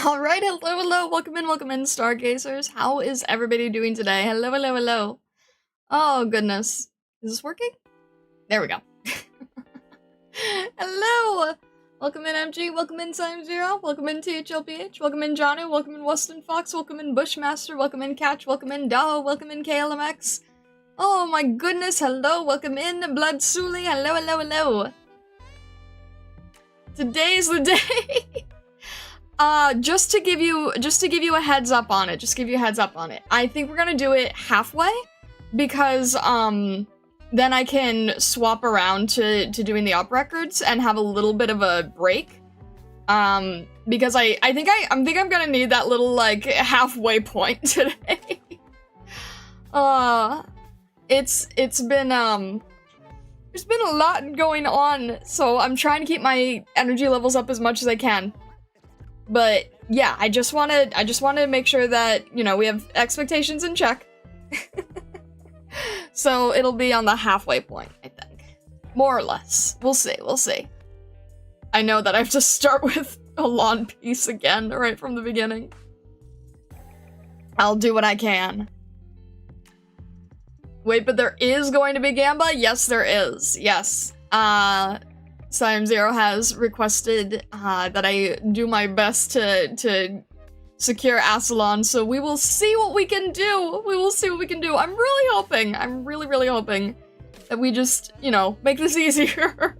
Alright, hello, welcome in, stargazers. How is everybody doing today? Hello. Oh, goodness. Is this working? There we go. Hello! Welcome in, MG, welcome in, Time Zero, welcome in, THLPH, welcome in, Johnny, welcome in, Weston Fox, welcome in, Bushmaster, welcome in, Catch, welcome in, Daho, welcome in, KLMX. Oh my goodness, hello, welcome in, Blood Suli, hello. Today's the day! Just to give you a heads up on it, I think we're gonna do it halfway, because, then I can swap around to doing the up records and have a little bit of a break. Because I think I'm gonna need that little, like, halfway point today. There's been a lot going on, so I'm trying to keep my energy levels up as much as I can. But yeah, I just want to make sure that, you know, we have expectations in check. So it'll be on the halfway point, I think. More or less. We'll see. I know that I have to start with a lawn piece again right from the beginning. I'll do what I can. Wait, but there is going to be Gamba? Yes, there is. Yes. Time Zero has requested that I do my best to secure Ascalon, so we will see what we can do. I'm really hoping that we just, you know, make this easier.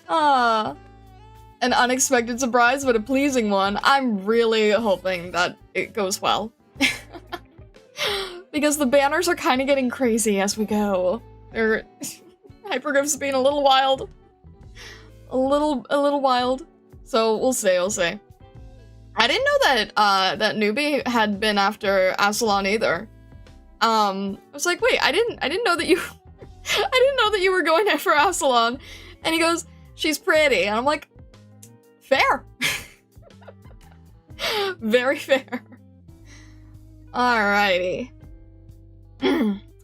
An unexpected surprise, but a pleasing one. I'm really hoping that it goes well. Because the banners are kind of getting crazy as we go. They're hyperglyphs being a little wild. A little wild. So we'll see. I didn't know that that newbie had been after Ascalon either. I was like, wait, I didn't know that you I didn't know that you were going after Ascalon. And he goes, she's pretty. And I'm like, fair. Very fair. Alrighty.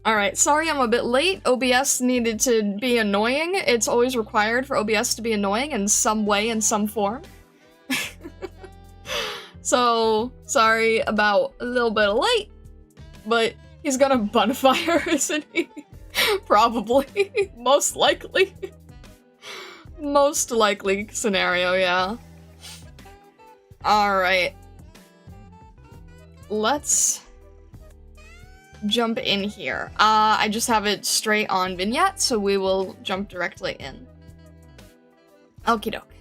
Alright, sorry I'm a bit late. OBS needed to be annoying. It's always required for OBS to be annoying in some way, in some form. So, sorry about a little bit late, but he's gonna bonfire, isn't he? Probably. Most likely. Most likely scenario, yeah. Alright. Let's jump in here. I just have it straight on vignette, so we will jump directly in. Okie doke.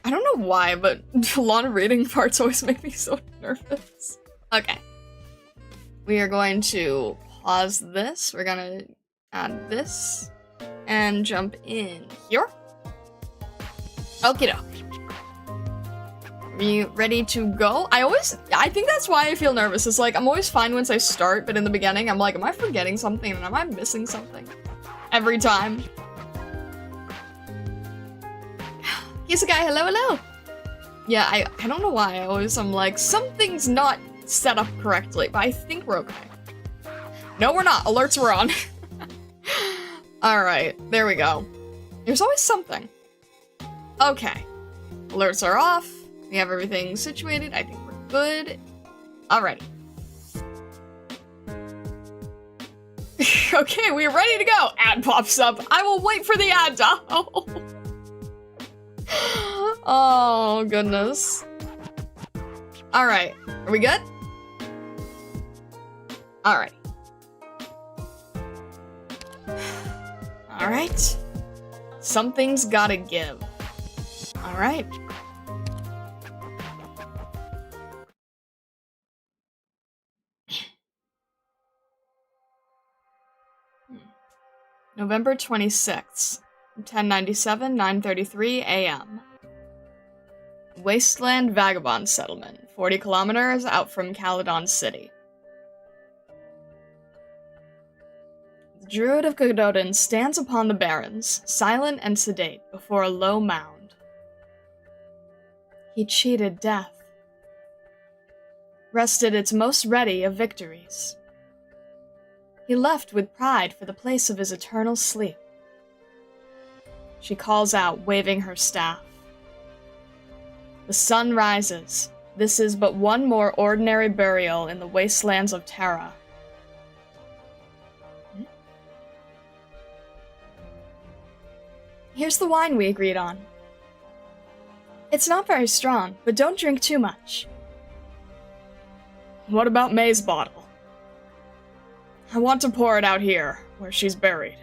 I don't know why, but a lot of reading parts always make me so nervous. Okay. We are going to pause this. We're gonna add this and jump in here. Okie doke. Are you ready to go? I think that's why I feel nervous. It's like, I'm always fine once I start, but in the beginning, I'm like, am I forgetting something? And am I missing something? Every time. He's a guy, hello. Yeah, I don't know why, I'm like, something's not set up correctly, but I think we're okay. No, we're not. Alerts were on. Alright, there we go. There's always something. Okay. Alerts are off. We have everything situated. I think we're good. Alrighty. Okay, we're ready to go. Ad pops up. I will wait for the ad, Daho. Oh, goodness. Alright. Are we good? Alright. Alright. Something's gotta give. Alright. November 26th. 1097, 9:33 a.m. Wasteland Vagabond Settlement, 40 kilometers out from Caledon City. The Druid of Gododin stands upon the barrens, silent and sedate, before a low mound. He cheated death. Wrested its most ready of victories. He left with pride for the place of his eternal sleep. She calls out, waving her staff. The sun rises. This is but one more ordinary burial in the wastelands of Terra. Here's the wine we agreed on. It's not very strong, but don't drink too much. What about May's bottle? I want to pour it out here, where she's buried.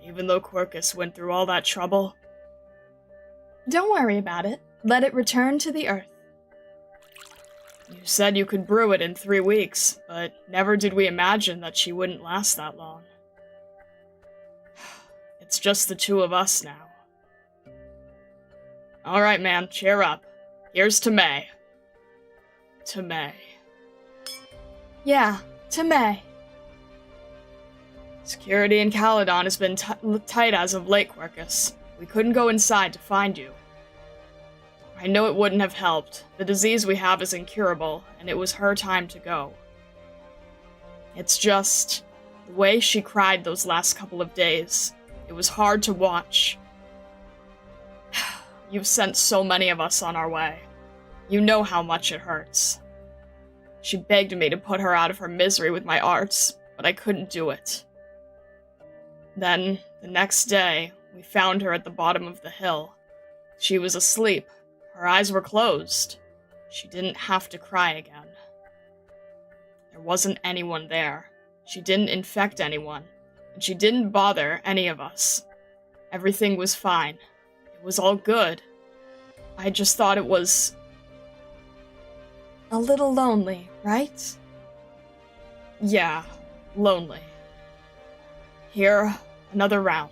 Even though Quirkus went through all that trouble. Don't worry about it. Let it return to the earth. You said you could brew it in 3 weeks, but never did we imagine that she wouldn't last that long. It's just the two of us now. Alright, man, cheer up. Here's to May. To May. Yeah, to May. Security in Caledon has been tight as of late, Quirkus. We couldn't go inside to find you. I know it wouldn't have helped. The disease we have is incurable, and it was her time to go. It's just the way she cried those last couple of days. It was hard to watch. You've sent so many of us on our way. You know how much it hurts. She begged me to put her out of her misery with my arts, but I couldn't do it. Then, the next day, we found her at the bottom of the hill. She was asleep. Her eyes were closed. She didn't have to cry again. There wasn't anyone there. She didn't infect anyone, and she didn't bother any of us. Everything was fine. It was all good. I just thought it was a little lonely, right? Yeah, lonely. Here, another round.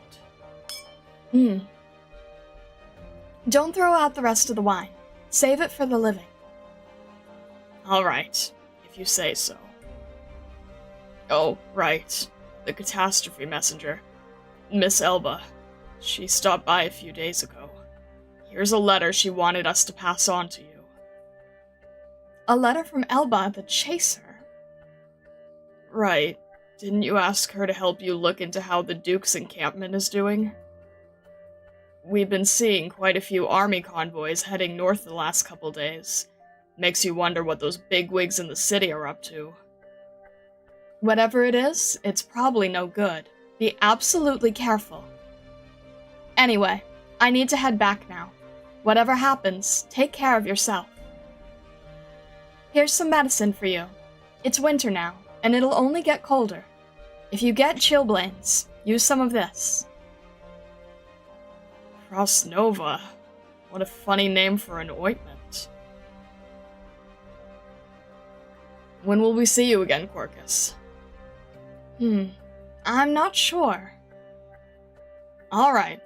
Don't throw out the rest of the wine. Save it for the living. Alright, if you say so. Oh, right. The catastrophe messenger. Miss Elba. She stopped by a few days ago. Here's a letter she wanted us to pass on to you. A letter from Elba, the Chaser? Right. Didn't you ask her to help you look into how the Duke's encampment is doing? We've been seeing quite a few army convoys heading north the last couple days. Makes you wonder what those bigwigs in the city are up to. Whatever it is, it's probably no good. Be absolutely careful. Anyway, I need to head back now. Whatever happens, take care of yourself. Here's some medicine for you. It's winter now, and it'll only get colder. If you get chilblains, use some of this. Frost Nova. What a funny name for an ointment. When will we see you again, Quirkus? I'm not sure. Alright.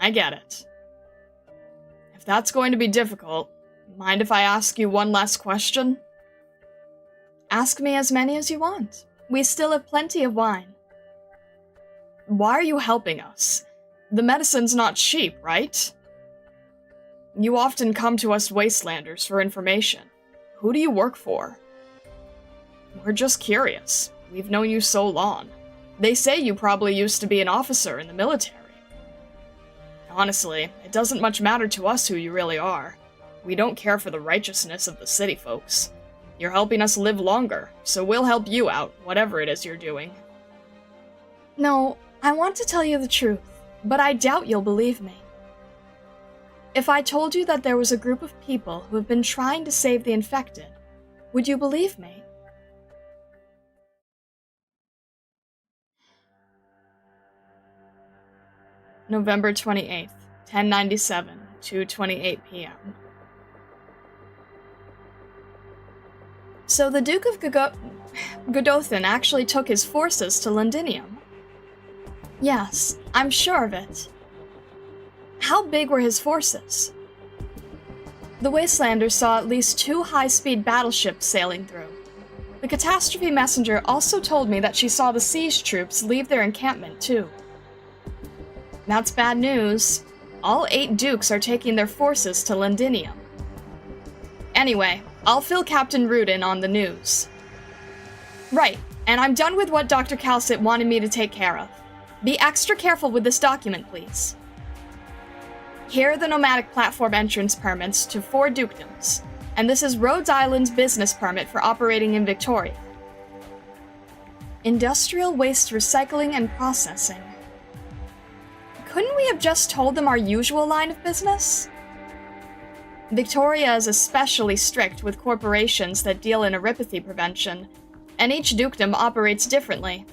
I get it. If that's going to be difficult, mind if I ask you one last question? Ask me as many as you want. We still have plenty of wine. Why are you helping us? The medicine's not cheap, right? You often come to us Wastelanders for information. Who do you work for? We're just curious. We've known you so long. They say you probably used to be an officer in the military. Honestly, it doesn't much matter to us who you really are. We don't care for the righteousness of the city folks. You're helping us live longer, so we'll help you out, whatever it is you're doing. No, I want to tell you the truth, but I doubt you'll believe me. If I told you that there was a group of people who have been trying to save the infected, would you believe me? November 28th, 1097, 2:28 p.m. So the Duke of Godothan actually took his forces to Londinium. Yes, I'm sure of it. How big were his forces? The Wastelanders saw at least 2 high-speed battleships sailing through. The catastrophe messenger also told me that she saw the siege troops leave their encampment too. That's bad news. All 8 dukes are taking their forces to Londinium. Anyway, I'll fill Captain Root in on the news. Right, and I'm done with what Dr. Calcit wanted me to take care of. Be extra careful with this document, please. Here are the nomadic platform entrance permits to 4 dukedoms, and this is Rhodes Island's business permit for operating in Victoria. Industrial waste recycling and processing. Couldn't we have just told them our usual line of business? Victoria is especially strict with corporations that deal in arypathy prevention, and each dukedom operates differently.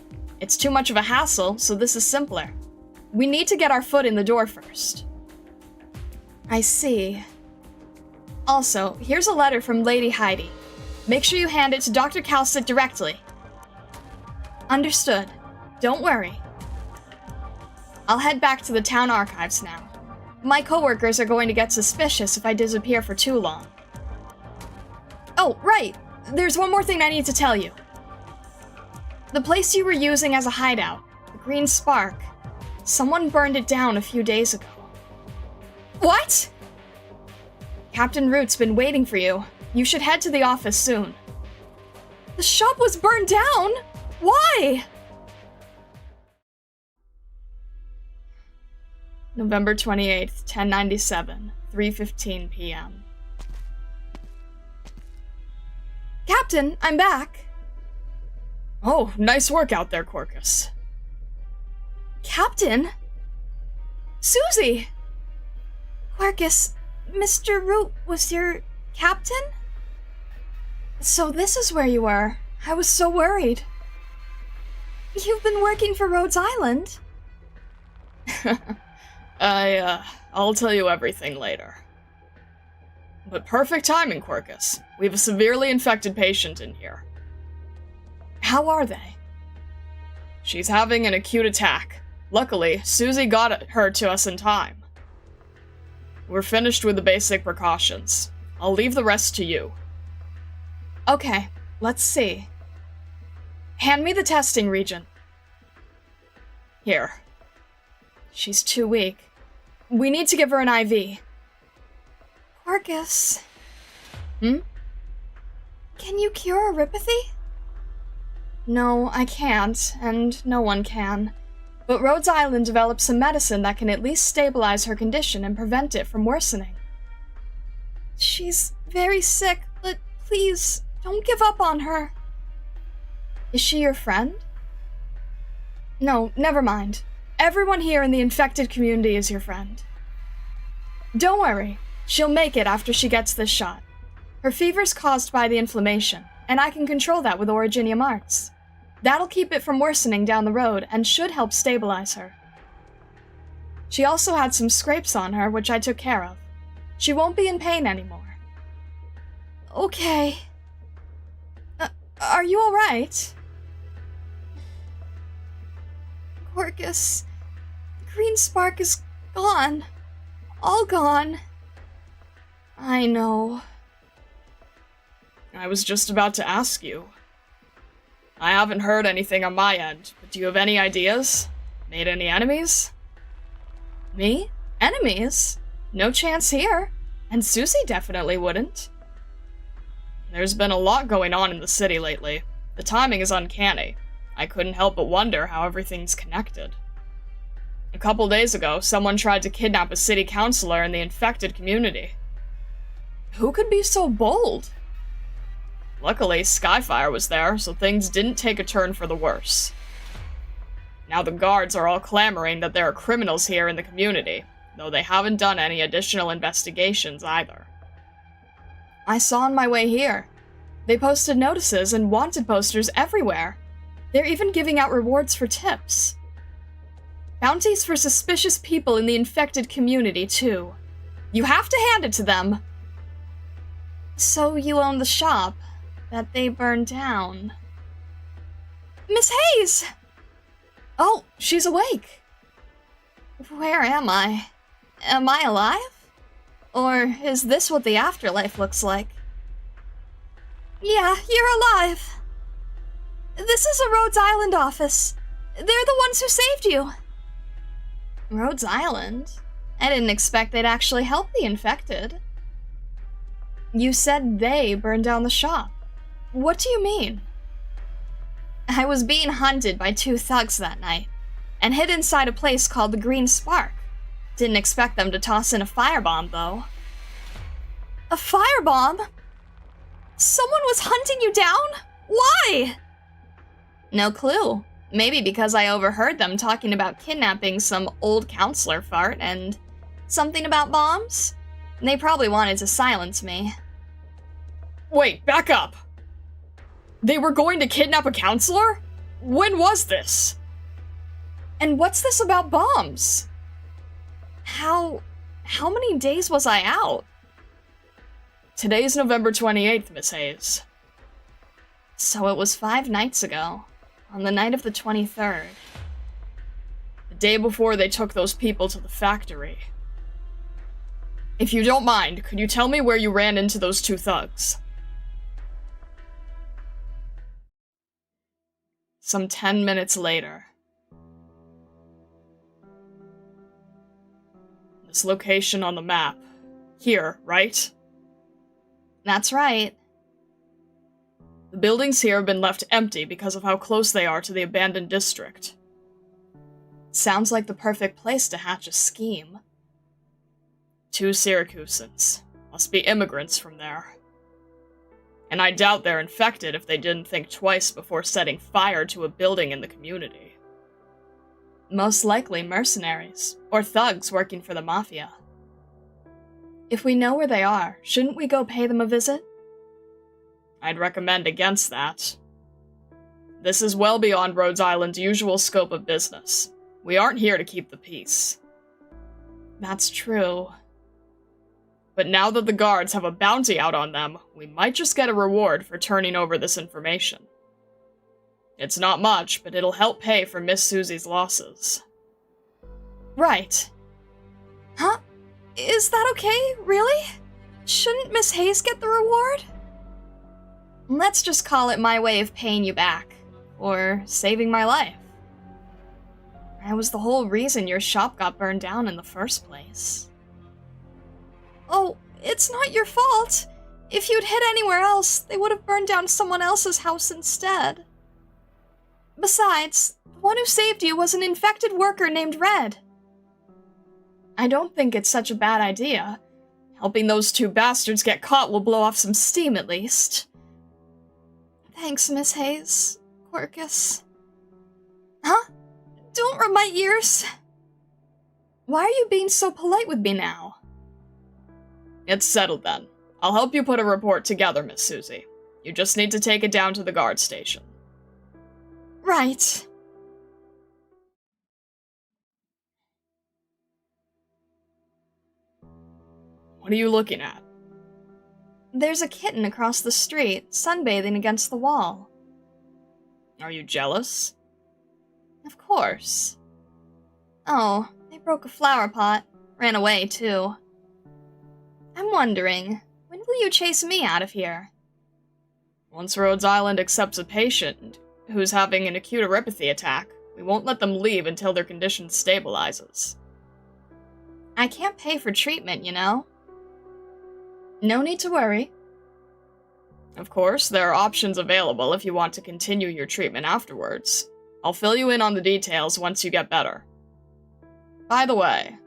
It's too much of a hassle, so this is simpler. We need to get our foot in the door first. I see. Also, here's a letter from Lady Heidi. Make sure you hand it to Dr. Calcit directly. Understood. Don't worry. I'll head back to the town archives now. My coworkers are going to get suspicious if I disappear for too long. Oh, right! There's one more thing I need to tell you. The place you were using as a hideout, the Green Spark, someone burned it down a few days ago. What? Captain Root's been waiting for you. You should head to the office soon. The shop was burned down? Why? November 28th, 1097, 3:15 p.m. Captain, I'm back. Oh, nice work out there, Corcus. Captain? Susie! Quarkus, Mr. Root was your captain? So this is where you were. I was so worried. You've been working for Rhodes Island? I'll tell you everything later. But perfect timing, Quarkus. We have a severely infected patient in here. How are they? She's having an acute attack. Luckily, Susie got her to us in time. We're finished with the basic precautions. I'll leave the rest to you. Okay, let's see. Hand me the testing region. Here. She's too weak. We need to give her an IV. Quarkus. Can you cure arypathy? No, I can't, and no one can. But Rhodes Island developed some medicine that can at least stabilize her condition and prevent it from worsening. She's very sick, but please, don't give up on her. Is she your friend? No, never mind. Everyone here in the infected community is your friend. Don't worry, she'll make it after she gets this shot. Her fever's caused by the inflammation, and I can control that with Originium Arts. That'll keep it from worsening down the road and should help stabilize her. She also had some scrapes on her, which I took care of. She won't be in pain anymore. Okay. Are you alright? Quarkus, Green Spark is gone. All gone. I know. I was just about to ask you. I haven't heard anything on my end, but do you have any ideas? Made any enemies? Me? Enemies? No chance here. And Susie definitely wouldn't. There's been a lot going on in the city lately. The timing is uncanny. I couldn't help but wonder how everything's connected. A couple days ago, someone tried to kidnap a city councilor in the infected community. Who could be so bold? Luckily, Skyfire was there, so things didn't take a turn for the worse. Now the guards are all clamoring that there are criminals here in the community, though they haven't done any additional investigations either. I saw on my way here. They posted notices and wanted posters everywhere. They're even giving out rewards for tips. Bounties for suspicious people in the infected community, too. You have to hand it to them. So you own the shop that they burned down. Miss Hayes! Oh, she's awake. Where am I? Am I alive? Or is this what the afterlife looks like? Yeah, you're alive. This is a Rhodes Island office. They're the ones who saved you. Rhodes Island? I didn't expect they'd actually help the infected. You said they burned down the shop. What do you mean? I was being hunted by 2 thugs that night, and hid inside a place called the Green Spark. Didn't expect them to toss in a firebomb, though. A firebomb? Someone was hunting you down? Why? No clue. Maybe because I overheard them talking about kidnapping some old counselor fart and something about bombs. They probably wanted to silence me. Wait, back up! They were going to kidnap a counselor? When was this? And what's this about bombs? How many days was I out? Today's November 28th, Miss Hayes. So it was 5 nights ago, on the night of the 23rd. The day before they took those people to the factory. If you don't mind, could you tell me where you ran into those 2 thugs? Some 10 minutes later. This location on the map. Here, right? That's right. The buildings here have been left empty because of how close they are to the abandoned district. Sounds like the perfect place to hatch a scheme. 2 Syracusans. Must be immigrants from there. And I doubt they're infected if they didn't think twice before setting fire to a building in the community. Most likely mercenaries, or thugs working for the Mafia. If we know where they are, shouldn't we go pay them a visit? I'd recommend against that. This is well beyond Rhode Island's usual scope of business. We aren't here to keep the peace. That's true. But now that the guards have a bounty out on them, we might just get a reward for turning over this information. It's not much, but it'll help pay for Miss Susie's losses. Right. Huh? Is that okay? Really? Shouldn't Miss Hayes get the reward? Let's just call it my way of paying you back, or saving my life. I was the whole reason your shop got burned down in the first place. Oh, it's not your fault. If you'd hit anywhere else, they would have burned down someone else's house instead. Besides, the one who saved you was an infected worker named Red. I don't think it's such a bad idea. Helping those 2 bastards get caught will blow off some steam at least. Thanks, Miss Hayes. Quercus. Huh? Don't rub my ears. Why are you being so polite with me now? It's settled then. I'll help you put a report together, Miss Susie. You just need to take it down to the guard station. Right. What are you looking at? There's a kitten across the street, sunbathing against the wall. Are you jealous? Of course. Oh, they broke a flower pot. Ran away, too. I'm wondering, when will you chase me out of here? Once Rhode Island accepts a patient who's having an acute erypathy attack, we won't let them leave until their condition stabilizes. I can't pay for treatment, you know? No need to worry. Of course, there are options available if you want to continue your treatment afterwards. I'll fill you in on the details once you get better. By the way,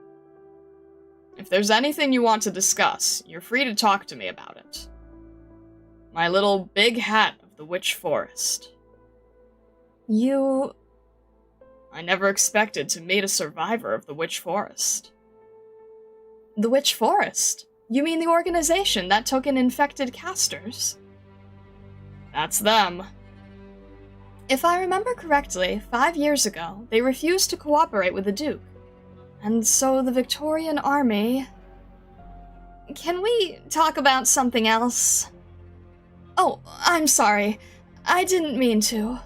if there's anything you want to discuss, you're free to talk to me about it. My little big hat of the Witch Forest. I never expected to meet a survivor of the Witch Forest. The Witch Forest? You mean the organization that took in infected casters? That's them. If I remember correctly, 5 years ago, they refused to cooperate with the Duke. And so the Victorian army... Can we talk about something else? Oh, I'm sorry. I didn't mean to.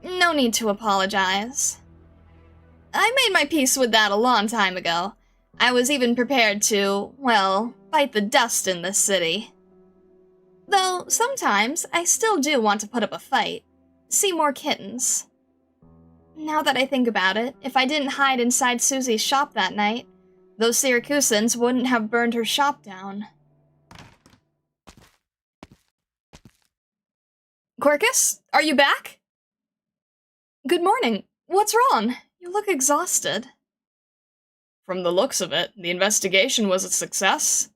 No need to apologize. I made my peace with that a long time ago. I was even prepared to, well, bite the dust in this city. Though, sometimes, I still do want to put up a fight. See more kittens. Now that I think about it, if I didn't hide inside Susie's shop that night, those Syracusans wouldn't have burned her shop down. Quercus, are you back? Good morning. What's wrong? You look exhausted. From the looks of it, the investigation was a success.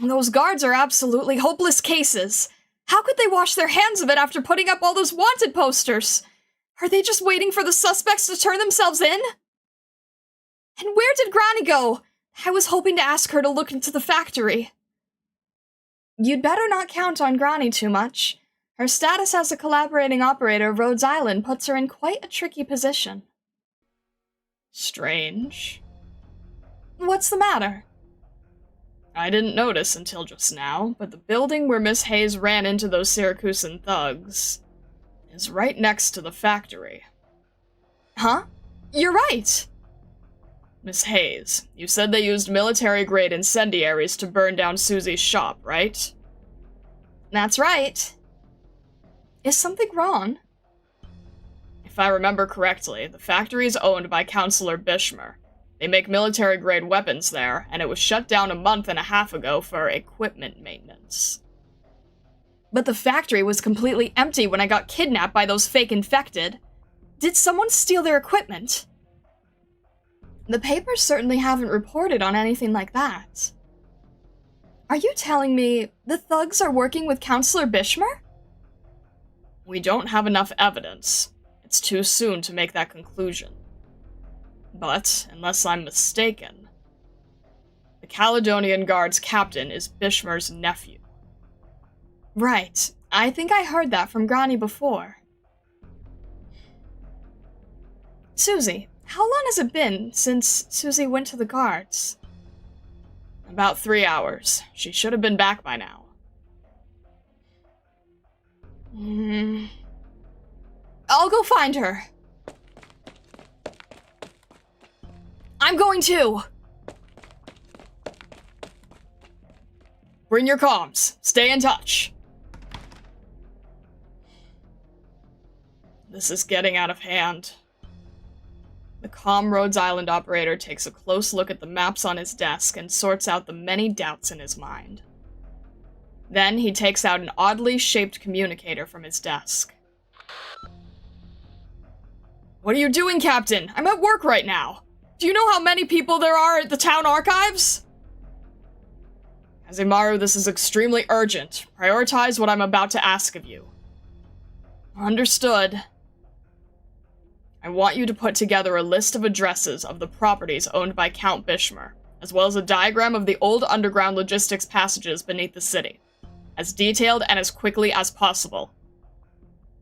Those guards are absolutely hopeless cases. How could they wash their hands of it after putting up all those wanted posters? Are they just waiting for the suspects to turn themselves in? And where did Granny go? I was hoping to ask her to look into the factory. You'd better not count on Granny too much. Her status as a collaborating operator of Rhodes Island puts her in quite a tricky position. Strange. What's the matter? I didn't notice until just now, but the building where Miss Hayes ran into those Syracusan thugs is right next to the factory. Huh? You're right! Miss Hayes, you said they used military-grade incendiaries to burn down Susie's shop, right? That's right. Is something wrong? If I remember correctly, the factory is owned by Councillor Bishmer. They make military-grade weapons there, and it was shut down a month and a half ago for equipment maintenance. But the factory was completely empty when I got kidnapped by those fake infected. Did someone steal their equipment? The papers certainly haven't reported on anything like that. Are you telling me the thugs are working with Councillor Bishmer? We don't have enough evidence. It's too soon to make that conclusion. But, unless I'm mistaken, the Caledonian Guard's captain is Bishmer's nephew. Right. I think I heard that from Granny before. Susie, how long has it been since Susie went to the guards? About 3 hours. She should have been back by now. I'll go find her. I'm going too. Bring your comms. Stay in touch. This is getting out of hand. The calm Rhodes Island operator takes a close look at the maps on his desk and sorts out the many doubts in his mind. Then he takes out an oddly shaped communicator from his desk. What are you doing, Captain? I'm at work right now. Do you know how many people there are at the town archives? Hazimaru, this is extremely urgent. Prioritize what I'm about to ask of you. Understood. I want you to put together a list of addresses of the properties owned by Count Bishmer, as well as a diagram of the old underground logistics passages beneath the city, as detailed and as quickly as possible.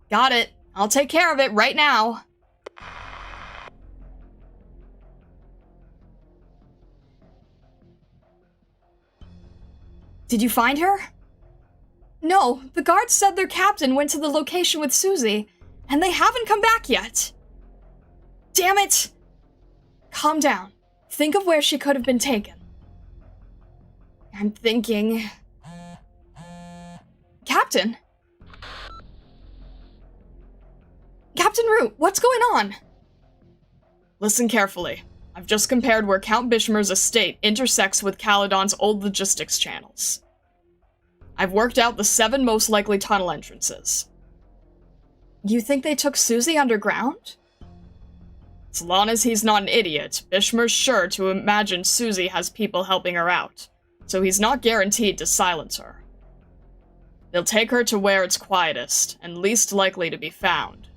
Got it. I'll take care of it right now. Did you find her? No, the guards said their captain went to the location with Susie, and they haven't come back yet. Damn it! Calm down. Think of where she could have been taken. I'm thinking... Captain? Captain Root, what's going on? Listen carefully. I've just compared where Count Bishmer's estate intersects with Caledon's old logistics channels. I've worked out the 7 most likely tunnel entrances. You think they took Susie underground? As long as he's not an idiot, Bishmer's sure to imagine Susie has people helping her out, so he's not guaranteed to silence her. They'll take her to where it's quietest, and least likely to be found.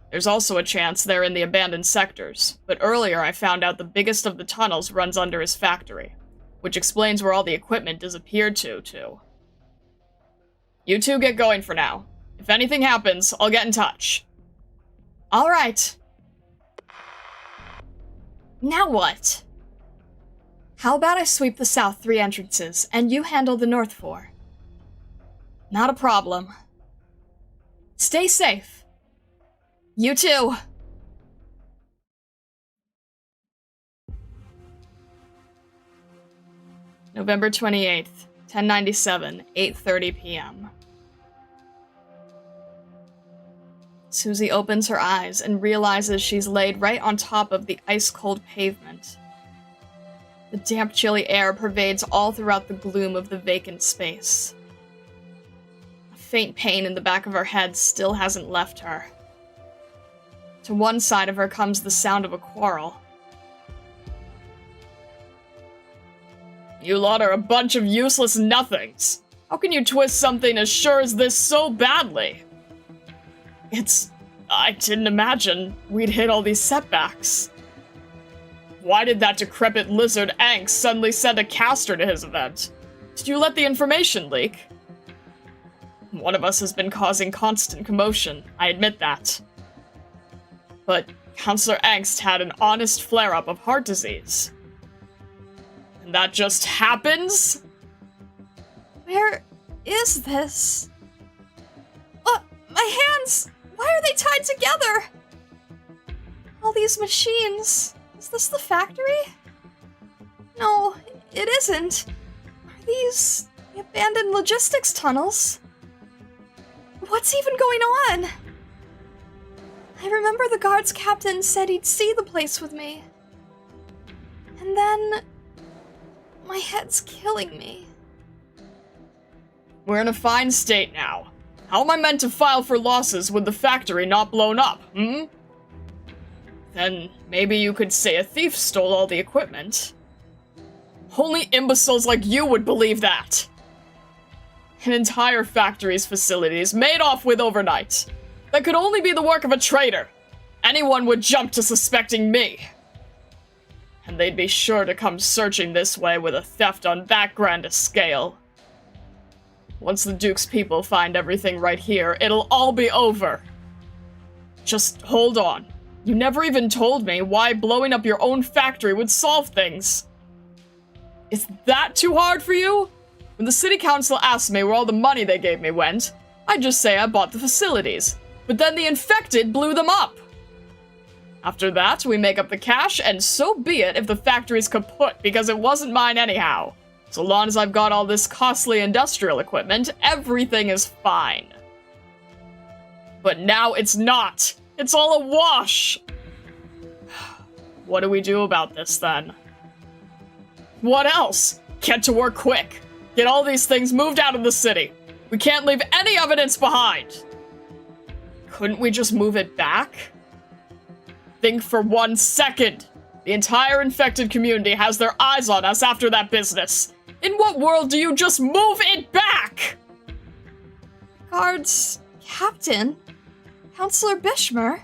There's also a chance they're in the abandoned sectors, but earlier I found out the biggest of the tunnels runs under his factory, which explains where all the equipment disappeared to. You two get going for now. If anything happens, I'll get in touch. All right. Now what? How about I sweep the south 3 entrances, and you handle the north 4? Not a problem. Stay safe. You too. November 28th, 1097, 8:30 p.m. Susie opens her eyes and realizes she's laid right on top of the ice-cold pavement. The damp, chilly air pervades all throughout the gloom of the vacant space. A faint pain in the back of her head still hasn't left her. To one side of her comes the sound of a quarrel. You lot are a bunch of useless nothings. How can you twist something as sure as this so badly? I didn't imagine we'd hit all these setbacks. Why did that decrepit lizard Angst suddenly send a caster to his event? Did you let the information leak? One of us has been causing constant commotion, I admit that. But Counselor Angst had an honest flare-up of heart disease. And that just happens? Where is this? My hands! Why are they tied together? All these machines. Is this the factory? No, it isn't. Are these the abandoned logistics tunnels? What's even going on? I remember the guards captain said he'd see the place with me. And then... my head's killing me. We're in a fine state now. How am I meant to file for losses with the factory not blown up, Then maybe you could say a thief stole all the equipment. Only imbeciles like you would believe that. An entire factory's facilities made off with overnight. That could only be the work of a traitor. Anyone would jump to suspecting me. And they'd be sure to come searching this way with a theft on that grand a scale. Once the Duke's people find everything right here, it'll all be over. Just hold on. You never even told me why blowing up your own factory would solve things. Is that too hard for you? When the city council asked me where all the money they gave me went, I'd just say I bought the facilities. But then the infected blew them up. After that, we make up the cash, and so be it if the factory's kaput, because it wasn't mine anyhow. So long as I've got all this costly industrial equipment, everything is fine. But now it's not. It's all a wash. What do we do about this, then? What else? Get to work quick. Get all these things moved out of the city. We can't leave any evidence behind. Couldn't we just move it back? Think for 1 second. The entire infected community has their eyes on us after that business. In what world do you just move it back? Guards captain? Counselor Bishmer?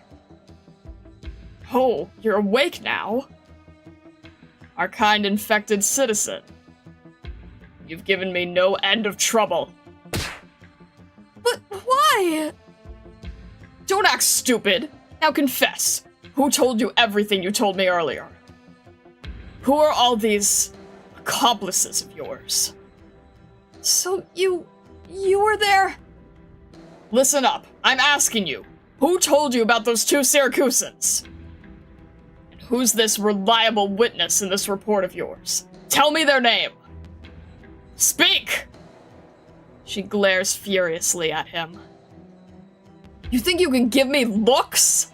Oh, you're awake now? Our kind infected citizen. You've given me no end of trouble. But why? Don't act stupid. Now confess. Who told you everything you told me earlier? Who are all these accomplices of yours? So you were there? Listen up. I'm asking you. Who told you about those 2 Syracusans? And who's this reliable witness in this report of yours? Tell me their name. Speak! She glares furiously at him. You think you can give me looks?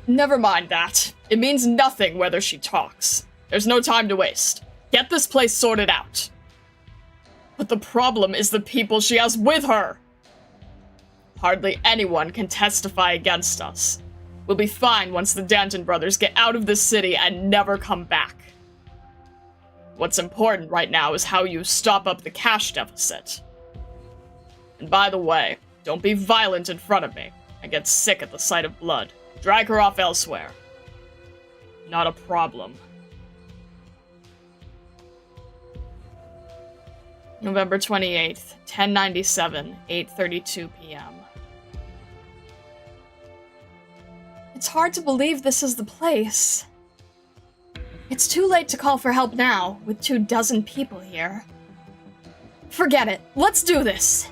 Never mind that. It means nothing whether she talks. There's no time to waste. Get this place sorted out. But the problem is the people she has with her. Hardly anyone can testify against us. We'll be fine once the Danton brothers get out of this city and never come back. What's important right now is how you stop up the cash deficit. And by the way, don't be violent in front of me. I get sick at the sight of blood. Drag her off elsewhere. Not a problem. November 28th, 1097, 8:32 p.m. It's hard to believe this is the place. It's too late to call for help now, with 24 people here. Forget it. Let's do this!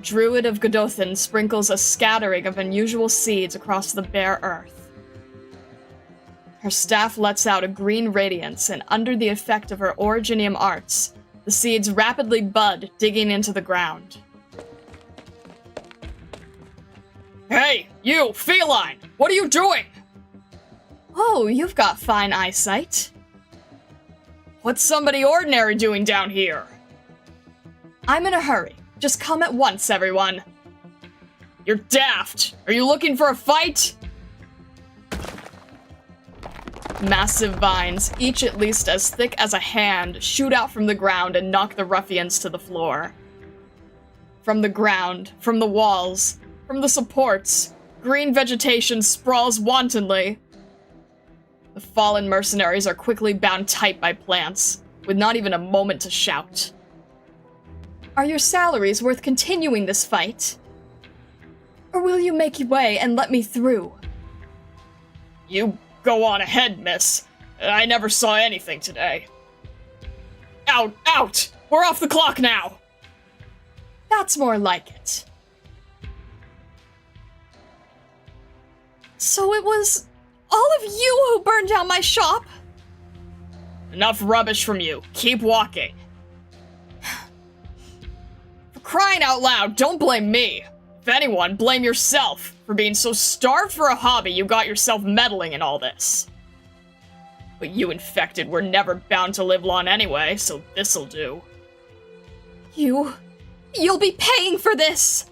Druid of Godothan sprinkles a scattering of unusual seeds across the bare earth. Her staff lets out a green radiance, and under the effect of her Originium arts, the seeds rapidly bud, digging into the ground. Hey, you, feline! What are you doing? Oh, you've got fine eyesight. What's somebody ordinary doing down here? I'm in a hurry. Just come at once, everyone. You're daft. Are you looking for a fight? Massive vines, each at least as thick as a hand, shoot out from the ground and knock the ruffians to the floor. From the ground, from the walls, from the supports, green vegetation sprawls wantonly. The fallen mercenaries are quickly bound tight by plants, with not even a moment to shout. Are your salaries worth continuing this fight? Or will you make your way and let me through? You go on ahead, miss. I never saw anything today. Out! Out! We're off the clock now! That's more like it. So it was all of you who burned down my shop? Enough rubbish from you. Keep walking. For crying out loud, don't blame me. If anyone, blame yourself for being so starved for a hobby you got yourself meddling in all this. But you infected were never bound to live long anyway, so this'll do. You'll be paying for this!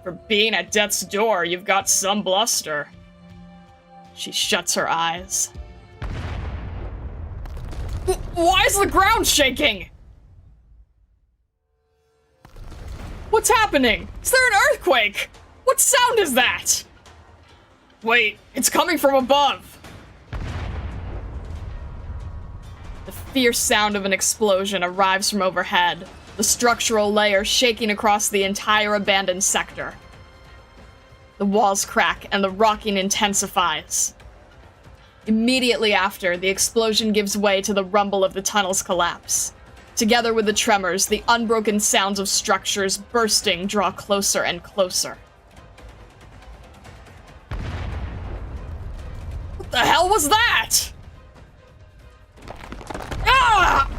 For being at death's door, you've got some bluster. She shuts her eyes. Why is the ground shaking? What's happening? Is there an earthquake? What sound is that? Wait, it's coming from above. The fierce sound of an explosion arrives from overhead, the structural layer shaking across the entire abandoned sector. The walls crack and the rocking intensifies. Immediately after, the explosion gives way to the rumble of the tunnel's collapse. Together with the tremors, the unbroken sounds of structures bursting draw closer and closer. What the hell was that? Ah!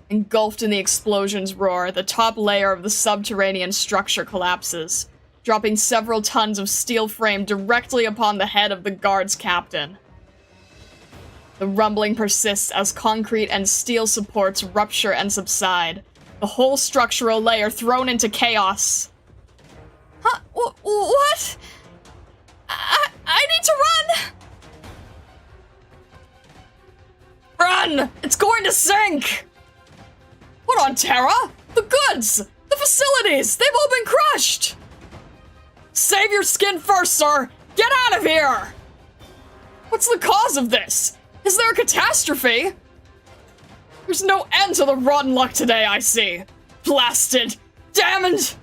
Engulfed in the explosion's roar, the top layer of the subterranean structure collapses, dropping several tons of steel frame directly upon the head of the guard's captain. The rumbling persists as concrete and steel supports rupture and subside, the whole structural layer thrown into chaos. Huh? What? I need to run! Run! It's going to sink! What on Terra? The goods! The facilities! They've all been crushed! Save your skin first, sir! Get out of here! What's the cause of this? Is there a catastrophe? There's no end to the rotten luck today, I see. Blasted! Damned!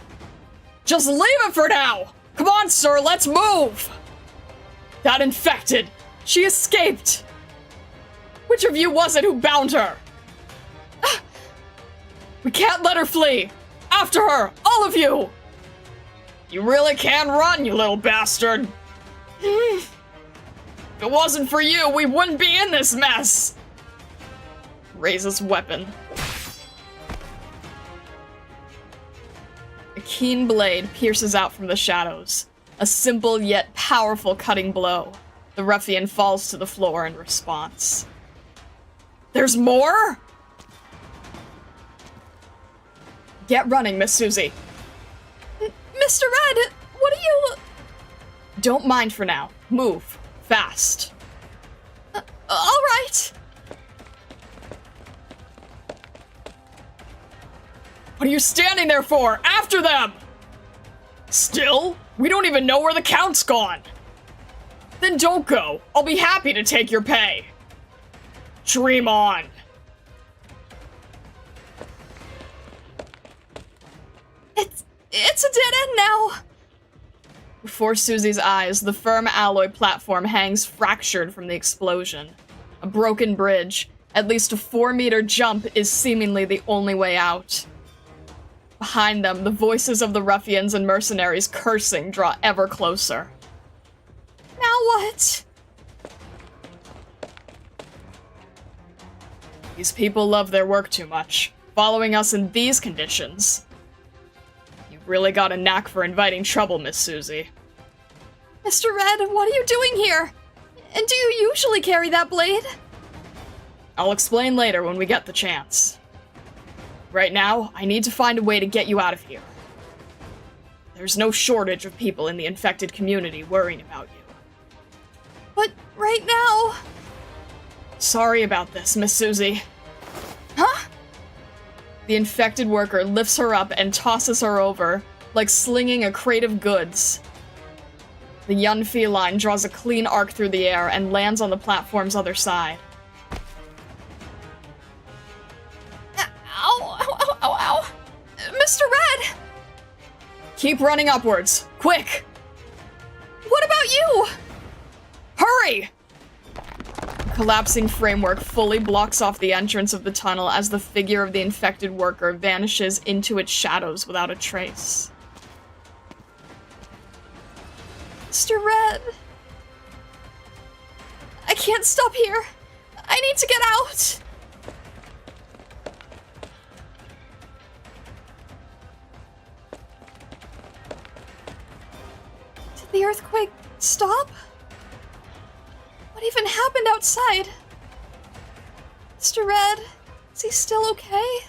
Just leave it for now! Come on, sir, let's move! That infected! She escaped! Which of you was it who bound her? We can't let her flee! After her! All of you! You really can run, you little bastard! If it wasn't for you, we wouldn't be in this mess! Raises weapon. A keen blade pierces out from the shadows. A simple yet powerful cutting blow. The ruffian falls to the floor in response. There's more?! Get running, Miss Susie. Mr. Red, what are you... Don't mind for now. Move. Fast. All right. What are you standing there for? After them! Still? We don't even know where the Count's gone. Then don't go. I'll be happy to take your pay. Dream on. It's a dead end now. Before Susie's eyes, the firm alloy platform hangs fractured from the explosion. A broken bridge, at least a 4-meter jump, is seemingly the only way out. Behind them, the voices of the ruffians and mercenaries cursing draw ever closer. Now what? These people love their work too much, following us in these conditions. You've really got a knack for inviting trouble, Miss Susie. Mr. Red, what are you doing here? And do you usually carry that blade? I'll explain later when we get the chance. Right now, I need to find a way to get you out of here. There's no shortage of people in the infected community worrying about you. But right now... Sorry about this, Miss Susie. Huh? The infected worker lifts her up and tosses her over, like slinging a crate of goods. The young feline draws a clean arc through the air and lands on the platform's other side. Ow, ow, ow, ow, ow. Mr. Red! Keep running upwards, quick! What about you? Hurry! Collapsing framework fully blocks off the entrance of the tunnel as the figure of the infected worker vanishes into its shadows without a trace. Mr. Red. I can't stop here. I need to get out. Did the earthquake stop? What even happened outside? Mr. Red, is he still okay?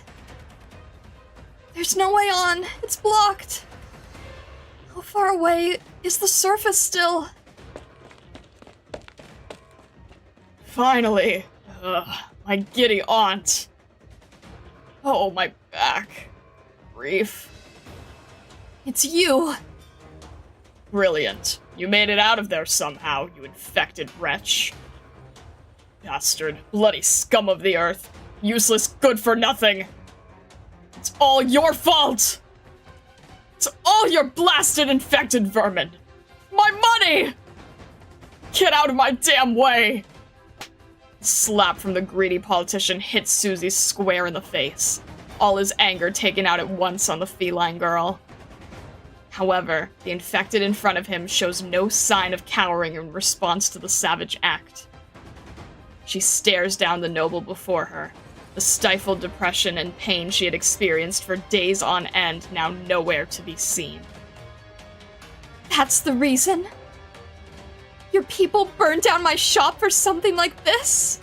There's no way on. It's blocked. How far away is the surface still? Finally! My giddy aunt. Oh, my back. Grief. It's you. Brilliant. You made it out of there somehow, you infected wretch. Bastard. Bloody scum of the earth. Useless good for nothing. It's all your fault! It's all your blasted infected vermin! My money! Get out of my damn way! A slap from the greedy politician hits Susie square in the face, all his anger taken out at once on the feline girl. However, the infected in front of him shows no sign of cowering in response to the savage act. She stares down the noble before her, the stifled depression and pain she had experienced for days on end now nowhere to be seen. That's the reason? Your people burned down my shop for something like this?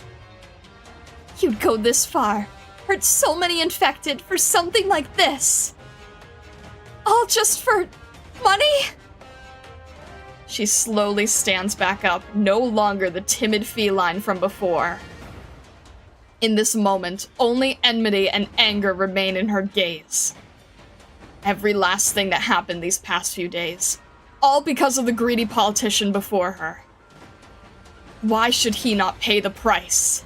You'd go this far, hurt so many infected for something like this? All just for money? She slowly stands back up, no longer the timid feline from before. In this moment, only enmity and anger remain in her gaze. Every last thing that happened these past few days, all because of the greedy politician before her. Why should he not pay the price?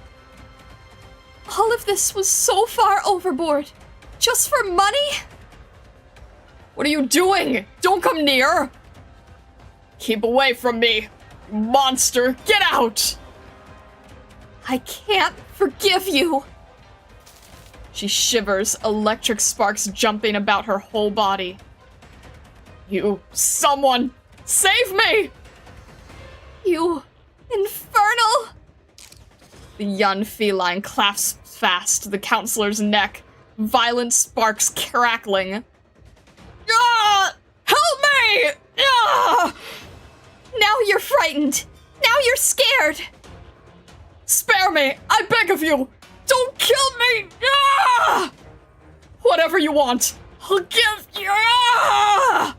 All of this was so far overboard, just for money? What are you doing? Don't come near! Keep away from me, you monster! Get out! I can't forgive you! She shivers, electric sparks jumping about her whole body. Someone, save me! You infernal! The young feline clasps fast the counselor's neck, violent sparks crackling. Ah! Help me! Ah! Now you're frightened! Now you're scared! Spare me! I beg of you! Don't kill me! Ah! Whatever you want, I'll give you. Ah!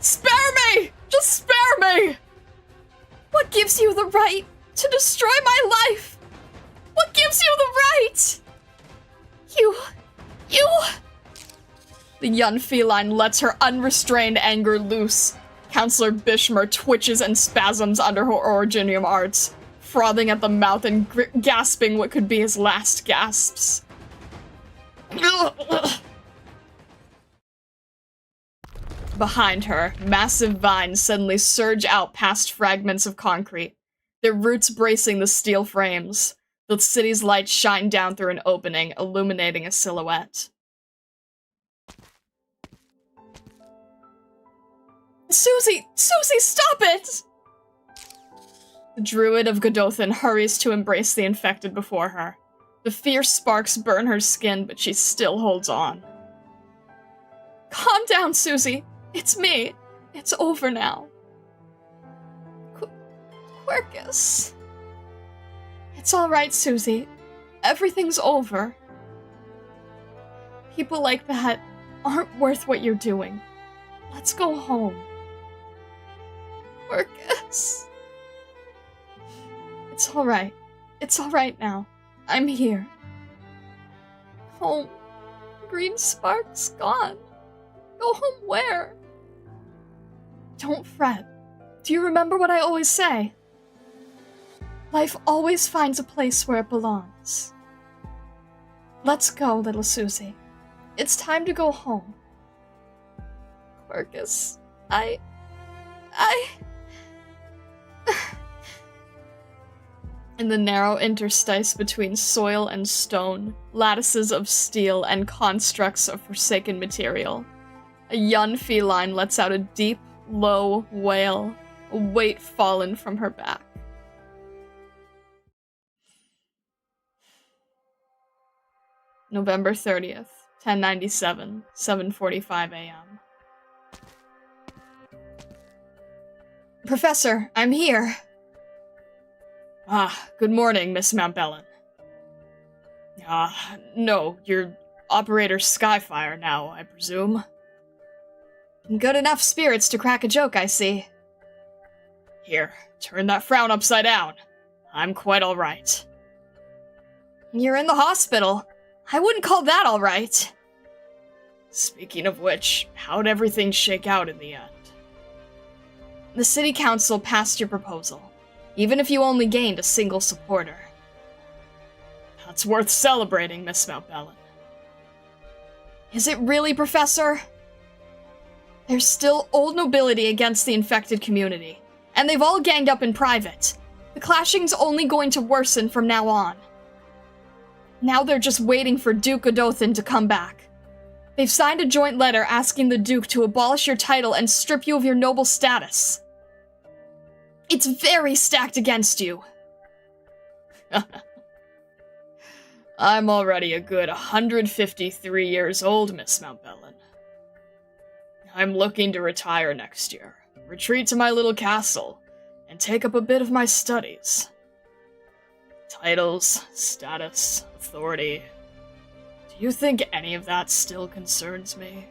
Spare me! Just spare me! What gives you the right to destroy my life? What gives you the right? You... The young feline lets her unrestrained anger loose. Counselor Bishmer twitches and spasms under her originium arts, frothing at the mouth and gasping what could be his last gasps. Behind her, massive vines suddenly surge out past fragments of concrete, their roots bracing the steel frames. The city's lights shine down through an opening, illuminating a silhouette. Susie, stop it! The druid of Godothan hurries to embrace the infected before her. The fierce sparks burn her skin, but she still holds on. Calm down, Susie. It's me. It's over now. Quercus. It's all right, Susie. Everything's over. People like that aren't worth what you're doing. Let's go home. Quercus. It's alright. It's alright now. I'm here. Home. Green spark's gone. Go home where? Don't fret. Do you remember what I always say? Life always finds a place where it belongs. Let's go, little Susie. It's time to go home. Quercus, I... In the narrow interstice between soil and stone, lattices of steel and constructs of forsaken material, a young feline lets out a deep, low wail, a weight fallen from her back. November 30th, 1097, 7:45 a.m. Professor, I'm here. Good morning, Miss Mountbellin. No, you're Operator Skyfire now, I presume. Good enough spirits to crack a joke, I see. Here, turn that frown upside down. I'm quite alright. You're in the hospital. I wouldn't call that alright. Speaking of which, how'd everything shake out in the end? The city council passed your proposal, even if you only gained a single supporter. That's worth celebrating, Miss Mountbellin. Is it really, Professor? There's still old nobility against the infected community, and they've all ganged up in private. The clashing's only going to worsen from now on. Now they're just waiting for Duke Godothan to come back. They've signed a joint letter asking the Duke to abolish your title and strip you of your noble status. It's very stacked against you. I'm already a good 153 years old, Miss Mountbellin. I'm looking to retire next year, retreat to my little castle, and take up a bit of my studies. Titles, status, authority. Do you think any of that still concerns me?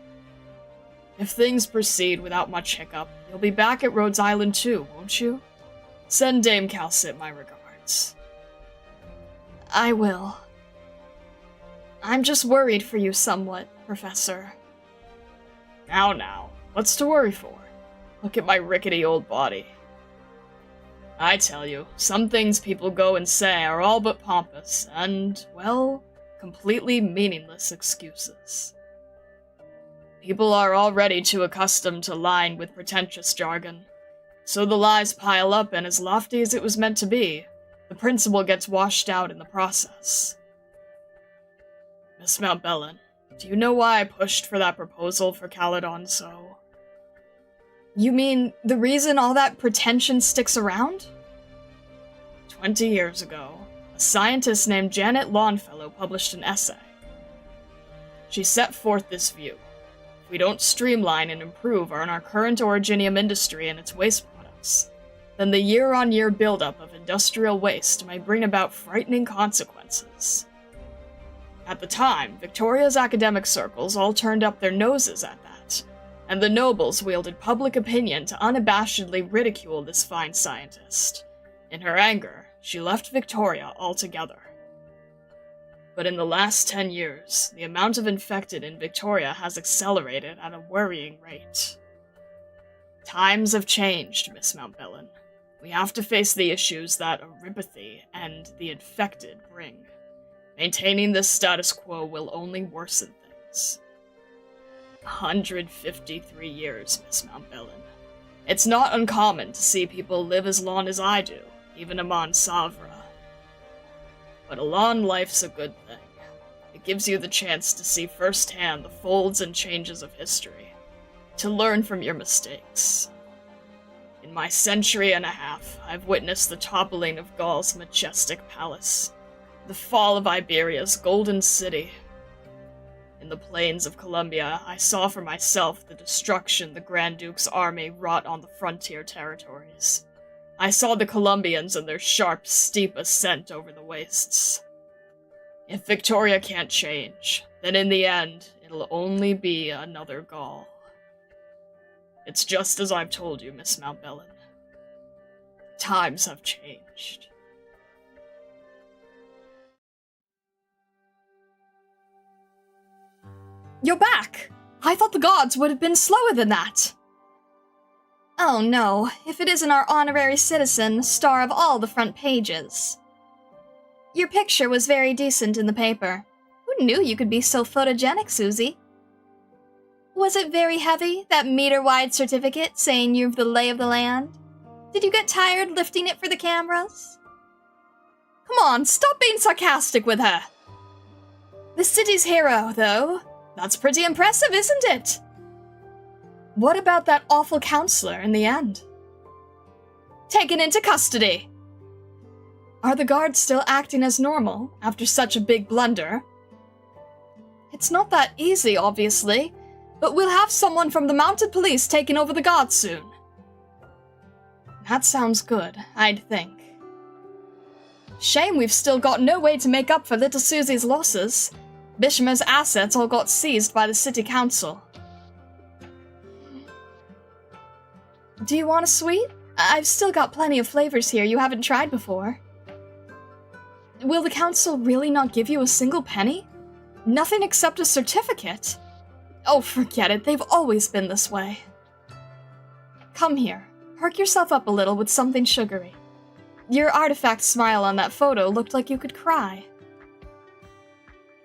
If things proceed without much hiccup, you'll be back at Rhodes Island too, won't you? Send Dame Calcit my regards. I will. I'm just worried for you somewhat, Professor. Now, what's to worry for? Look at my rickety old body. I tell you, some things people go and say are all but pompous, and, well, completely meaningless excuses. People are already too accustomed to lying with pretentious jargon, so the lies pile up, and as lofty as it was meant to be, the principle gets washed out in the process. Miss Mountbellin, do you know why I pushed for that proposal for Caledon so? You mean the reason all that pretension sticks around? 20 years ago, a scientist named Janet Longfellow published an essay. She set forth this view. If we don't streamline and improve on our current originium industry and its waste products, then the year-on-year buildup of industrial waste may bring about frightening consequences. At the time, Victoria's academic circles all turned up their noses at that, and the nobles wielded public opinion to unabashedly ridicule this fine scientist. In her anger, she left Victoria altogether. But in the last 10 years, the amount of infected in Victoria has accelerated at a worrying rate. Times have changed, Miss Mountbellin. We have to face the issues that Oripathy and the infected bring. Maintaining this status quo will only worsen things. 153 years, Miss Mountbellin. It's not uncommon to see people live as long as I do, even among Savra. But a long life's a good thing. It gives you the chance to see firsthand the folds and changes of history, to learn from your mistakes. In my century and a half, I've witnessed the toppling of Gaul's majestic palace, the fall of Iberia's golden city. In the plains of Columbia, I saw for myself the destruction the Grand Duke's army wrought on the frontier territories. I saw the Colombians and their sharp, steep ascent over the wastes. If Victoria can't change, then in the end, it'll only be another Gaul. It's just as I've told you, Miss Mountbellin. Times have changed. You're back! I thought the gods would have been slower than that. Oh no, if it isn't our honorary citizen, star of all the front pages. Your picture was very decent in the paper. Who knew you could be so photogenic, Susie? Was it very heavy, that meter-wide certificate saying you've the lay of the land? Did you get tired lifting it for the cameras? Come on, stop being sarcastic with her. The city's hero, though. That's pretty impressive, isn't it? What about that awful counselor in the end? Taken into custody. Are the guards still acting as normal after such a big blunder? It's not that easy, obviously, but we'll have someone from the mounted police taking over the guards soon. That sounds good, I'd think. Shame we've still got no way to make up for little Susie's losses. Bishamer's assets all got seized by the city council. Do you want a sweet? I've still got plenty of flavors here you haven't tried before. Will the council really not give you a single penny? Nothing except a certificate? Oh, forget it, they've always been this way. Come here, perk yourself up a little with something sugary. Your artifact smile on that photo looked like you could cry.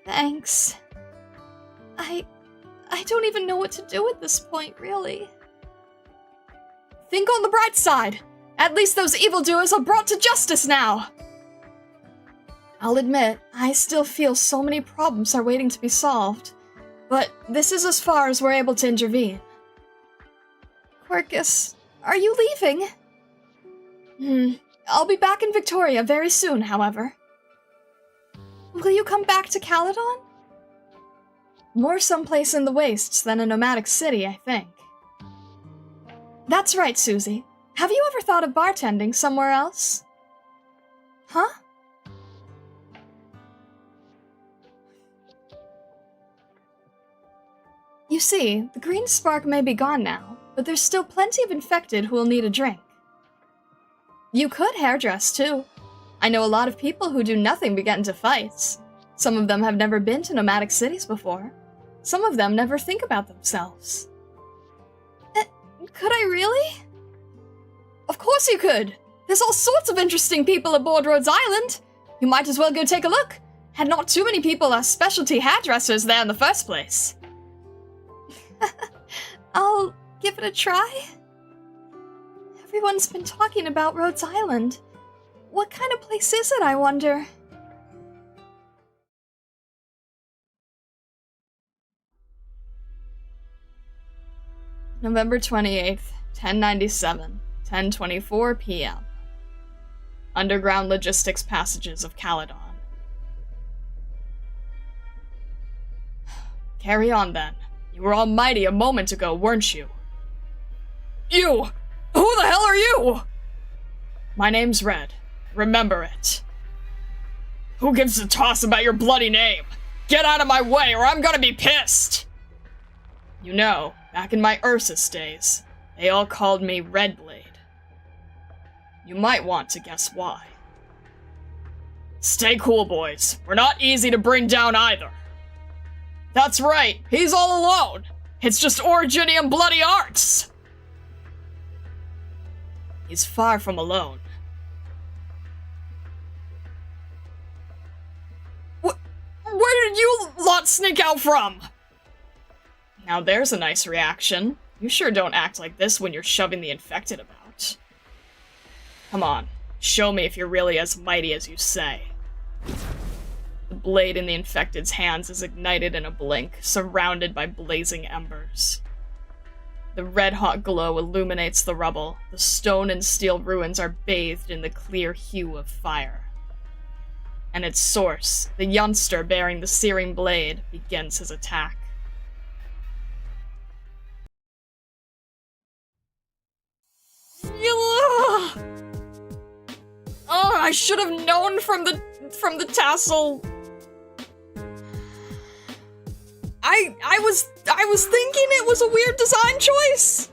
Thanks. I don't even know what to do at this point, really. Think on the bright side. At least those evildoers are brought to justice now. I'll admit, I still feel so many problems are waiting to be solved, but this is as far as we're able to intervene. Quercus, are you leaving? I'll be back in Victoria very soon, however. Will you come back to Caledon? More someplace in the wastes than a nomadic city, I think. That's right, Susie. Have you ever thought of bartending somewhere else? Huh? You see, the green spark may be gone now, but there's still plenty of infected who will need a drink. You could hairdress, too. I know a lot of people who do nothing but get into fights. Some of them have never been to nomadic cities before. Some of them never think about themselves. Could I really? Of course you could! There's all sorts of interesting people aboard Rhodes Island! You might as well go take a look! And not too many people are specialty hairdressers there in the first place. I'll give it a try. Everyone's been talking about Rhodes Island. What kind of place is it, I wonder? November 28th, 1097, 10:24 p.m. Underground logistics passages of Caledon. Carry on, then. You were almighty a moment ago, weren't you? You! Who the hell are you? My name's Red. Remember it. Who gives a toss about your bloody name? Get out of my way or I'm gonna be pissed! You know, back in my Ursus days, they all called me Redblade. You might want to guess why. Stay cool, boys. We're not easy to bring down either. That's right, he's all alone. It's just Originium Bloody Arts. He's far from alone. Where did you lot sneak out from? Now there's a nice reaction. You sure don't act like this when you're shoving the infected about. Come on, show me if you're really as mighty as you say. The blade in the infected's hands is ignited in a blink, surrounded by blazing embers. The red-hot glow illuminates the rubble. The stone and steel ruins are bathed in the clear hue of fire. And its source, the youngster bearing the searing blade, begins his attack. Oh, I should have known from the tassel. I was thinking it was a weird design choice.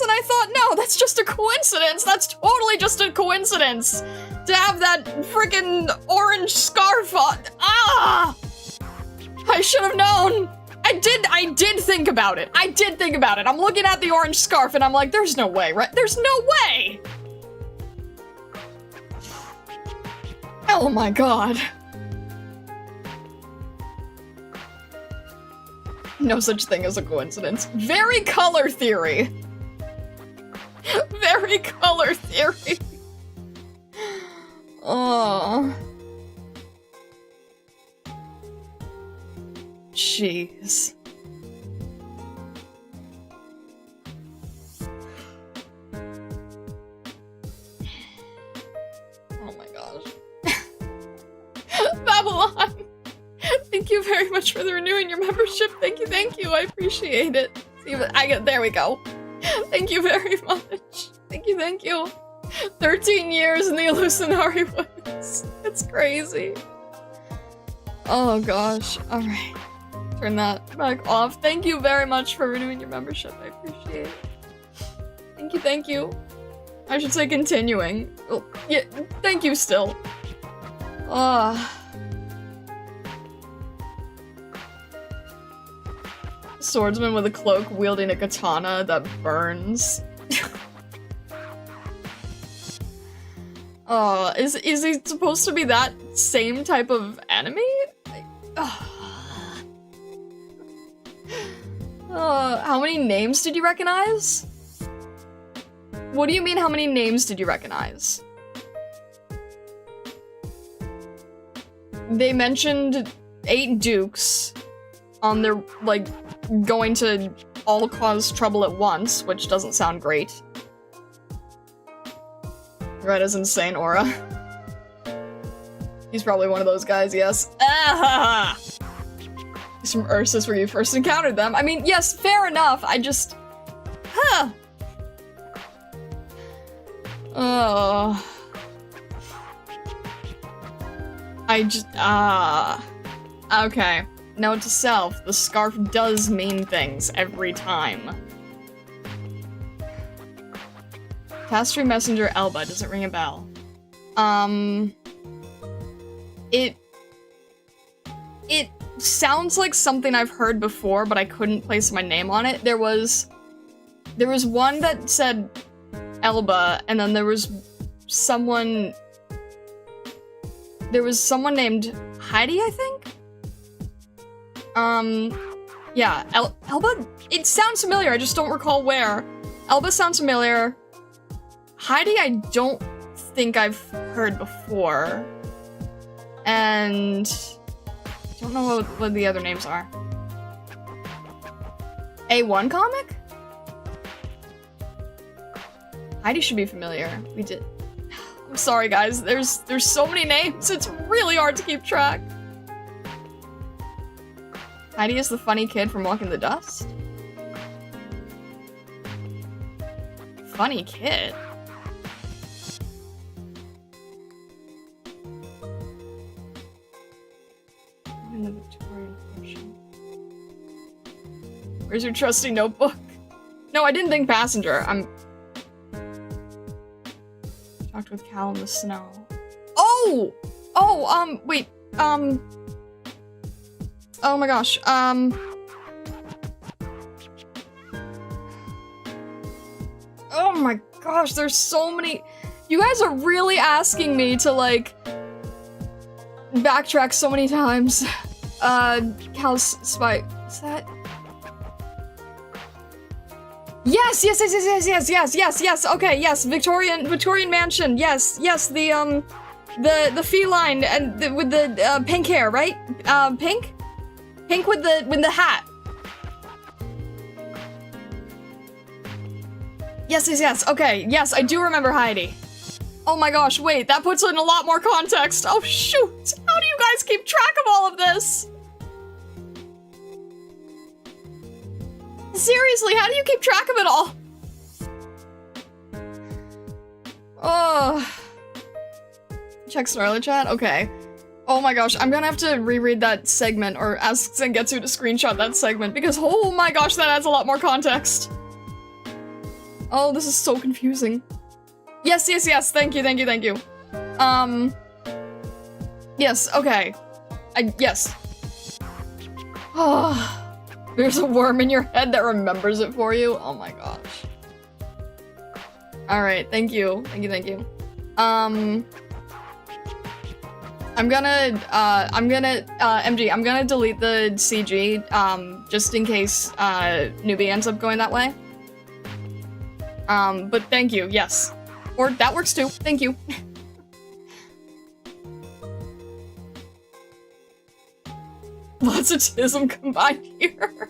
And I thought, no, that's just a coincidence. That's totally just a coincidence. To have that freaking orange scarf on. Ah! I should have known! I did think about it. I did think about it. I'm looking at the orange scarf and I'm like, there's no way, right? There's no way! Oh my god. No such thing as a coincidence. Very color theory. Very color theory. Oh. Jeez. Oh my gosh. Babylon! Thank you very much for renewing your membership. Thank you, I appreciate it. See, there we go. Thank you very much. Thank you. 13 years in the Illusionary Woods. It's crazy. Oh gosh, alright. Turn that back off. Thank you very much for renewing your membership. I appreciate it. Thank you. I should say continuing. Oh, yeah, thank you still. Swordsman with a cloak wielding a katana that burns. Is he supposed to be that same type of enemy? How many names did you recognize? What do you mean, how many names did you recognize? They mentioned 8 dukes on their, like, going to all cause trouble at once, which doesn't sound great. Red is insane aura. He's probably one of those guys, yes. Ah! He's from Ursus where you first encountered them. I mean, yes, fair enough, I just... Huh. Oh. Okay. Note to self, the scarf does mean things every time. Pastry Messenger Elba, does it ring a bell? It sounds like something I've heard before, but I couldn't place my name on it. There was one that said Elba, and then there was someone named Heidi, I think? Yeah, Elba, it sounds familiar, I just don't recall where. Elba sounds familiar. Heidi, I don't think I've heard before. And I don't know what the other names are. A1 comic? Heidi should be familiar. We did. I'm sorry, guys. There's so many names. It's really hard to keep track. Heidi is the funny kid from Walking the Dust? Funny kid? In the Victorian portion. Where's your trusty notebook? No, I didn't think passenger. Talked with Cal in the snow. Oh! Oh, wait, oh my gosh, oh my gosh, there's so many. You guys are really asking me to, like, backtrack so many times. Cal's spy. Is that? Yes, okay, yes, Victorian mansion, yes, the feline and with the, pink hair, right? Pink? Pink with the hat. Yes, okay, yes, I do remember Heidi. Oh my gosh, wait, that puts it in a lot more context. Oh shoot, how do you guys keep track of all of this? Seriously, how do you keep track of it all? Oh. Check Snarly chat? Okay. Oh my gosh, I'm gonna have to reread that segment or ask Zangetsu to screenshot that segment because oh my gosh, that adds a lot more context. Oh, this is so confusing. Yes, thank you. Yes, okay. Yes. Oh, there's a worm in your head that remembers it for you? Oh my gosh. Alright, thank you. Thank you, thank you. MG, I'm gonna delete the CG, just in case, newbie ends up going that way. But thank you, yes. Or that works too, thank you. Lots of tism combined here.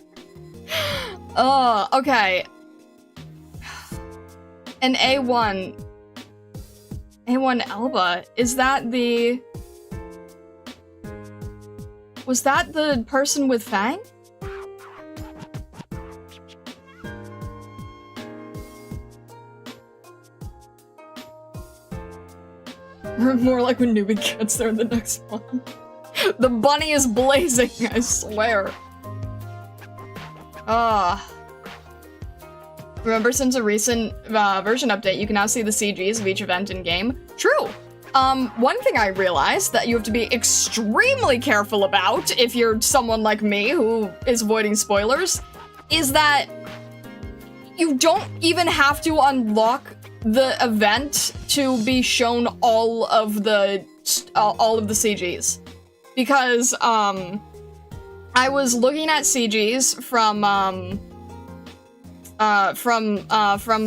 Oh, okay. An A1 Alba, is that the... Was that the person with Fang? More like when newbie gets there in the next one. The bunny is blazing, I swear. Remember, since a recent version update, you can now see the CGs of each event in-game? True! One thing I realized that you have to be extremely careful about if you're someone like me who is avoiding spoilers is that you don't even have to unlock the event to be shown all of the CGs. Because, I was looking at CGs from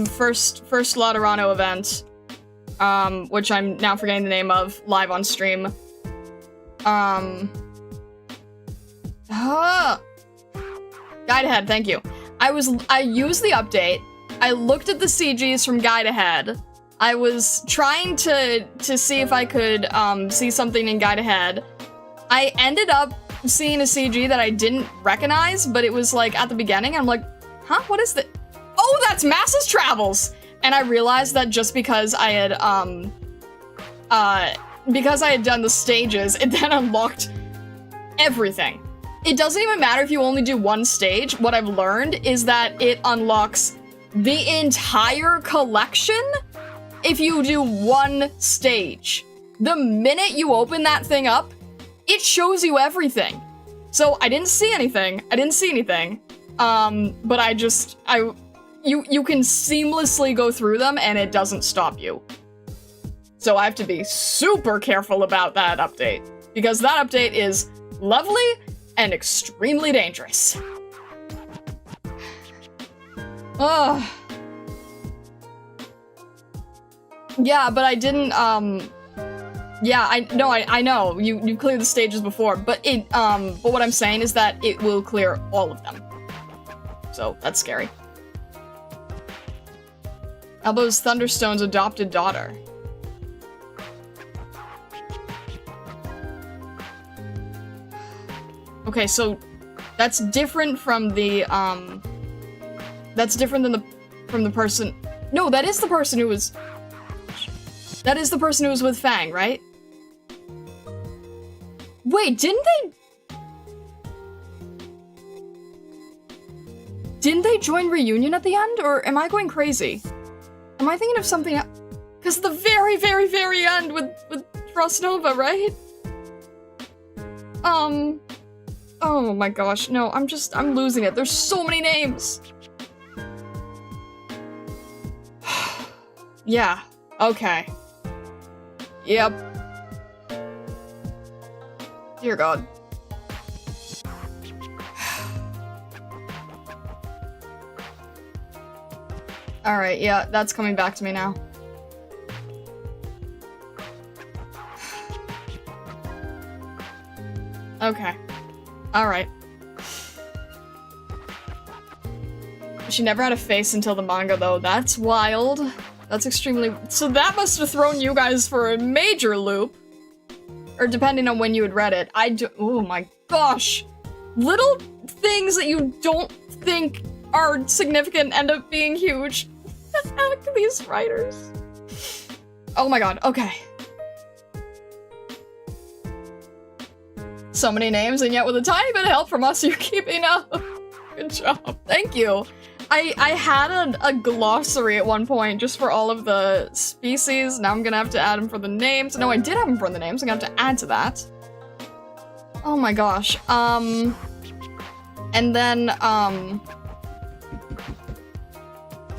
first Laterano event, which I'm now forgetting the name of, live on stream. Guide Ahead, thank you. I used the update, I looked at the CGs from Guide Ahead, I was trying to see if I could, see something in Guide Ahead. I ended up seeing a CG that I didn't recognize, but it was like at the beginning, I'm like, huh, what is that? Oh, that's Masses Travels! And I realized that just because I had done the stages, it then unlocked everything. It doesn't even matter if you only do one stage. What I've learned is that it unlocks the entire collection if you do one stage. The minute you open that thing up, it shows you everything. So I didn't see anything. But you can seamlessly go through them and it doesn't stop you. So I have to be super careful about that update, because that update is lovely and extremely dangerous. Ugh. Yeah, but I didn't, yeah, I know, you cleared the stages before, but but what I'm saying is that it will clear all of them. So, that's scary. Elbow's Thunderstone's adopted daughter. Okay, so that's different from the, that's different than from the person... No, that is the person who was... That is the person who was with Fang, right? Wait, didn't they join Reunion at the end, or am I going crazy? Am I thinking of something else? Because the very, very, very end with Frost Nova, right? Oh my gosh, no, I'm losing it. There's so many names! Yeah, okay. Yep. Dear God. Alright, yeah, that's coming back to me now. Okay. Alright. She never had a face until the manga, though. That's wild. That's extremely... So that must have thrown you guys for a major loop. Or depending on when you had read it. Oh my gosh! Little things that you don't think are significant end up being huge. These writers. Oh my god, okay. So many names, and yet with a tiny bit of help from us, you're keeping up. Good job. Thank you. I had a glossary at one point just for all of the species. Now I'm gonna have to add them for the names. No, I did have them for the names. I'm gonna have to add to that. Oh my gosh. And then,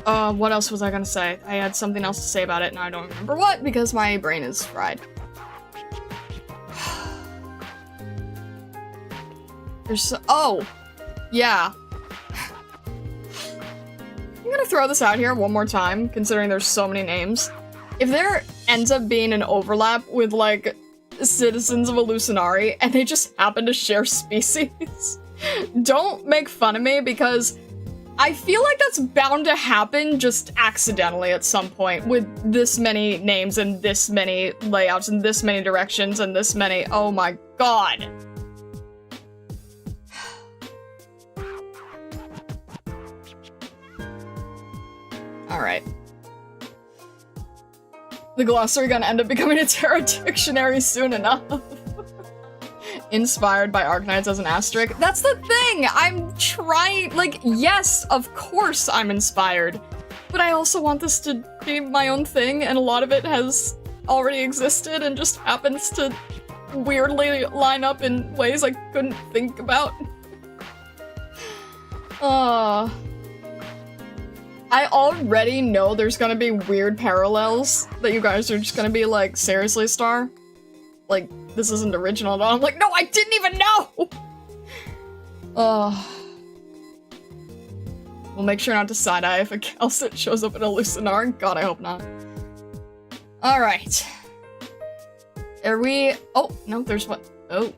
what else was I gonna say? I had something else to say about it, and I don't remember what, because my brain is fried. Oh! Yeah. I'm gonna throw this out here one more time, considering there's so many names. If there ends up being an overlap with, like, citizens of Hallucinari, and they just happen to share species, don't make fun of me, because I feel like that's bound to happen just accidentally at some point with this many names and this many layouts and this many directions and this many— oh my god. Alright. The glossary gonna end up becoming a Terra dictionary soon enough. Inspired by Arknights as an asterisk. That's the thing! I'm trying— like, yes, of course I'm inspired. But I also want this to be my own thing, and a lot of it has already existed and just happens to weirdly line up in ways I couldn't think about. I already know there's gonna be weird parallels that you guys are just gonna be like, seriously, Star? Like, this isn't original at all. I'm like, no, I didn't even know! We'll make sure not to side-eye if a Calcit shows up in a Hallucinar. God, I hope not. Alright. Are we— oh, no, there's what— oh.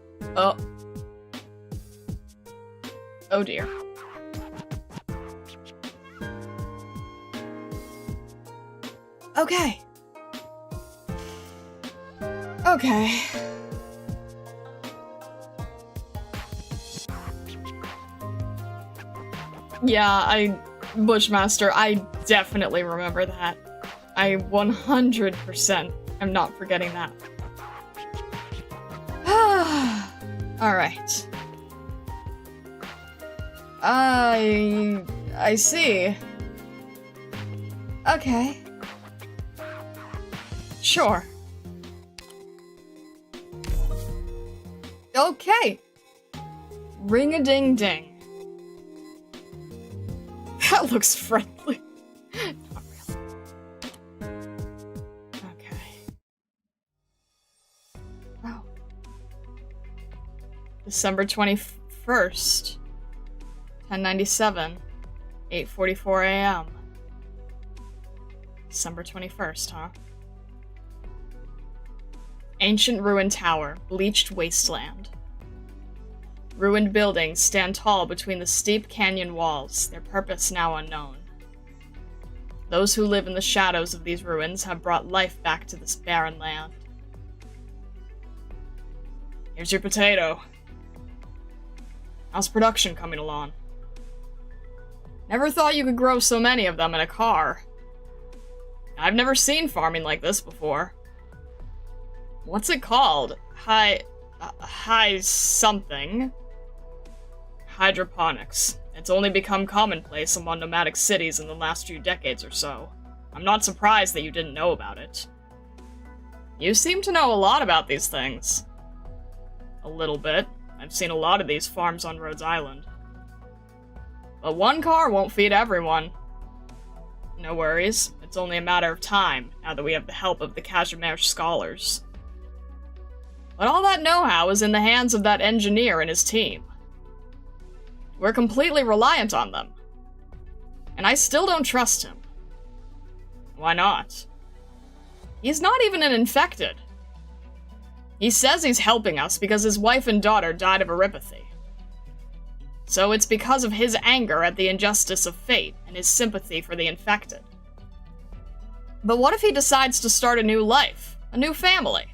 Oh dear. Okay. Okay. Yeah, Bushmaster, I definitely remember that. I 100% am not forgetting that. Alright. I see. Okay. Sure. Okay. Ring-a-ding-ding. That looks friendly. Not really. Okay. Oh. December 21st. 1097. 8:44 a.m. December 21st, huh? Ancient ruined tower, bleached wasteland. Ruined buildings stand tall between the steep canyon walls, their purpose now unknown. Those who live in the shadows of these ruins have brought life back to this barren land. Here's your potato. How's production coming along? Never thought you could grow so many of them in a car. I've never seen farming like this before. What's it called? High something. Hydroponics. It's only become commonplace among nomadic cities in the last few decades or so. I'm not surprised that you didn't know about it. You seem to know a lot about these things. A little bit. I've seen a lot of these farms on Rhodes Island. But one car won't feed everyone. No worries. It's only a matter of time, now that we have the help of the Kazimierz scholars. But all that know-how is in the hands of that engineer and his team. We're completely reliant on them. And I still don't trust him. Why not? He's not even an infected. He says he's helping us because his wife and daughter died of erypathy. So it's because of his anger at the injustice of fate and his sympathy for the infected. But what if he decides to start a new life, a new family?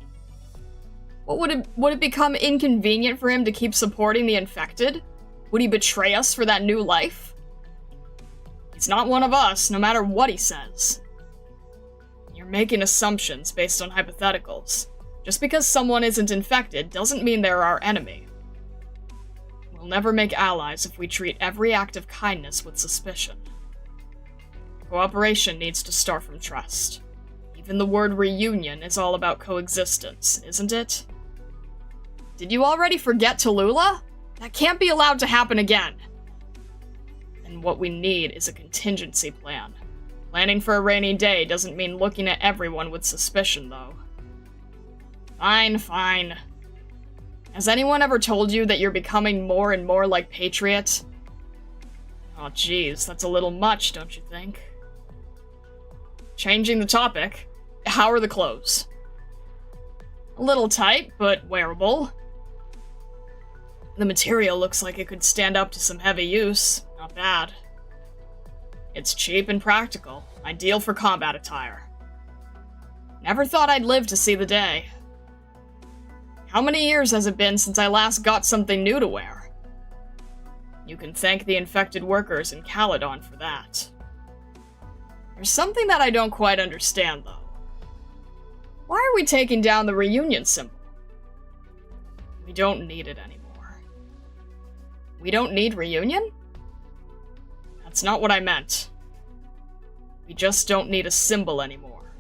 What would it become inconvenient for him to keep supporting the infected? Would he betray us for that new life? He's not one of us, no matter what he says. You're making assumptions based on hypotheticals. Just because someone isn't infected doesn't mean they're our enemy. We'll never make allies if we treat every act of kindness with suspicion. Cooperation needs to start from trust. Even the word reunion is all about coexistence, isn't it? Did you already forget Tallulah? That can't be allowed to happen again. And what we need is a contingency plan. Planning for a rainy day doesn't mean looking at everyone with suspicion, though. Fine, fine. Has anyone ever told you that you're becoming more and more like Patriot? Oh geez, that's a little much, don't you think? Changing the topic, how are the clothes? A little tight, but wearable. The material looks like it could stand up to some heavy use. Not bad. It's cheap and practical, ideal for combat attire. Never thought I'd live to see the day. How many years has it been since I last got something new to wear? You can thank the infected workers in Caledon for that. There's something that I don't quite understand, though. Why are we taking down the reunion symbol? We don't need it anymore. We don't need reunion? That's not what I meant. We just don't need a symbol anymore.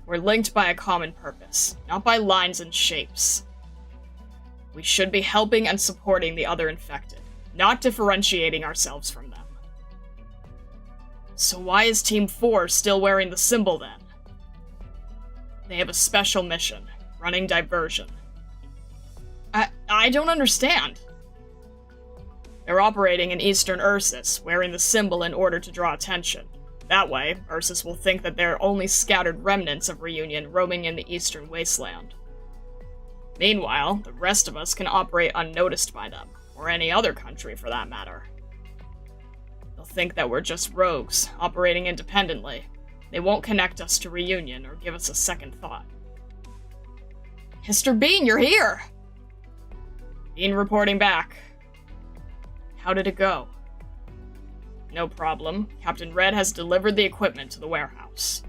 We're linked by a common purpose, not by lines and shapes. We should be helping and supporting the other infected, not differentiating ourselves from them. So why is Team 4 still wearing the symbol then? They have a special mission, running diversion. I don't understand. They're operating in Eastern Ursus, wearing the symbol in order to draw attention. That way, Ursus will think that there are only scattered remnants of Reunion roaming in the Eastern Wasteland. Meanwhile, the rest of us can operate unnoticed by them, or any other country for that matter. They'll think that we're just rogues, operating independently. They won't connect us to Reunion or give us a second thought. Mr. Bean, you're here! Bean reporting back. How did it go? No problem. Captain Red has delivered the equipment to the warehouse.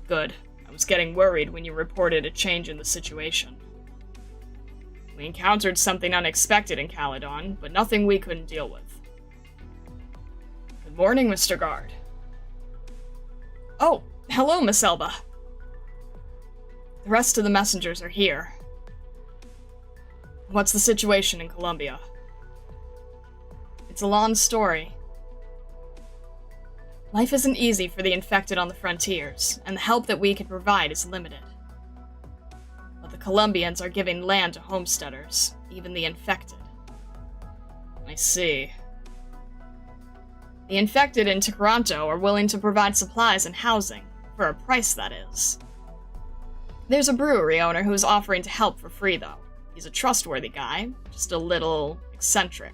Good. I was getting worried when you reported a change in the situation. We encountered something unexpected in Caledon, but nothing we couldn't deal with. Good morning, Mr. Guard. Oh, hello, Miss Elba. The rest of the messengers are here. What's the situation in Columbia? It's a long story. Life isn't easy for the infected on the frontiers, and the help that we can provide is limited. But the Colombians are giving land to homesteaders, even the infected. I see. The infected in Toronto are willing to provide supplies and housing, for a price that is. There's a brewery owner who's offering to help for free, though. He's a trustworthy guy, just a little eccentric.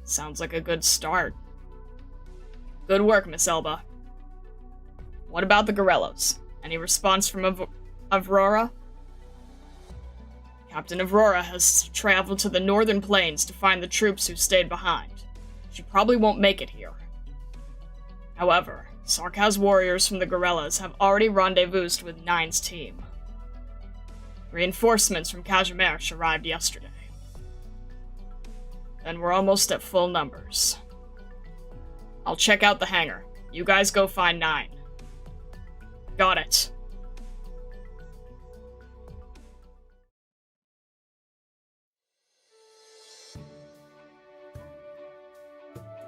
Sounds like a good start. Good work, Miss Elba. What about the Gorellos? Any response from Aurora? Captain Aurora has traveled to the northern plains to find the troops who stayed behind. She probably won't make it here. However, Sarkaz warriors from the Gorellas have already rendezvoused with Nine's team. Reinforcements from Kazimierz arrived yesterday. Then we're almost at full numbers. I'll check out the hangar. You guys go find 9. Got it.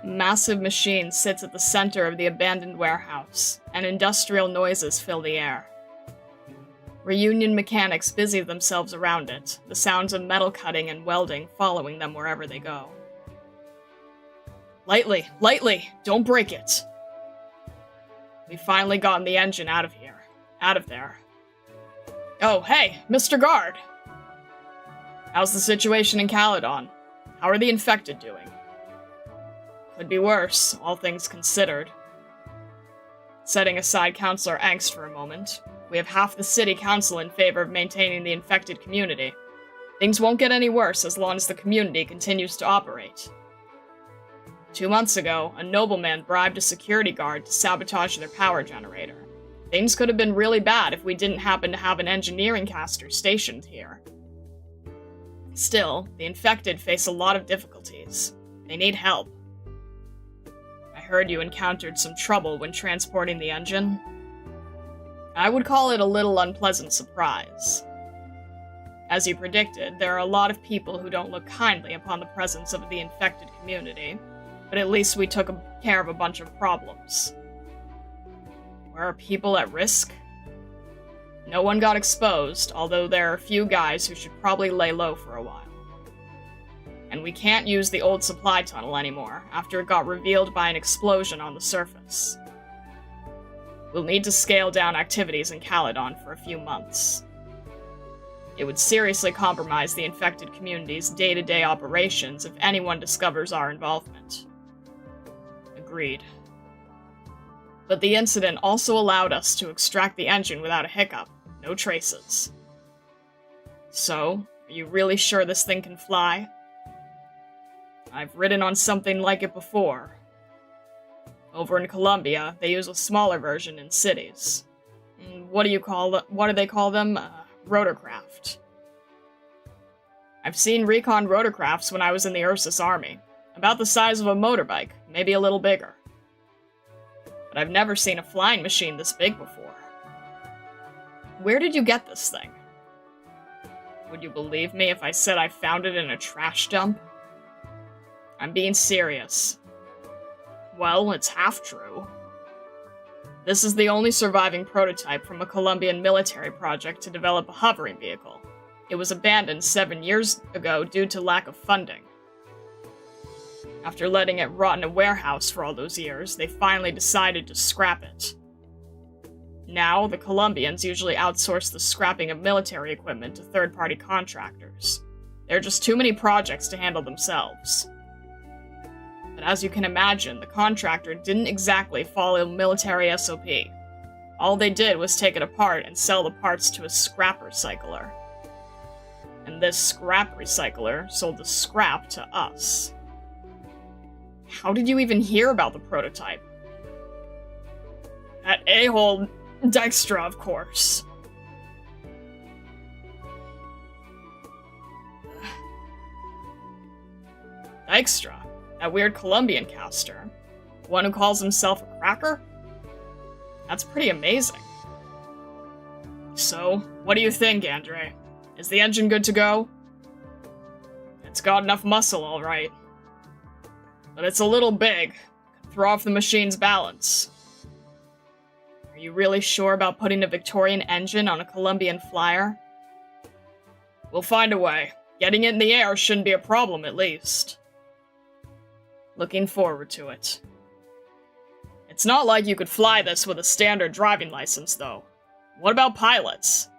A massive machine sits at the center of the abandoned warehouse, and industrial noises fill the air. Reunion mechanics busy themselves around it, the sounds of metal cutting and welding following them wherever they go. Lightly, lightly! Don't break it! We've finally gotten the engine out of there. Oh, hey, Mr. Guard! How's the situation in Caledon? How are the infected doing? Could be worse, all things considered. Setting aside Councillor Angst for a moment, we have half the city council in favor of maintaining the infected community. Things won't get any worse as long as the community continues to operate. 2 months ago, a nobleman bribed a security guard to sabotage their power generator. Things could have been really bad if we didn't happen to have an engineering caster stationed here. Still, the infected face a lot of difficulties. They need help. I heard you encountered some trouble when transporting the engine. I would call it a little unpleasant surprise. As you predicted, there are a lot of people who don't look kindly upon the presence of the infected community, but at least we took care of a bunch of problems. Where are people at risk? No one got exposed, although there are a few guys who should probably lay low for a while. And we can't use the old supply tunnel anymore, after it got revealed by an explosion on the surface. We'll need to scale down activities in Caledon for a few months. It would seriously compromise the infected community's day-to-day operations if anyone discovers our involvement. Agreed. But the incident also allowed us to extract the engine without a hiccup. No traces. So, are you really sure this thing can fly? I've ridden on something like it before. Over in Columbia, they use a smaller version in cities. What do they call them? Rotorcraft. I've seen recon rotorcrafts when I was in the Ursus army. About the size of a motorbike, maybe a little bigger. But I've never seen a flying machine this big before. Where did you get this thing? Would you believe me if I said I found it in a trash dump? I'm being serious. Well, it's half true. This is the only surviving prototype from a Colombian military project to develop a hovering vehicle. It was abandoned 7 years ago due to lack of funding. After letting it rot in a warehouse for all those years, they finally decided to scrap it. Now, the Colombians usually outsource the scrapping of military equipment to third-party contractors. There are just too many projects to handle themselves. But as you can imagine, the contractor didn't exactly follow military SOP. All they did was take it apart and sell the parts to a scrap recycler. And this scrap recycler sold the scrap to us. How did you even hear about the prototype? That a-hole Dijkstra, of course. Dijkstra? That weird Colombian caster? The one who calls himself a cracker? That's pretty amazing. So, what do you think, Andre? Is the engine good to go? It's got enough muscle, all right. But it's a little big. Could throw off the machine's balance. Are you really sure about putting a Victorian engine on a Colombian flyer? We'll find a way. Getting it in the air shouldn't be a problem, at least. Looking forward to it. It's not like you could fly this with a standard driving license, though. What about pilots?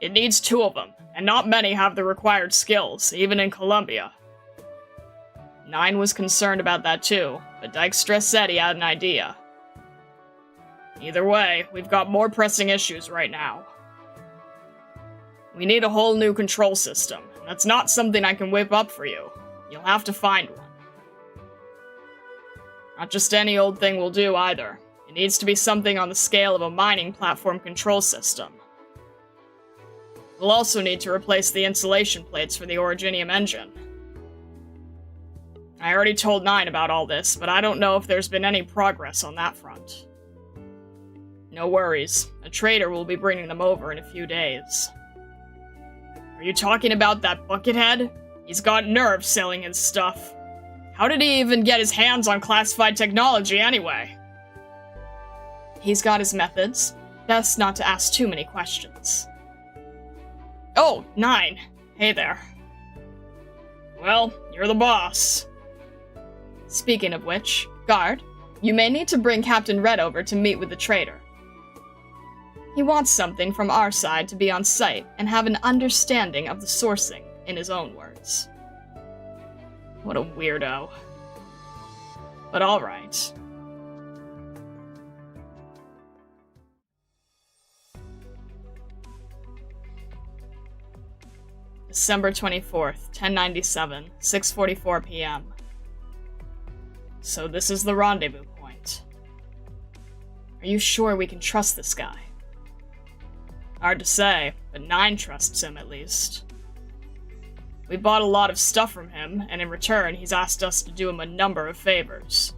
It needs 2 of them, and not many have the required skills, even in Colombia. 9 was concerned about that too, but Dijkstra said he had an idea. Either way, we've got more pressing issues right now. We need a whole new control system. That's not something I can whip up for you. You'll have to find one. Not just any old thing will do, either. It needs to be something on the scale of a mining platform control system. We'll also need to replace the insulation plates for the Originium engine. I already told 9 about all this, but I don't know if there's been any progress on that front. No worries. A trader will be bringing them over in a few days. Are you talking about that buckethead? He's got nerve selling his stuff. How did he even get his hands on classified technology anyway? He's got his methods. Best not to ask too many questions. Oh, 9. Hey there. Well, you're the boss. Speaking of which, guard, you may need to bring Captain Red over to meet with the trader. He wants something from our side to be on site and have an understanding of the sourcing, in his own words. What a weirdo. But alright. December 24th, 1097, 6:44 p.m. So this is the rendezvous point. Are you sure we can trust this guy? Hard to say, but 9 trusts him at least. We bought a lot of stuff from him, and in return, he's asked us to do him a number of favors.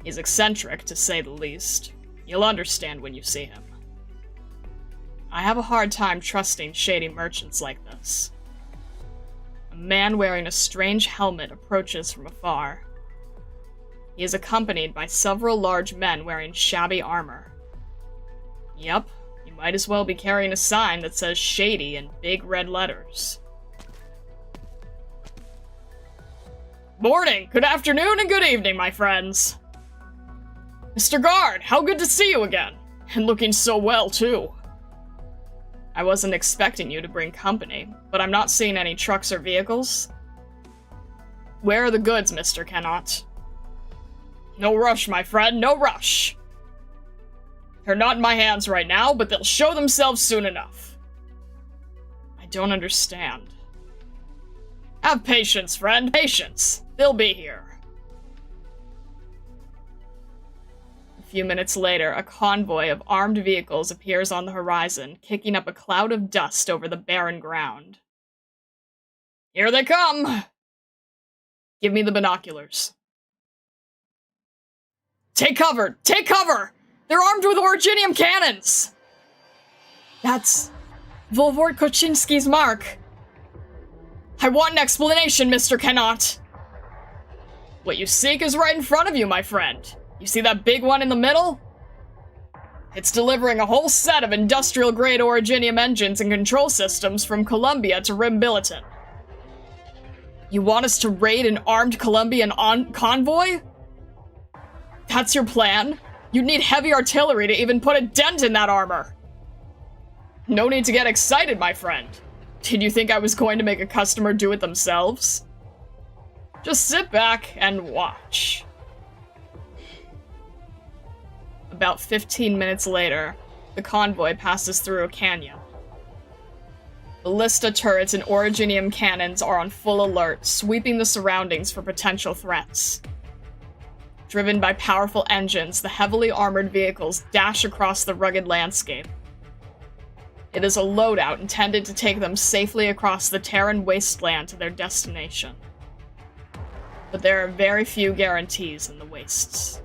He's eccentric, to say the least. You'll understand when you see him. I have a hard time trusting shady merchants like this. A man wearing a strange helmet approaches from afar. He is accompanied by several large men wearing shabby armor. Yep, he might as well be carrying a sign that says shady in big red letters. Morning, good afternoon, and good evening, my friends. Mr. Guard, how good to see you again. And looking so well, too. I wasn't expecting you to bring company, but I'm not seeing any trucks or vehicles. Where are the goods, Mr. Cannot? No rush, my friend, no rush. They're not in my hands right now, but they'll show themselves soon enough. I don't understand. Have patience, friend, patience. They'll be here. A few minutes later, a convoy of armed vehicles appears on the horizon, kicking up a cloud of dust over the barren ground. Here they come! Give me the binoculars. Take cover! Take cover! They're armed with originium cannons! That's Volvort Koczynski's mark. I want an explanation, Mr. Cannot. What you seek is right in front of you, my friend. You see that big one in the middle? It's delivering a whole set of industrial-grade originium engines and control systems from Columbia to Rimbilliton. You want us to raid an armed Columbian convoy? That's your plan? You'd need heavy artillery to even put a dent in that armor. No need to get excited, my friend. Did you think I was going to make a customer do it themselves? Just sit back and watch. About 15 minutes later, the convoy passes through a canyon. Ballista turrets and originium cannons are on full alert, sweeping the surroundings for potential threats. Driven by powerful engines, the heavily armored vehicles dash across the rugged landscape. It is a loadout intended to take them safely across the Terran wasteland to their destination. But there are very few guarantees in the wastes.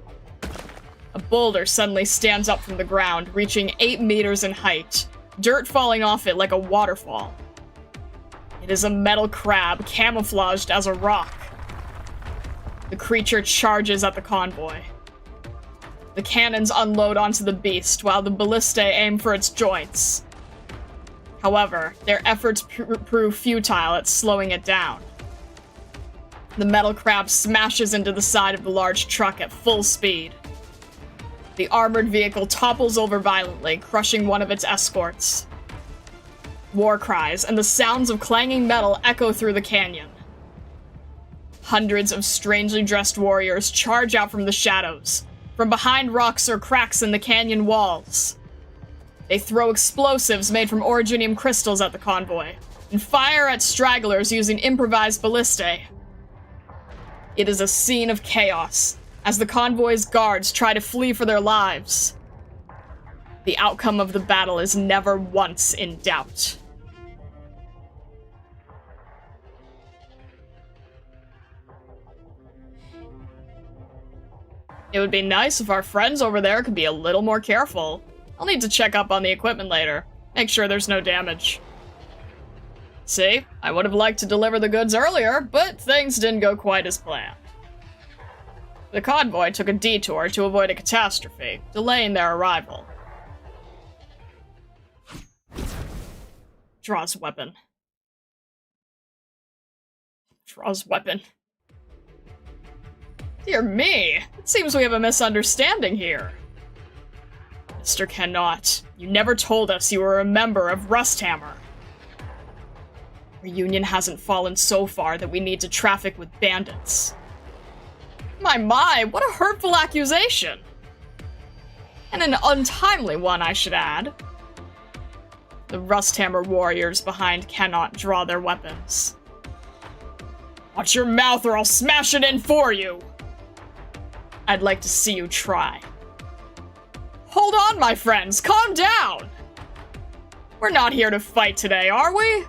A boulder suddenly stands up from the ground, reaching 8 meters in height, dirt falling off it like a waterfall. It is a metal crab camouflaged as a rock. The creature charges at the convoy. The cannons unload onto the beast, while the ballistae aim for its joints. However, their efforts prove futile at slowing it down. The metal crab smashes into the side of the large truck at full speed. The armored vehicle topples over violently, crushing one of its escorts. War cries and the sounds of clanging metal echo through the canyon. Hundreds of strangely dressed warriors charge out from the shadows, from behind rocks or cracks in the canyon walls. They throw explosives made from originium crystals at the convoy, and fire at stragglers using improvised ballistae. It is a scene of chaos, as the convoy's guards try to flee for their lives. The outcome of the battle is never once in doubt. It would be nice if our friends over there could be a little more careful. I'll need to check up on the equipment later. Make sure there's no damage. See, I would have liked to deliver the goods earlier, but things didn't go quite as planned. The convoy took a detour to avoid a catastrophe, delaying their arrival. Draws weapon. Draws weapon. Dear me, it seems we have a misunderstanding here. Mr. Cannot, you never told us you were a member of Rusthammer. Our union hasn't fallen so far that we need to traffic with bandits. My, what a hurtful accusation! And an untimely one, I should add. The Rusthammer warriors behind cannot draw their weapons. Watch your mouth or I'll smash it in for you! I'd like to see you try. Hold on, my friends, calm down! We're not here to fight today, are we?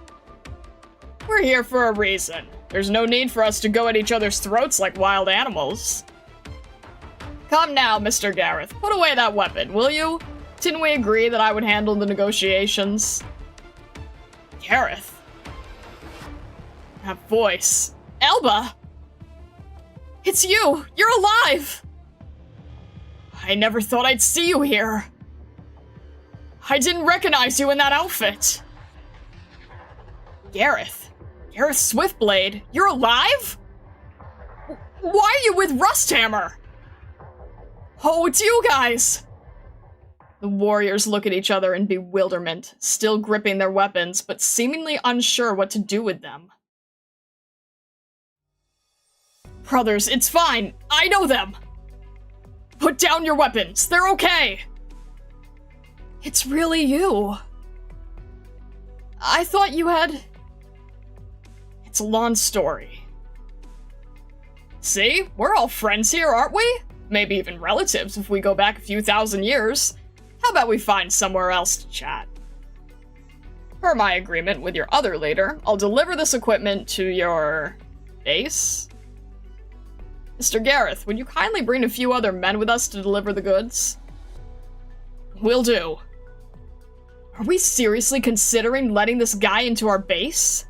We're here for a reason. There's no need for us to go at each other's throats like wild animals. Come now, Mr. Gareth, put away that weapon, will you? Didn't we agree that I would handle the negotiations? Gareth. That voice. Elba! It's you! You're alive! I never thought I'd see you here. I didn't recognize you in that outfit. Gareth. Gareth Swiftblade. You're alive? Why are you with Rusthammer? Oh, it's you guys! The warriors look at each other in bewilderment, still gripping their weapons, but seemingly unsure what to do with them. Brothers, it's fine. I know them. Put down your weapons. They're okay. It's really you. I thought you had... It's a long story. See? We're all friends here, aren't we? Maybe even relatives if we go back a few thousand years. How about we find somewhere else to chat? Per my agreement with your other leader, I'll deliver this equipment to your... base? Mr. Gareth, would you kindly bring a few other men with us to deliver the goods? Will do. Are we seriously considering letting this guy into our base?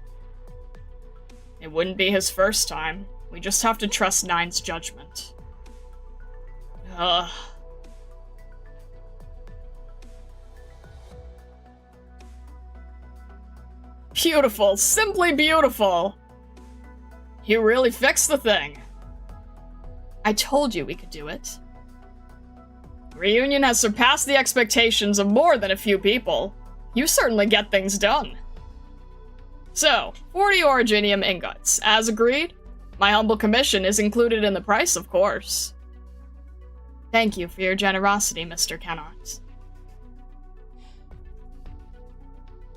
It wouldn't be his first time. We just have to trust Nine's judgment. Beautiful. Simply beautiful. You really fixed the thing. I told you we could do it. Reunion has surpassed the expectations of more than a few people. You certainly get things done. So, 40 Originium ingots. As agreed, my humble commission is included in the price, of course. Thank you for your generosity, Mr. Cannot.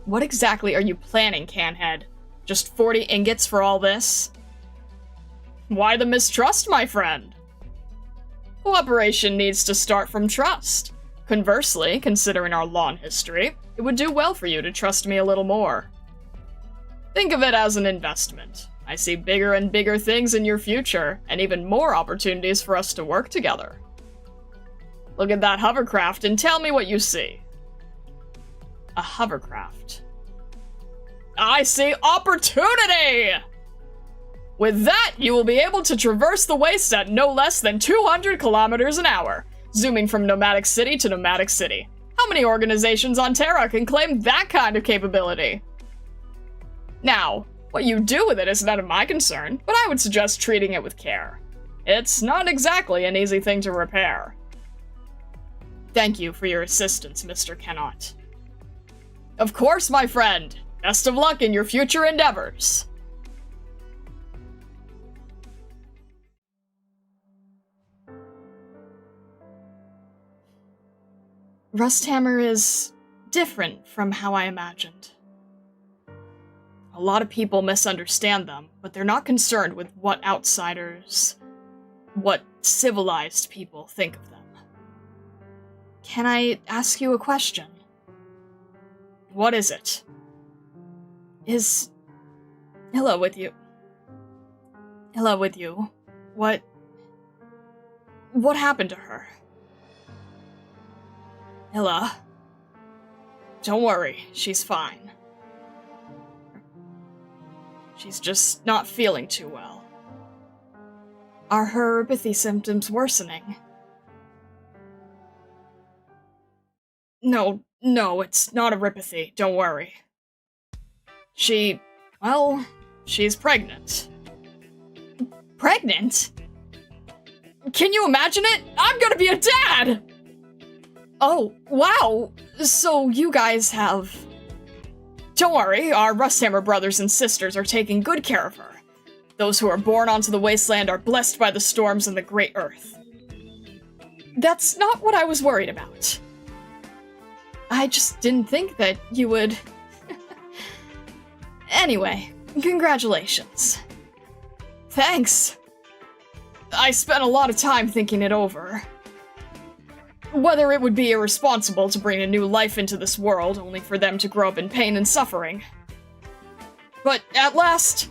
What exactly are you planning, Canhead? Just 40 ingots for all this? Why the mistrust, my friend? Cooperation needs to start from trust. Conversely, considering our long history, it would do well for you to trust me a little more. Think of it as an investment. I see bigger and bigger things in your future, and even more opportunities for us to work together. Look at that hovercraft and tell me what you see. A hovercraft. I see opportunity! With that, you will be able to traverse the waste at no less than 200 kilometers an hour, zooming from nomadic city to nomadic city. How many organizations on Terra can claim that kind of capability? Now, what you do with it is none of my concern, but I would suggest treating it with care. It's not exactly an easy thing to repair. Thank you for your assistance, Mr. Cannot. Of course, my friend. Best of luck in your future endeavors. Rusthammer is different from how I imagined. A lot of people misunderstand them, but they're not concerned with what outsiders, what civilized people think of them. Can I ask you a question? What is it? Is Illa with you? Illa with you? What happened to her? Illa. Don't worry, she's fine. She's just not feeling too well. Are her erypathy symptoms worsening? No, it's not erypathy, don't worry. She's pregnant. Pregnant? Can you imagine it? I'm gonna be a dad! Oh, wow. So you guys have... Don't worry, our Rusthammer brothers and sisters are taking good care of her. Those who are born onto the wasteland are blessed by the storms and the great earth. That's not what I was worried about. I just didn't think that you would... Anyway, congratulations. Thanks. I spent a lot of time thinking it over. Whether it would be irresponsible to bring a new life into this world only for them to grow up in pain and suffering. But at last,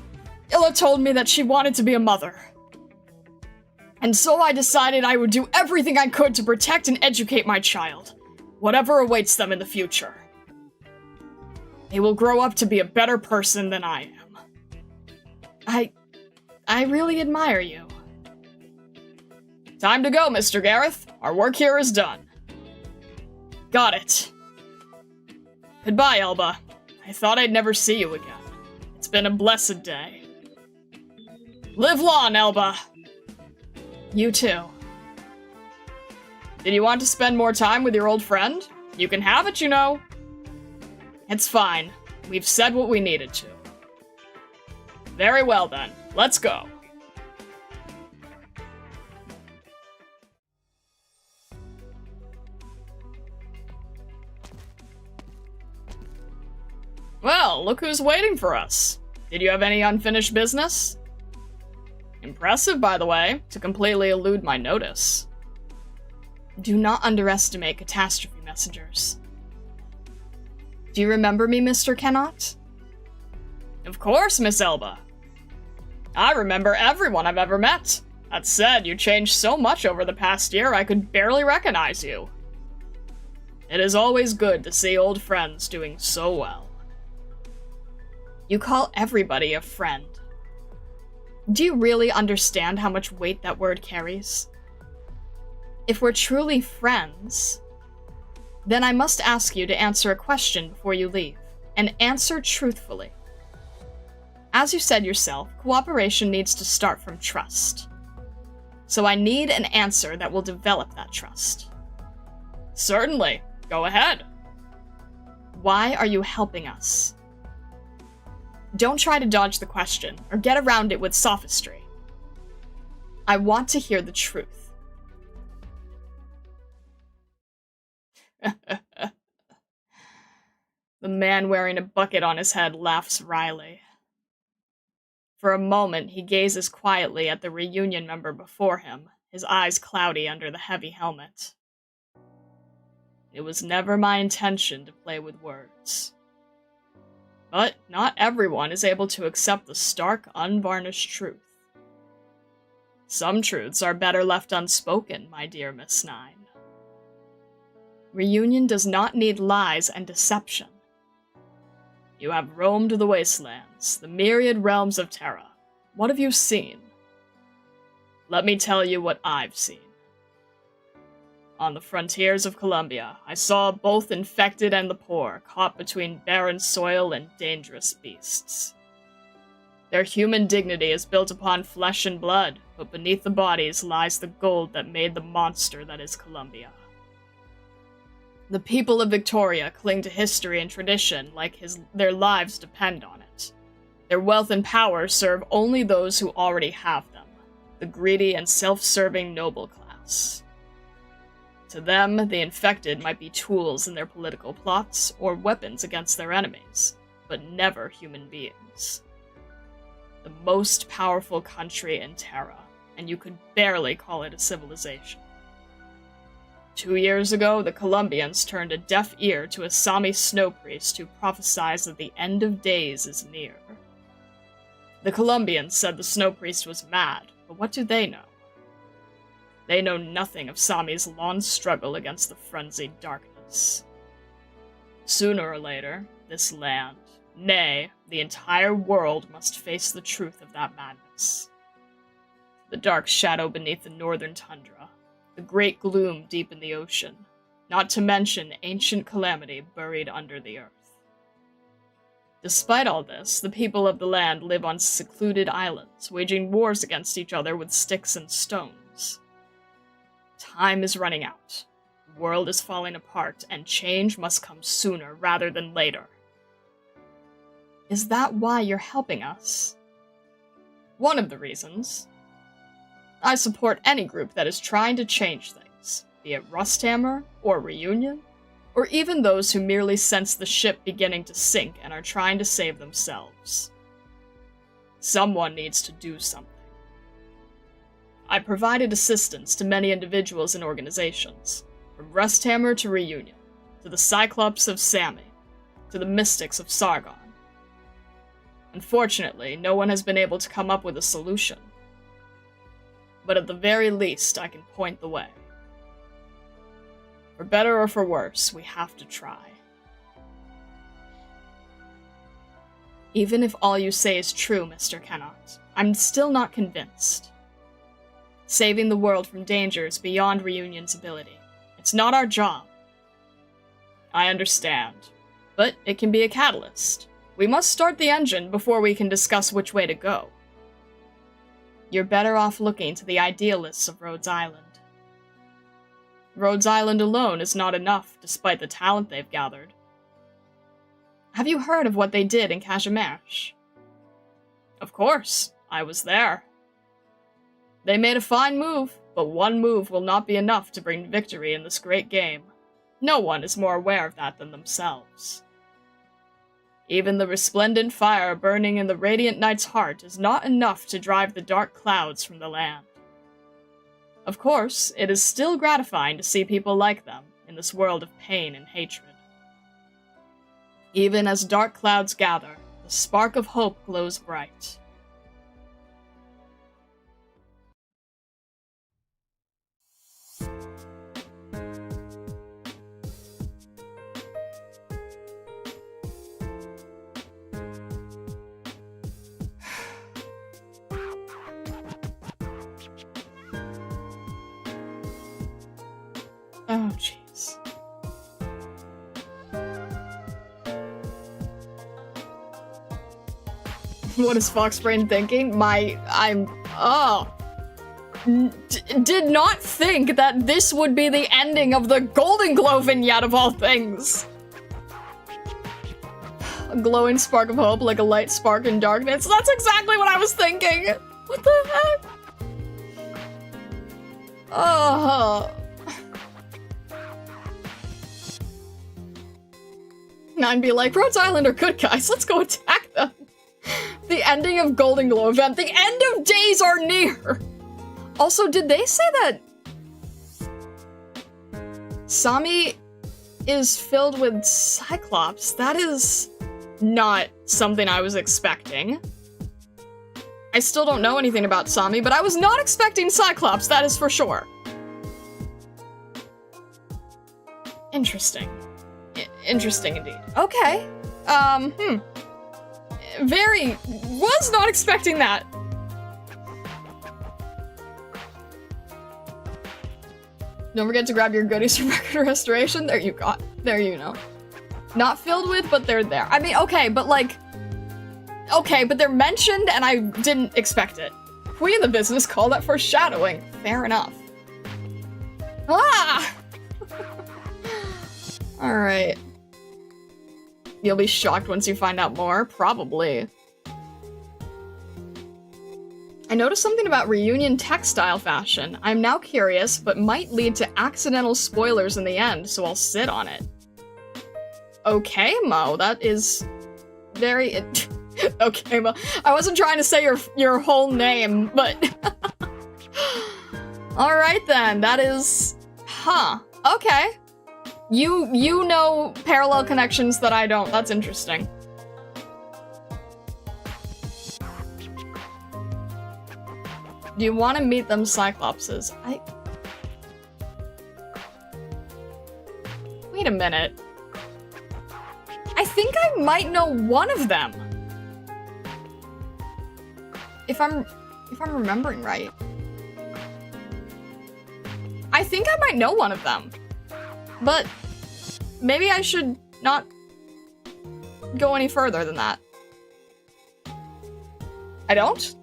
Illa told me that she wanted to be a mother. And so I decided I would do everything I could to protect and educate my child. whatever awaits them in the future. They will grow up to be a better person than I am. I really admire you. Time to go, Mr. Gareth. Our work here is done. Got it. Goodbye, Elba. I thought I'd never see you again. It's been a blessed day. Live long, Elba! You too. Did you want to spend more time with your old friend? You can have it, you know. It's fine. We've said what we needed to. Very well then. Let's go. Well, look who's waiting for us. Did you have any unfinished business? Impressive, by the way, to completely elude my notice. Do not underestimate catastrophe messengers. Do you remember me, Mr. Kennott? Of course, Miss Elba. I remember everyone I've ever met. That said, you changed so much over the past year I could barely recognize you. It is always good to see old friends doing so well. You call everybody a friend. Do you really understand how much weight that word carries? If we're truly friends, then I must ask you to answer a question before you leave, and answer truthfully. As you said yourself, cooperation needs to start from trust. So I need an answer that will develop that trust. Certainly. Go ahead. Why are you helping us? Don't try to dodge the question, or get around it with sophistry. I want to hear the truth. The man wearing a bucket on his head laughs wryly. For a moment, he gazes quietly at the reunion member before him, his eyes cloudy under the heavy helmet. It was never my intention to play with words. But not everyone is able to accept the stark, unvarnished truth. Some truths are better left unspoken, my dear Miss Nine. Reunion does not need lies and deception. You have roamed the wastelands, the myriad realms of Terra. What have you seen? Let me tell you what I've seen. On the frontiers of Columbia, I saw both infected and the poor caught between barren soil and dangerous beasts. Their human dignity is built upon flesh and blood, but beneath the bodies lies the gold that made the monster that is Columbia. The people of Victoria cling to history and tradition like their lives depend on it. Their wealth and power serve only those who already have them, the greedy and self-serving noble class. To them, the infected might be tools in their political plots or weapons against their enemies, but never human beings. The most powerful country in Terra, and you could barely call it a civilization. 2 years ago, the Columbians turned a deaf ear to a Sami snow priest who prophesied that the end of days is near. The Columbians said the snow priest was mad, but what do they know? They know nothing of Sami's long struggle against the frenzied darkness. Sooner or later, this land, nay, the entire world must face the truth of that madness. The dark shadow beneath the northern tundra, the great gloom deep in the ocean, not to mention ancient calamity buried under the earth. Despite all this, the people of the land live on secluded islands, waging wars against each other with sticks and stones. Time is running out. The world is falling apart, and change must come sooner rather than later. Is that why you're helping us? One of the reasons. I support any group that is trying to change things, be it Rusthammer or Reunion, or even those who merely sense the ship beginning to sink and are trying to save themselves. Someone needs to do something. I provided assistance to many individuals and organizations, from Rusthammer to Reunion, to the Cyclops of Sami, to the Mystics of Sargon. Unfortunately, no one has been able to come up with a solution. But at the very least, I can point the way. For better or for worse, we have to try. Even if all you say is true, Mr. Kennott, I'm still not convinced. Saving the world from danger is beyond Reunion's ability. It's not our job. I understand, but it can be a catalyst. We must start the engine before we can discuss which way to go. You're better off looking to the idealists of Rhodes Island. Rhodes Island alone is not enough, despite the talent they've gathered. Have you heard of what they did in Kazimierz? Of course, I was there. They made a fine move, but one move will not be enough to bring victory in this great game. No one is more aware of that than themselves. Even the resplendent fire burning in the Radiant Knight's heart is not enough to drive the dark clouds from the land. Of course, it is still gratifying to see people like them in this world of pain and hatred. Even as dark clouds gather, the spark of hope glows bright. Oh, jeez. What is Foxbrain thinking? Did not think that this would be the ending of the Golden Glow vignette of all things. A glowing spark of hope like a light spark in darkness. That's exactly what I was thinking. What the heck? Oh. And I'd be like, Rhodes Island are good guys, let's go attack them. The ending of Golden Glow event. The end of days are near! Also, did they say that Sami is filled with Cyclops? That is not something I was expecting. I still don't know anything about Sami, but I was not expecting Cyclops, that is for sure. Interesting. Interesting indeed. Okay. Was not expecting that. Don't forget to grab your goodies from Record Restoration. There you know. Not filled with, but they're there. I mean, okay, but like... Okay, but they're mentioned and I didn't expect it. We in the business call that foreshadowing. Fair enough. Ah! Alright. You'll be shocked once you find out more? Probably. I noticed something about Reunion textile fashion. I'm now curious, but might lead to accidental spoilers in the end, so I'll sit on it. Okay, Mo, that is very... Okay, Mo. I wasn't trying to say your whole name, but... Alright then, that is... Huh. Okay. You know parallel connections that I don't. That's interesting. Do you want to meet them Cyclopses? Wait a minute. I think I might know one of them. If I'm remembering right. I think I might know one of them. But maybe I should not go any further than that. I don't?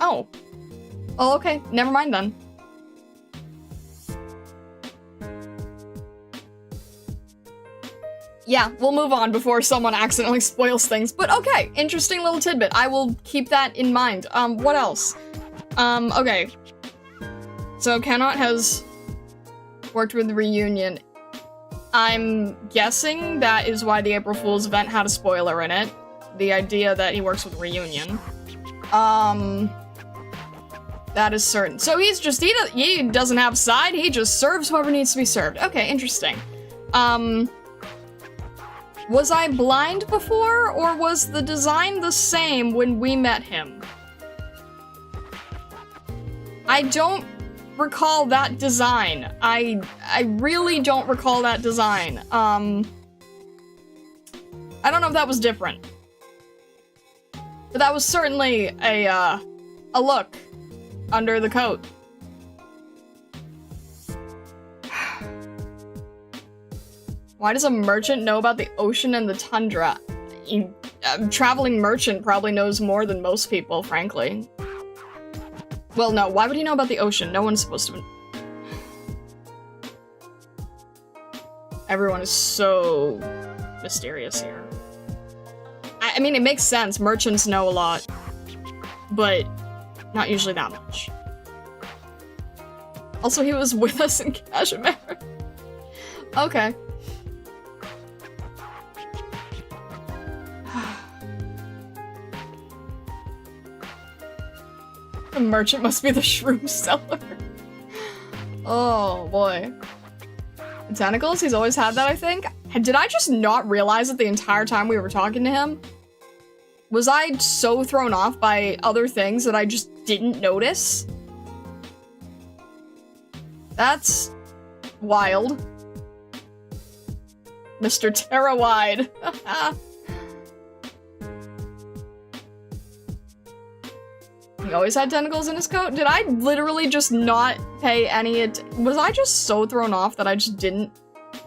Oh. Oh, okay. Never mind then. Yeah, we'll move on before someone accidentally spoils things. But okay, interesting little tidbit. I will keep that in mind. What else? Okay. So Kennott has worked with the Reunion. I'm guessing that is why the April Fool's event had a spoiler in it. The idea that he works with Reunion. That is certain. So he's just, he doesn't have a side, he just serves whoever needs to be served. Okay, interesting. Was I blind before, or was the design the same when we met him? I don't recall that design. I really don't recall that design. I don't know if that was different. But that was certainly a look under the coat. Why does a merchant know about the ocean and the tundra? A traveling merchant probably knows more than most people, frankly. Well, no, why would he know about the ocean? No one's supposed to. Everyone is so mysterious here. I mean, it makes sense. Merchants know a lot, but not usually that much. Also, he was with us in Kashmir. Okay. The merchant must be the shroom seller. Oh, boy. Tentacles? He's always had that, I think. Did I just not realize it the entire time we were talking to him? Was I so thrown off by other things that I just didn't notice? That's wild. Mr. Terra-wide. He always had tentacles in his coat? Did I literally just not pay any was I just so thrown off that I just didn't?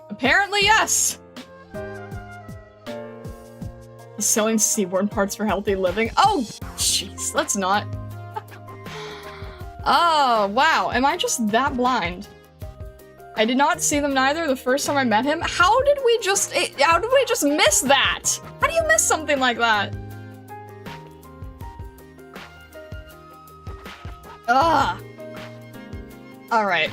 Apparently, yes! He's selling seaborn parts for healthy living? Oh, jeez, let's not. Oh, wow, am I just that blind? I did not see them neither the first time I met him. How did we just miss that? How do you miss something like that? Ugh. Alright.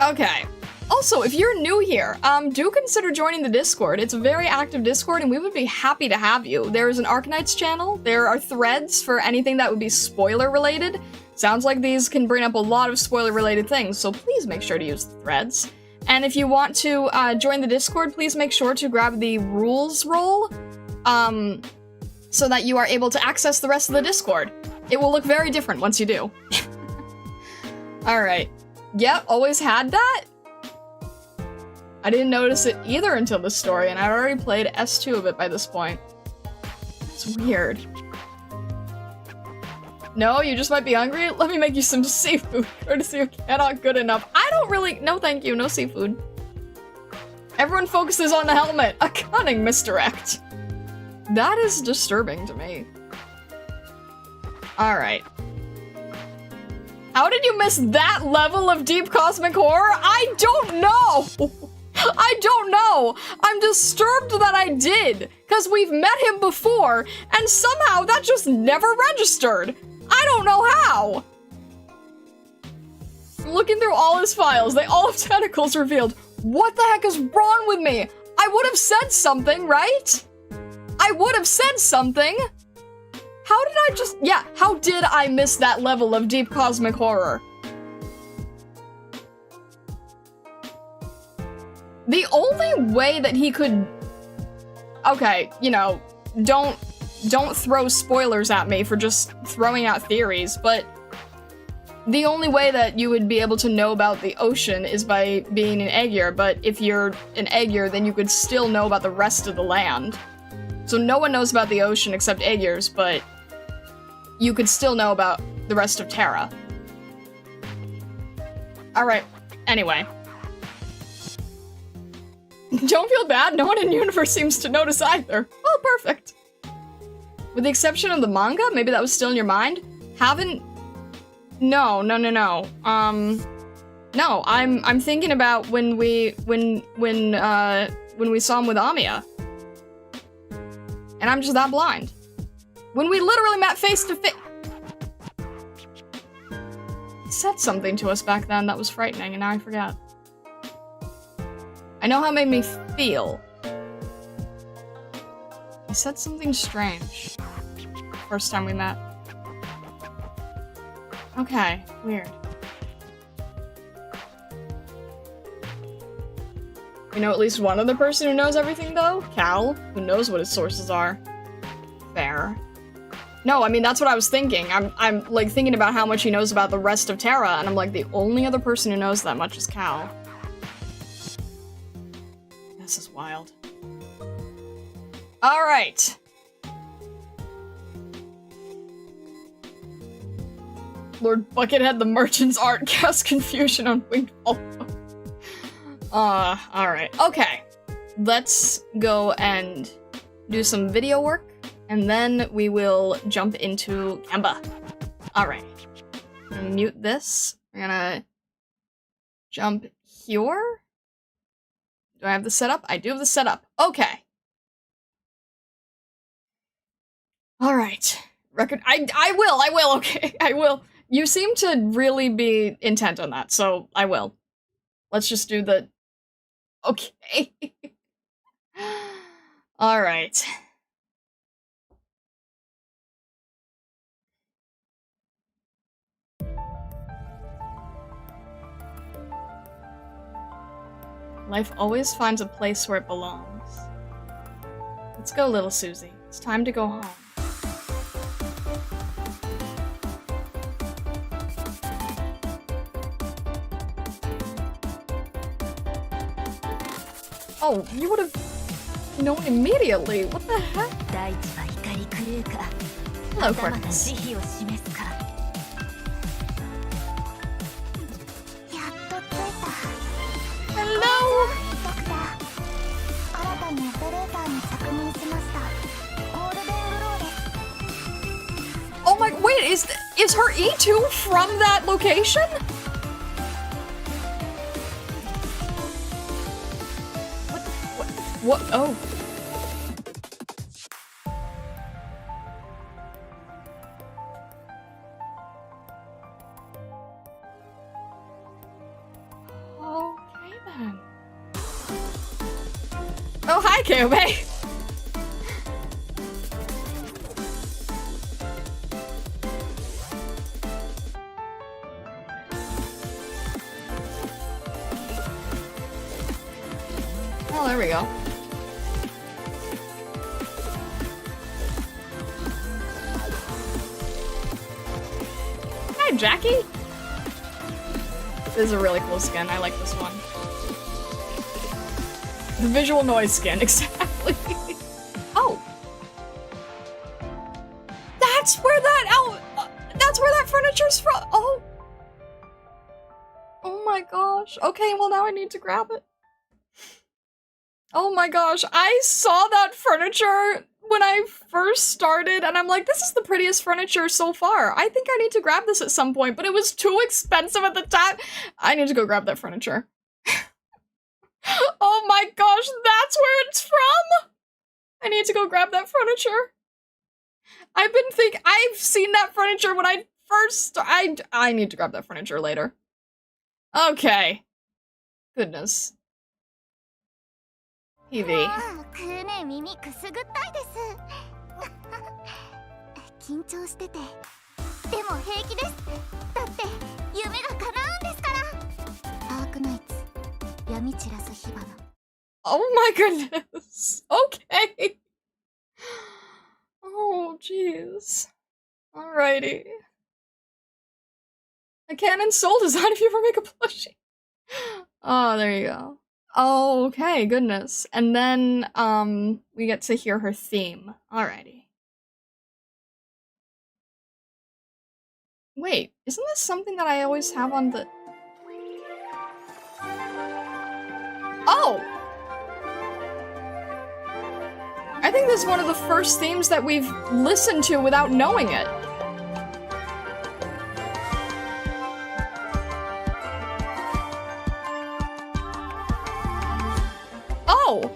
Okay. Also, if you're new here, do consider joining the Discord. It's a very active Discord, and we would be happy to have you. There is an Arknights channel. There are threads for anything that would be spoiler-related. Sounds like these can bring up a lot of spoiler-related things, so please make sure to use the threads. And if you want to join the Discord, please make sure to grab the rules roll, so that you are able to access the rest of the Discord. It will look very different once you do. Alright. Yep, always had that? I didn't notice it either until this story, and I'd already played S2 of it by this point. It's weird. No, you just might be hungry? Let me make you some seafood, courtesy of Cannot Good Enough. I don't really- no thank you, no seafood. Everyone focuses on the helmet. A cunning misdirect. That is disturbing to me. Alright. How did you miss that level of deep cosmic horror? I don't know! I don't know! I'm disturbed that I did, because we've met him before, and somehow that just never registered! I don't know how! Looking through all his files, they all have tentacles revealed. What the heck is wrong with me? I would have said something, right? I would have said something! How did I just- yeah, how did I miss that level of deep cosmic horror? The only way that he could... Okay, you know, don't throw spoilers at me for just throwing out theories, but the only way that you would be able to know about the ocean is by being an Aegir, but if you're an Aegir, then you could still know about the rest of the land. So no one knows about the ocean except Aegirs, but you could still know about the rest of Terra. Alright, anyway. Don't feel bad, no one in universe seems to notice either. Oh, perfect. With the exception of the manga, maybe that was still in your mind? Haven't... No. No, I'm thinking about when we saw him with Amiya. And I'm just that blind. When we literally met face to face. He said something to us back then that was frightening, and now I forget. I know how it made me feel. He said something strange. First time we met. Okay, weird. We know at least one other person who knows everything, though? Cal, who knows what his sources are. Fair. No, I mean, that's what I was thinking. I'm like thinking about how much he knows about the rest of Terra, and I'm like, the only other person who knows that much is Cal. This is wild. All right. Lord Buckethead, the merchant's art cast confusion on winged Volvo. Alright. Okay. Let's go and do some video work, and then we will jump into Gamba. Alright. I'm gonna mute this. We're gonna jump here. Do I have the setup? I do have the setup. Okay. Alright. Record. I will, okay. I will. You seem to really be intent on that, so I will. Let's just do the... Okay. Alright. Life always finds a place where it belongs. Let's go, little Susie. It's time to go home. Oh, you would have known immediately. What the heck? Hello, Corpus. Hello! Oh my, wait, is her E2 from that location? What? Oh. Okay then. Oh, hi, Kobe. Oh, there we go. Hi, Jackie. This is a really cool skin. I like this one. The visual noise skin, exactly. Oh. That's where that furniture's from. Oh. Oh my gosh. Okay, well now I need to grab it. Oh my gosh, I saw that furniture when I first started, and I'm like, this is the prettiest furniture so far. I think I need to grab this at some point, but it was too expensive at the time. I need to go grab that furniture. Oh my gosh, that's where it's from! I need to go grab that furniture. I've seen that furniture when I first, I need to grab that furniture later. Okay. Goodness. TV. Oh my goodness. Okay. Oh jeez. Alrighty. A Canon soul design if you ever make a plushie. Oh, there you go. Oh, okay, goodness. And then, we get to hear her theme. Alrighty. Wait, isn't this something that I always have on the... Oh! I think this is one of the first themes that we've listened to without knowing it. Oh!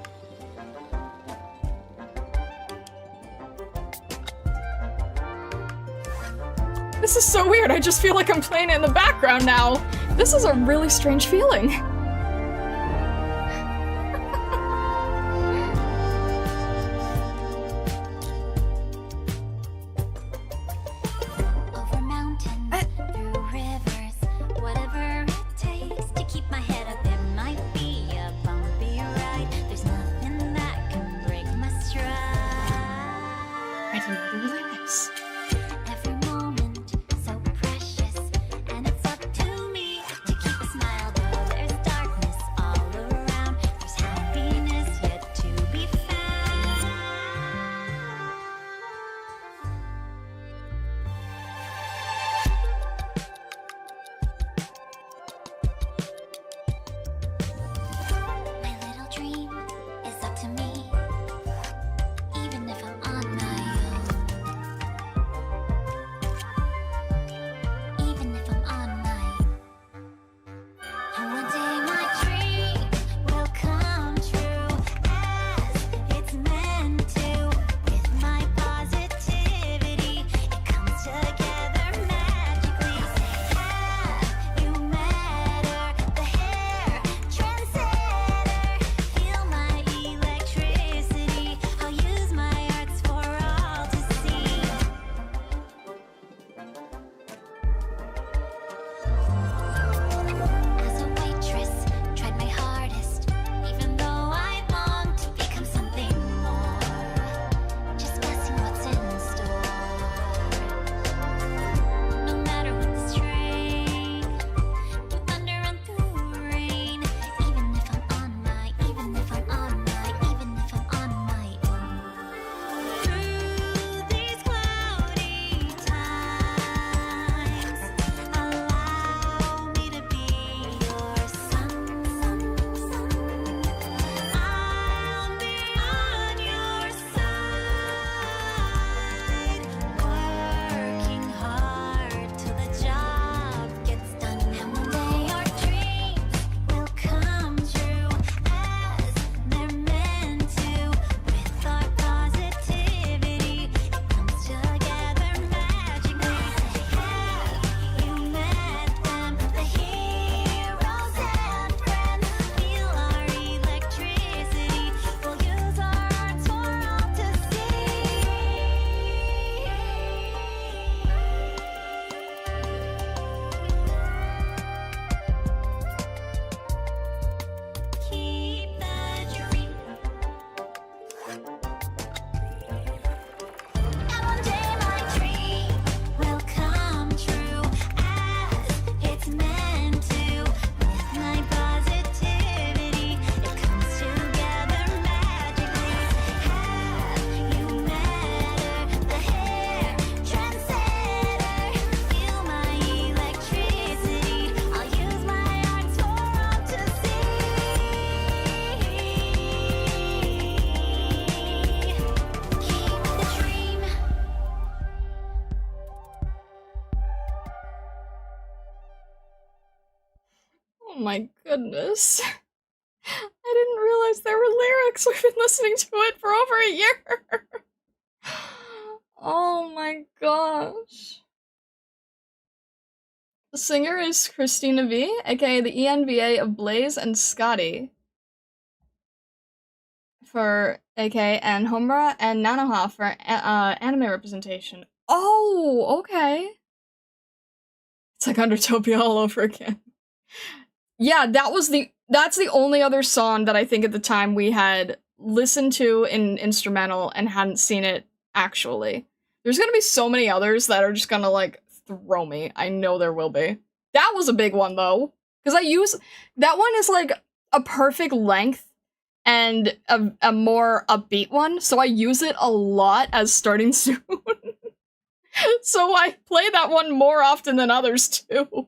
This is so weird, I just feel like I'm playing it in the background now. This is a really strange feeling. I didn't know there were lyrics. my goodness. I didn't realize there were lyrics. We've been listening to it for over a year. Oh my gosh. The singer is Christina V, aka the ENVA of Blaze and Scotty. For AK and Homura and Nanoha for anime representation. Oh, okay. It's like Undertopia all over again. Yeah, that's the only other song that I think at the time we had listened to in instrumental and hadn't seen it actually. There's gonna be so many others that are just gonna like throw me. I know there will be. That was a big one though, because that one is like a perfect length and a more upbeat one, so I use it a lot as starting soon. So I play that one more often than others too.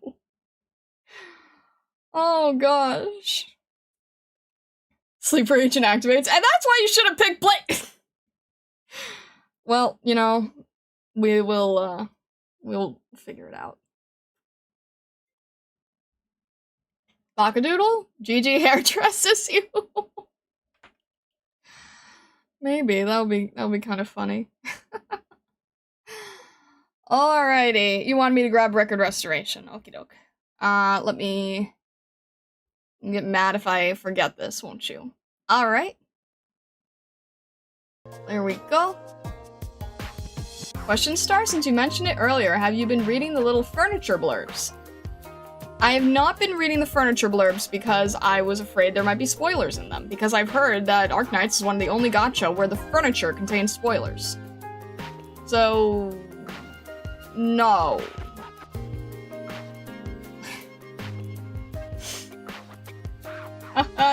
Oh gosh. Sleeper agent activates, and that's why you should have picked Blake. Well, you know, we'll figure it out. Bakadoodle? GG hairdresses you. Maybe that'll be kind of funny. Alrighty, you wanted me to grab record restoration. Okie doke. Let me get mad if I forget this, won't you? Alright. There we go. Question star, since you mentioned it earlier, have you been reading the little furniture blurbs? I have not been reading the furniture blurbs because I was afraid there might be spoilers in them, because I've heard that Arknights is one of the only gacha where the furniture contains spoilers. So... no.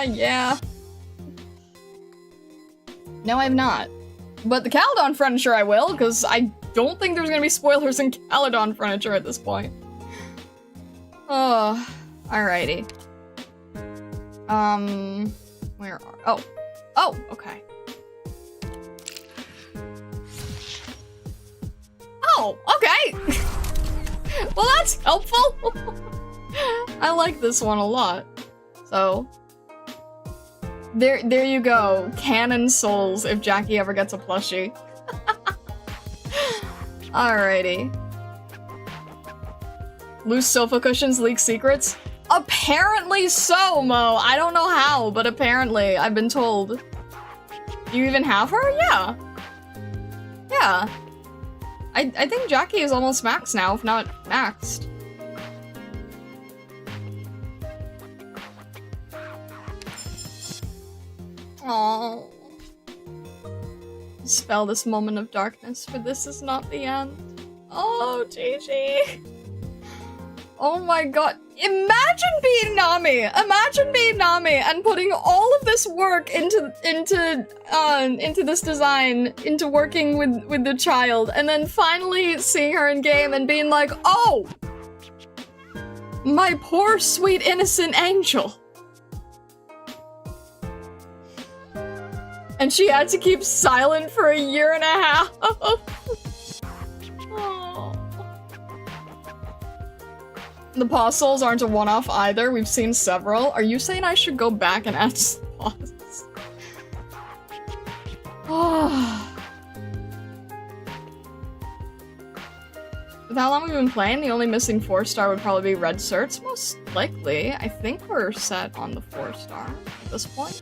Yeah. No, I have not. But the Caledon furniture I will, because I don't think there's gonna be spoilers in Caledon furniture at this point. Oh, alrighty. Where are... Oh, okay. Oh, okay! Well, that's helpful! I like this one a lot. So... There you go. Canon souls if Jackie ever gets a plushie. Alrighty. Loose sofa cushions leak secrets? Apparently so, Mo! I don't know how, but apparently, I've been told. Do you even have her? Yeah. Yeah. I think Jackie is almost maxed now, if not maxed. Aww. Spell this moment of darkness, for this is not the end. Oh, GG. Oh my god. Imagine being Nami! Imagine being Nami and putting all of this work into this design, into working with the child, and then finally seeing her in game and being like, oh! My poor, sweet, innocent angel. And she had to keep silent for 1.5 years. Oh. The paw souls aren't a one-off either. We've seen several. Are you saying I should go back and add paws? Oh. With how long we've been playing, the only missing 4-star would probably be red certs, most likely. I think we're set on the 4-star at this point.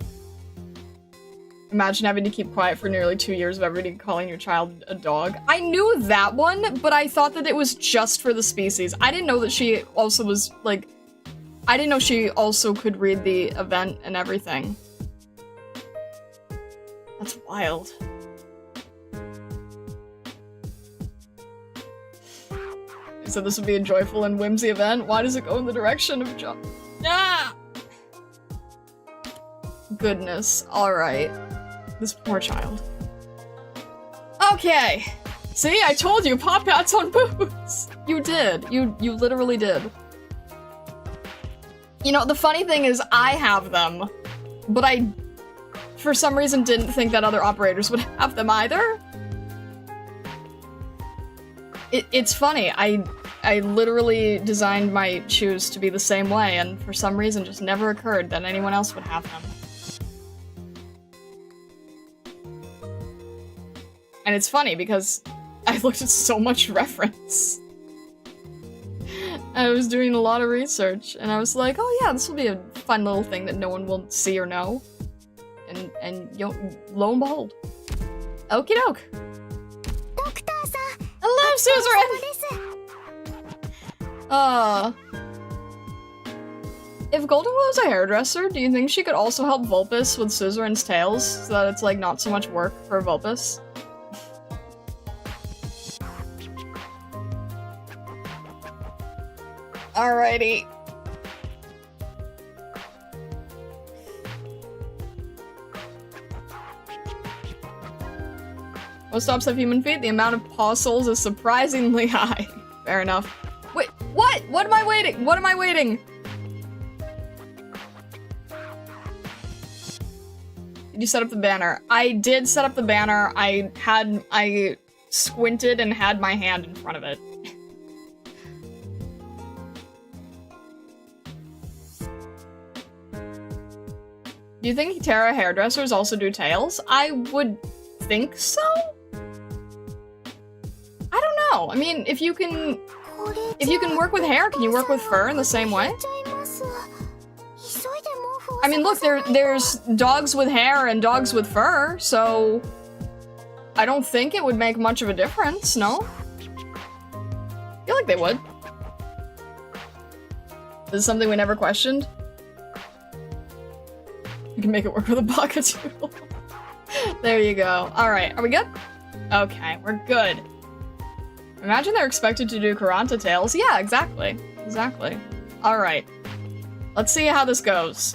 Imagine having to keep quiet for nearly 2 years of everybody calling your child a dog. I knew that one, but I thought that it was just for the species. I didn't know that she also was, like... I didn't know she also could read the event and everything. That's wild. So this would be a joyful and whimsy event? Why does it go in the direction of jump? Ah! Goodness. Alright. This poor child. Okay. See, I told you, Pop Pat's on boots. You did. You literally did. You know, the funny thing is I have them, but I, for some reason, didn't think that other operators would have them either. It's funny. I I literally designed my shoes to be the same way, and for some reason just never occurred that anyone else would have them. And it's funny because I looked at so much reference. I was doing a lot of research, and I was like, oh yeah, this will be a fun little thing that no one will see or know. And lo and behold. Okie doke. Hello, Suzerain! If Golden Willow's a hairdresser, do you think she could also help Vulpes with Suzerain's tails, so that it's, like, not so much work for Vulpes? Alrighty. Most stops have human feet. The amount of paw soles is surprisingly high. Fair enough. Wait, what? What am I waiting? What am I waiting? Did you set up the banner? I did set up the banner. I squinted and had my hand in front of it. Do you think Terra hairdressers also do tails? I would think so? I don't know. I mean, if you can work with hair, can you work with fur in the same way? I mean, look, there's dogs with hair and dogs with fur, so I don't think it would make much of a difference, no? I feel like they would. This is something we never questioned. You can make it work with a pocketoodle. There you go. Alright, are we good? Okay, we're good. Imagine they're expected to do Karanta tails. Yeah, exactly. Exactly. Alright. Let's see how this goes.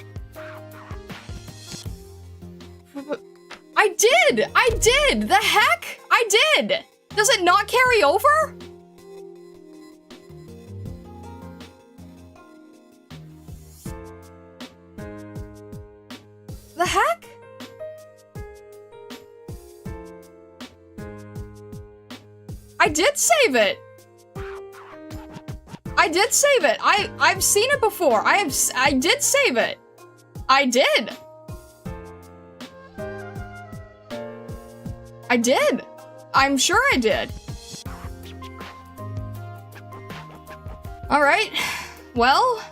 I did! I did! The heck? I did! Does it not carry over? The heck? I did save it! I did save it! I've seen it before! I did save it! I did! I did! I'm sure I did! Alright. Well...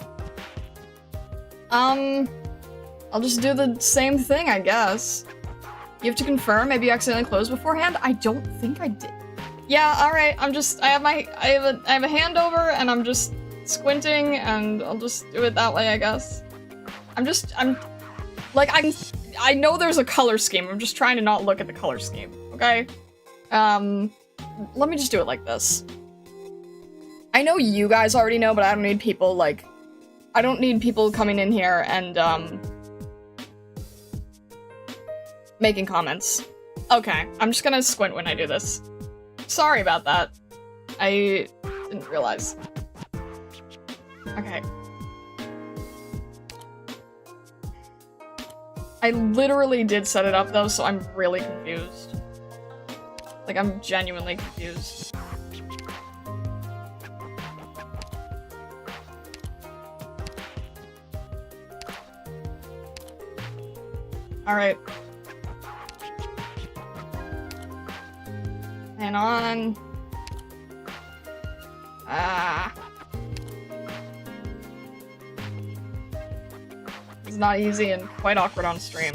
I'll just do the same thing, I guess. You have to confirm, maybe you accidentally closed beforehand? I don't think I did. Yeah, alright, I have a hand over, and I'm just squinting, and I'll just do it that way, I guess. I know there's a color scheme, I'm just trying to not look at the color scheme, okay? Let me just do it like this. I know you guys already know, but I don't need people, like, I don't need people coming in here and, making comments. Okay, I'm just gonna squint when I do this. Sorry about that. I didn't realize. Okay. I literally did set it up though, so I'm really confused. Like, I'm genuinely confused. Alright. Hang on. It's not easy and quite awkward on stream.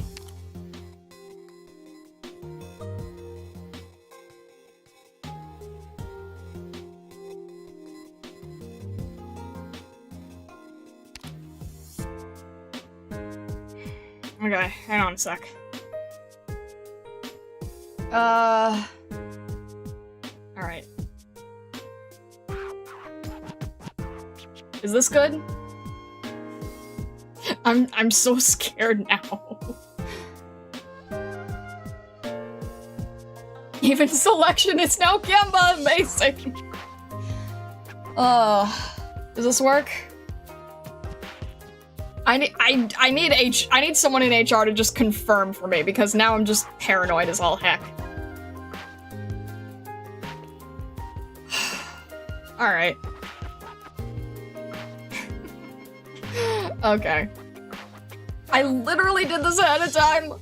Okay, hang on a sec. Alright. Is this good? I'm so scared now. Even selection is now Gamba, amazing! Does this work? I need someone in HR to just confirm for me, because now I'm just paranoid as all heck. Alright. Okay. I literally did this ahead of time.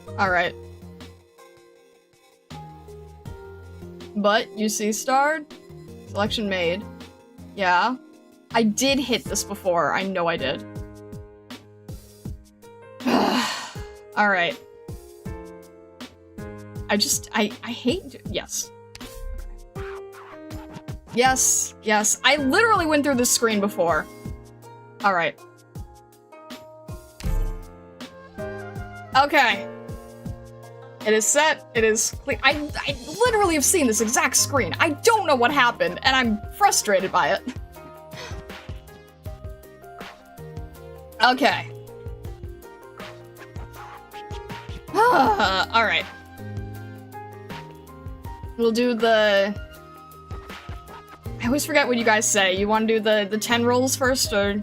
Alright. But, you see starred? Selection made. Yeah. I did hit this before. I know I did. Alright. I hate... Yes. Yes, yes. I literally went through this screen before. Alright. Okay. It is set. It is clear. I literally have seen this exact screen. I don't know what happened, and I'm frustrated by it. Okay. Alright. We'll do the... I always forget what you guys say. You want to do the 10 rolls first, or...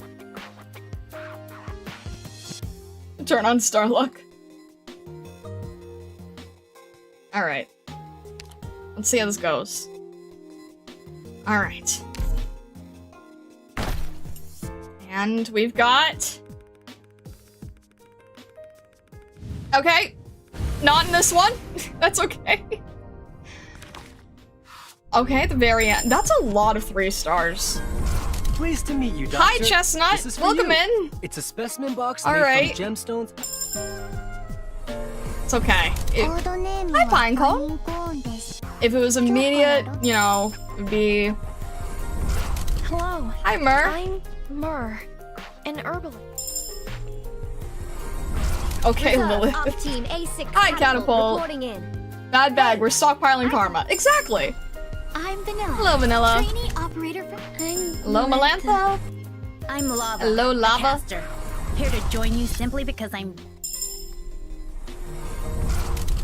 Turn on star luck. Alright. Let's see how this goes. Alright. And we've got... Okay. Not in this one. That's okay. Okay, the very end. That's a lot of 3 stars. Pleased to meet you, Doctor. Hi, Chestnut. Welcome in. It's a specimen box All made right. from gemstones. It's okay. Hi, Pinecone. If it was immediate, you know, it'd be... Hello. Hi, Mur. I'm Mur, an herbalist. Okay, Lilith. Hi, Catapult. Bad bag, we're stockpiling karma. Exactly. I'm Vanilla. Hello, Vanilla. Trainee operator for... Hello, Melantha. I'm Lava. Hello, Lava. Caster. Here to join you simply because I'm...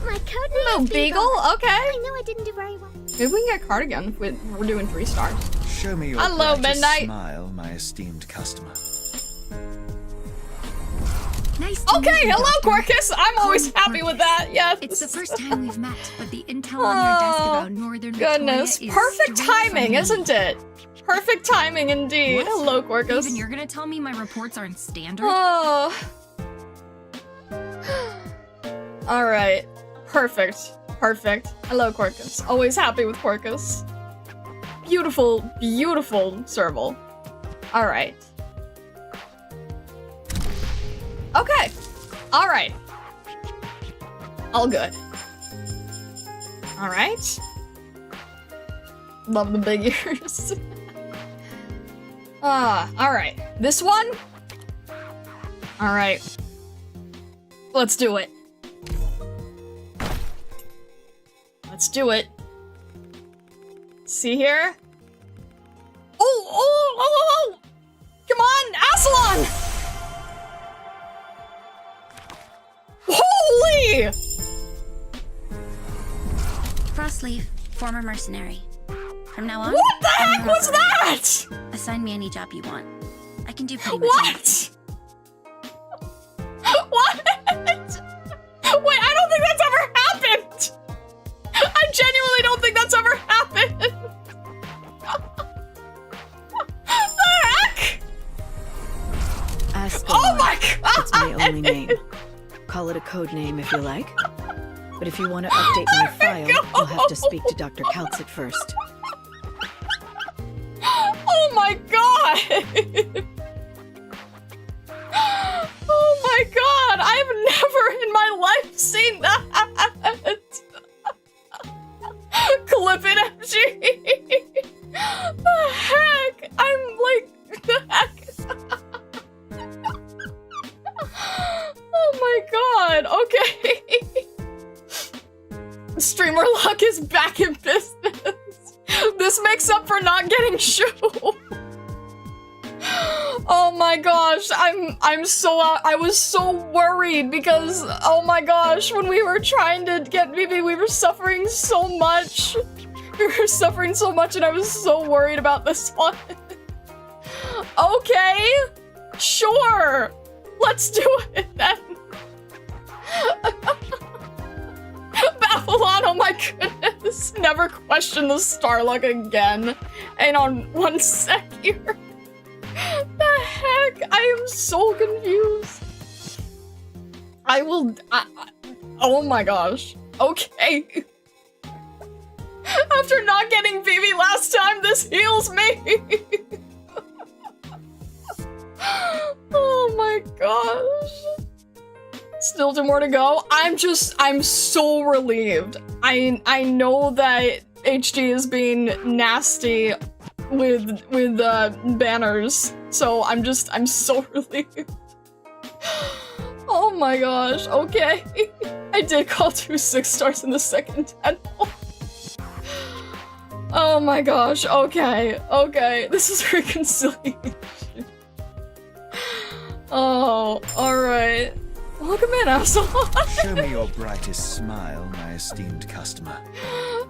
My code Hello, name is Beagle. Okay. I know I didn't do very well. Maybe we can get Cardigan if we're doing 3 stars. Show me your Hello, brightest Midnight. smile, my esteemed customer. nice to Okay, meet you, hello, Doctor. Quirkus. I'm always happy with that. Yes. It's the first time we've met, but the intel on your desk about Northern Goodness. Victoria is Perfect straight from timing, me. isn't it? Perfect timing indeed. What? Hello, Quirkus. Even you're gonna tell me my reports aren't standard? Oh. Alright. Perfect. Perfect. Hello, Quirkus. Always happy with Quirkus. Beautiful, beautiful serval. Alright. Okay. Alright. All good. Alright. Love the big ears. Alright. This one? Alright. Let's do it. Let's do it. See here? Oh! Come on, Ascalon! Holy! Frostleaf, former mercenary. From now on, What the I'm heck your was operator. that? Assign me any job you want. I can do pretty much anything. What? What? Wait, I don't think that's ever happened! I genuinely don't think that's ever happened! The heck? Ascalon. Oh my god! It's my only name. Call it a code name if you like. But if you want to update my file, you'll have to speak to Dr. Kaltzit first. Oh my god! Oh my god! I've never in my life seen that! Clip it, MG! The heck? I'm like, the heck? Oh my god, okay. Streamer luck is back in business. This makes up for not getting shoe. Oh my gosh, I was so worried because, oh my gosh, when we were trying to get Vivi, we were suffering so much. We were suffering so much and I was so worried about this one. Okay, sure, let's do it then. Babylon, oh my goodness, never question the Starluck again. Hang on one sec here. heck? I am so confused. Oh my gosh. Okay. After not getting Vivi last time, this heals me. Oh my gosh. Still 2 more to go. I'm so relieved. I know that HG is being nasty with banners, so I'm so relieved. Oh my gosh, okay. I did call 2 6 stars in the second tentacle. Oh my gosh, okay, okay. This is reconciliation. Oh, alright. Welcome in, Ascalon. Show me your brightest smile, my esteemed customer.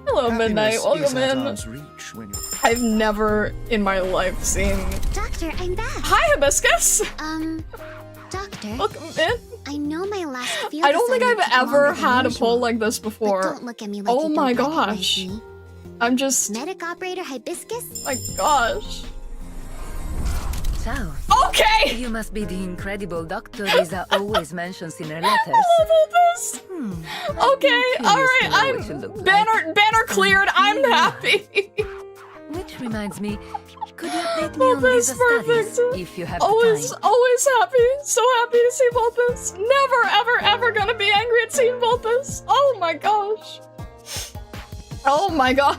Hello, Midnight. Happiness Welcome is at in. arm's reach when you're... I've never in my life seen... Doctor, I'm back. Hi, Hibiscus! Doctor, Welcome in. I know my last field I don't think I've assignment took ever longer than had a usual, poll like this but before. don't look at me like Oh you my don't recognize gosh. me. I'm just... Medic operator Hibiscus? My gosh. So, Okay! you must be the incredible Dr. Lisa always mentions in her letters. I love all this. Okay, curious alright, to know what you look banner cleared, I'm happy. Which reminds me, could you update me Oh, on that's Lisa's perfect. studies, if you have the Always time? happy. So happy to see Vulpus. Never, ever gonna be angry at seeing Vulpus. Oh my gosh. Oh my gosh.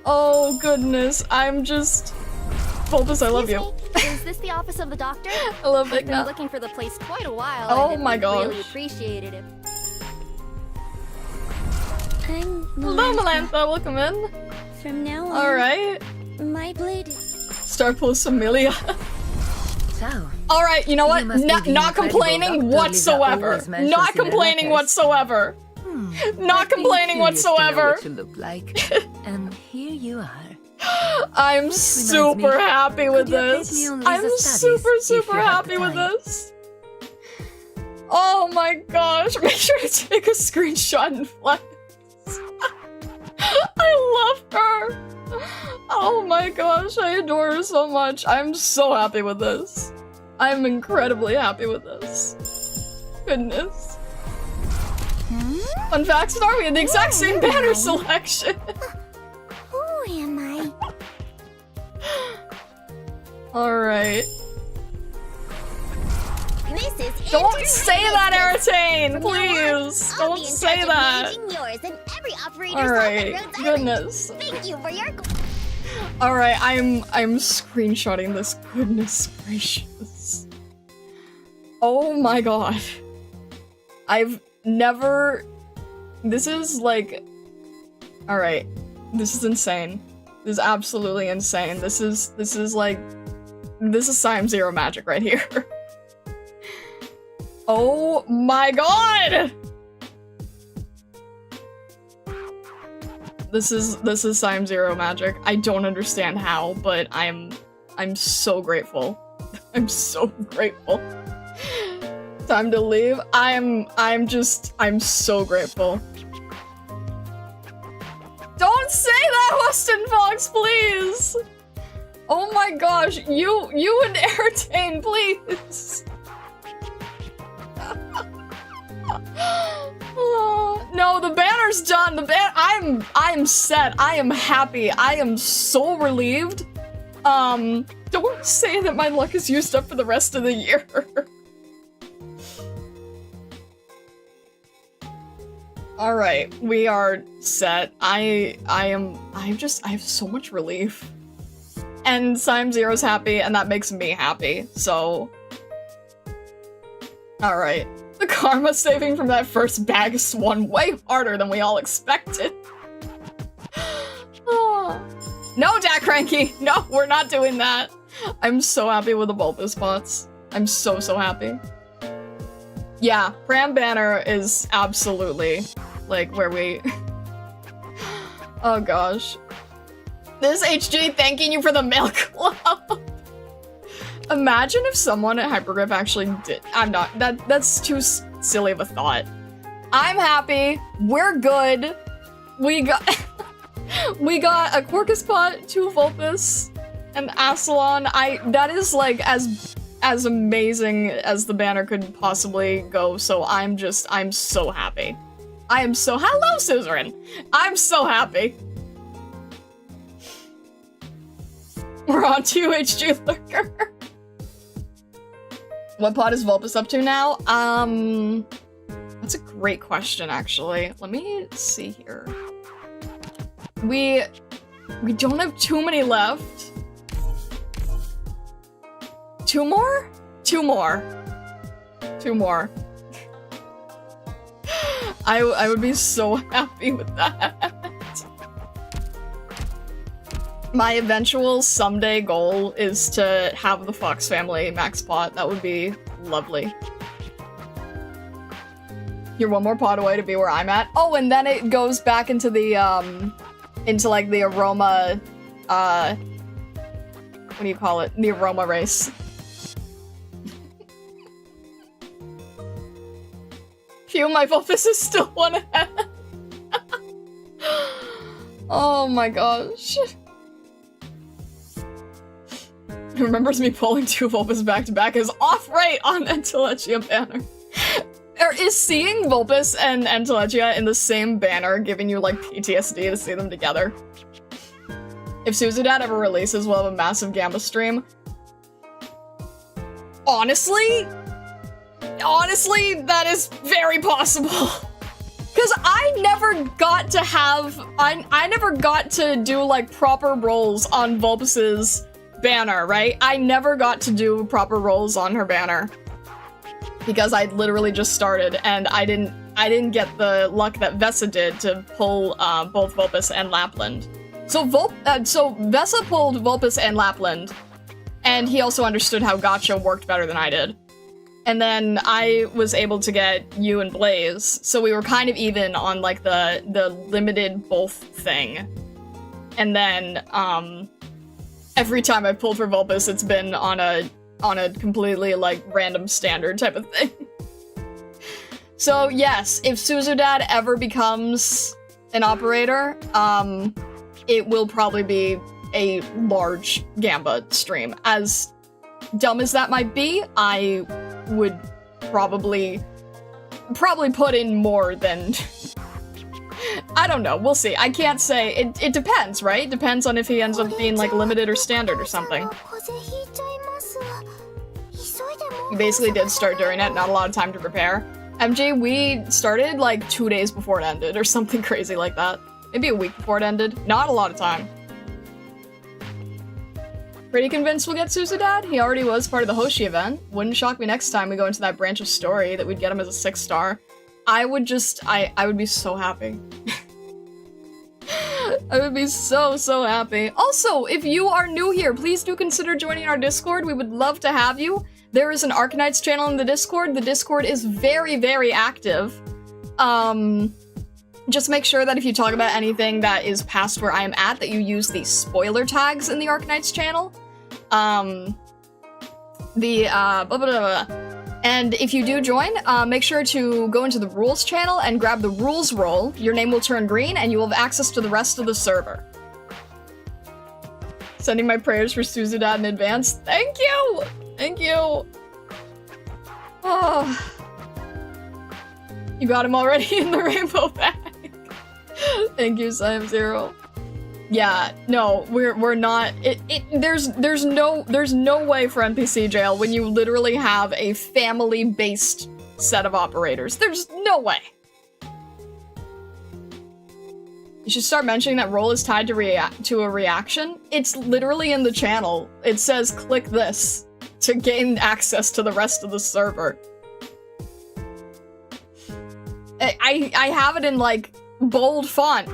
Oh goodness, I'm just... Vulpus, I love you. Is this the office of the doctor? I love I've Big been Nut. looking for the place quite a while. Oh and my it would really gosh. appreciated it. I'm Hello, Melantha, welcome in. From now on, Alright. my blade. Star Plus Amelia. So, Alright, you know what? You must be Not the incredible complaining Dr. Lisa whatsoever. always mentions Not in her complaining letters. whatsoever. Not I've been complaining curious to know whatsoever. what you look like. And here you are. I'm super happy with could you update this. me on I'm Lisa's studies, if super you have happy the with time? this. Oh my gosh, make sure to take a screenshot and flex. I love her. Oh my gosh, I adore her so much. I'm so happy with this. I'm incredibly happy with this. Goodness. Fun fact, Star, we had the exact same banner selection. Who am I? Alright. This is Don't say that, Hibiscus. Aratane! From now on, Please! I'll Don't be in say charge of that! managing yours and every operator's Alright, on Rhodes Island. goodness. Thank you for your... Alright, I'm screenshotting this. Goodness gracious. Oh my god. I've never... This is like... Alright. This is insane. This is absolutely insane. This is like... This is Sim Zero magic right here. Oh my god! This is Sim Zero magic. I don't understand how, but I'm so grateful. I'm so grateful. Time to leave. I'm so grateful. Don't say that, Weston Fox, please! Oh my gosh, you and Aratane, please! No, the banner's done. I'm set. I am happy. I am so relieved. Don't say that my luck is used up for the rest of the year. All right, we are set. I have so much relief. And Sim Zero's happy, and that makes me happy, so... Alright. The karma saving from that first bag swung way harder than we all expected. Oh. No, Dak Cranky! No, we're not doing that! I'm so happy with the Bulbous spots. I'm so happy. Yeah, Pram Banner is absolutely, like, where we... Oh gosh. This HG thanking you for the mail club! Imagine if someone at Hypergrip actually did- I'm not- that's too silly of a thought. I'm happy, we're good, we got- we got a Quirkus pot, 2 Vulpus, And Ascalon, that is like as amazing as the banner could possibly go, so I'm so happy. Hello, Suzerain! I'm so happy! We're on 2 HG Lurker. What pod is Vulpus up to now? That's a great question, actually. Let me see here. We don't have too many left. 2 more? 2 more. 2 more. I would be so happy with that. My eventual someday goal is to have the Fox family max pot. That would be lovely. You're 1 more pot away to be where I'm at. Oh, and then it goes back into the, into like the aroma, what do you call it? The aroma race. Phew, my Vulpus is still 1 ahead. Oh my gosh. Remembers me pulling 2 Vulpus back to back is off right on Entelechia banner. Or is seeing Vulpus and Entelechia in the same banner giving you like PTSD to see them together? If Suzudad ever releases, we'll have a massive Gamba stream. Honestly, that is very possible. Cause I never got to have, I never got to do like proper rolls on Vulpus's banner, right? I never got to do proper rolls on her banner. Because I literally just started and I didn't get the luck that Vesa did to pull both Vulpus and Lapland. So Vesa pulled Vulpus and Lapland, and he also understood how Gacha worked better than I did. And then I was able to get you and Blaze, so we were kind of even on like the limited both thing. And then every time I pulled for Vulpus, it's been on a completely like random standard type of thing. So yes, if Suzudad ever becomes an operator, it will probably be a large Gamba stream. As dumb as that might be, I would probably put in more than... I don't know, we'll see. I can't say. It depends, right? It depends on if he ends up being like limited or standard or something. We basically did start during it, not a lot of time to prepare. MJ, we started like 2 days before it ended or something crazy like that. Maybe a week before it ended. Not a lot of time. Pretty convinced we'll get Suzudad? He already was part of the Hoshi event. Wouldn't shock me next time we go into that branch of story that we'd get him as a 6-star. I would be so happy. I would be so happy. Also, if you are new here, please do consider joining our Discord. We would love to have you. There is an Arknights channel in the Discord. The Discord is very active. Just make sure that if you talk about anything that is past where I am at, that you use the spoiler tags in the Arknights channel. And if you do join, make sure to go into the rules channel and grab the rules roll. Your name will turn green and you will have access to the rest of the server. Sending my prayers for Suzudad in advance. Thank you! Thank you! Oh. You got him already in the rainbow bag. Thank you, Siam0. Yeah, no, we're not. There's no way for NPC jail when you literally have a family-based set of operators. There's no way. You should start mentioning that roll is tied to a reaction. It's literally in the channel. It says click this to gain access to the rest of the server. I have it in like bold font.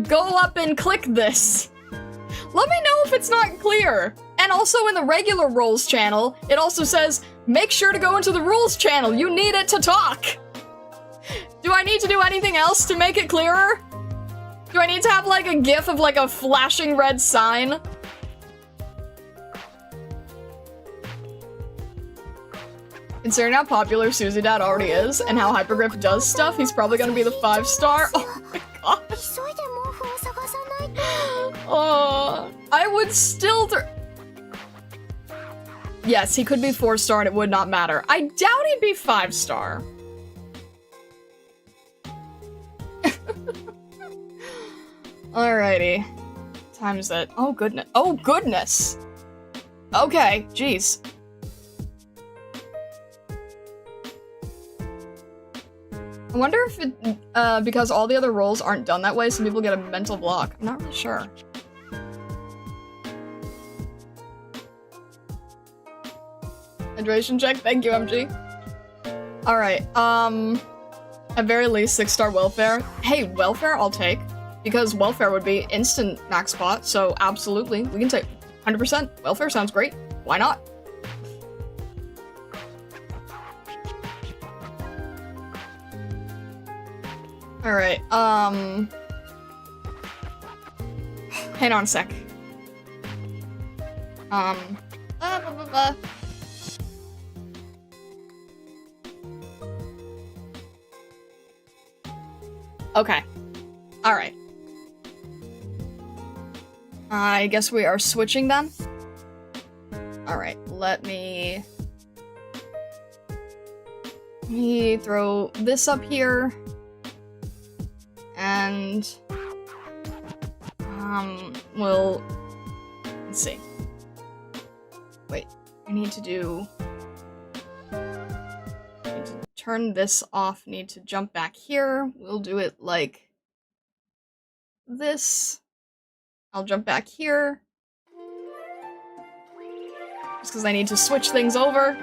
Go up and click this. Let me know if it's not clear. And also in the regular Rolls channel, it also says, make sure to go into the Rules channel. You need it to talk. Do I need to do anything else to make it clearer? Do I need to have like a gif of like a flashing red sign? Considering how popular Suzudad already is and how Hypergriff does stuff, he's probably gonna be the 5-star. Oh my god. Oh, I would still Yes, he could be 4-star and it would not matter. I doubt he'd be 5-star. Alrighty. Time's it. Oh goodness. Oh goodness! Okay, jeez. I wonder if it, because all the other roles aren't done that way, some people get a mental block. I'm not really sure. Hydration check, thank you, MG. Alright, at very least 6-star welfare. Hey, welfare I'll take, because welfare would be instant max spot, so absolutely, we can take 100%. Welfare sounds great, why not? Alright, hang on a sec. Blah, blah, blah, blah. Okay. Alright. I guess we are switching then? Alright, let me throw this up here. And we'll let's see. Wait, I need to turn this off, need to jump back here. We'll do it like this. I'll jump back here. Just because I need to switch things over.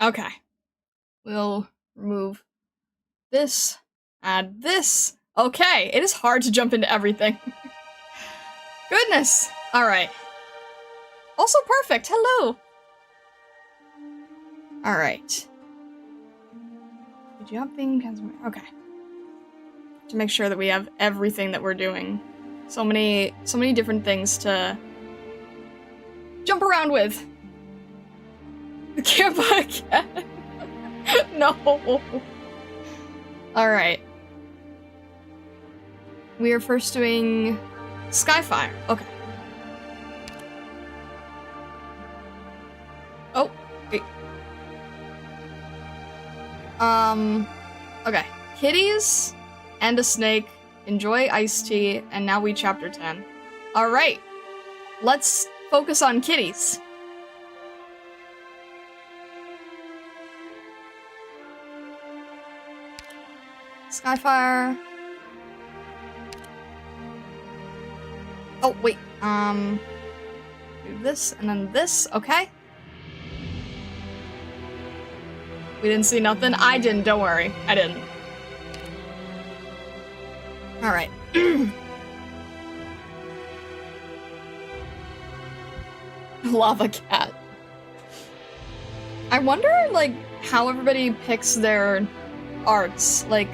Okay. We'll remove this, add this. Okay, it is hard to jump into everything. Goodness. Alright. Also perfect, hello! Alright. Jumping, okay. To make sure that we have everything that we're doing. So many different things to jump around with. The Gamba again. No. Alright. We are first doing Skyfire. Okay. Oh, wait. Okay. Kitties and a snake. Enjoy iced tea. And now we chapter 10. Alright. Let's focus on kitties. Skyfire. Oh, wait. Do this and then this, okay? We didn't see nothing? I didn't, don't worry. I didn't. Alright. Lava cat. I wonder, like, how everybody picks their arts. Like,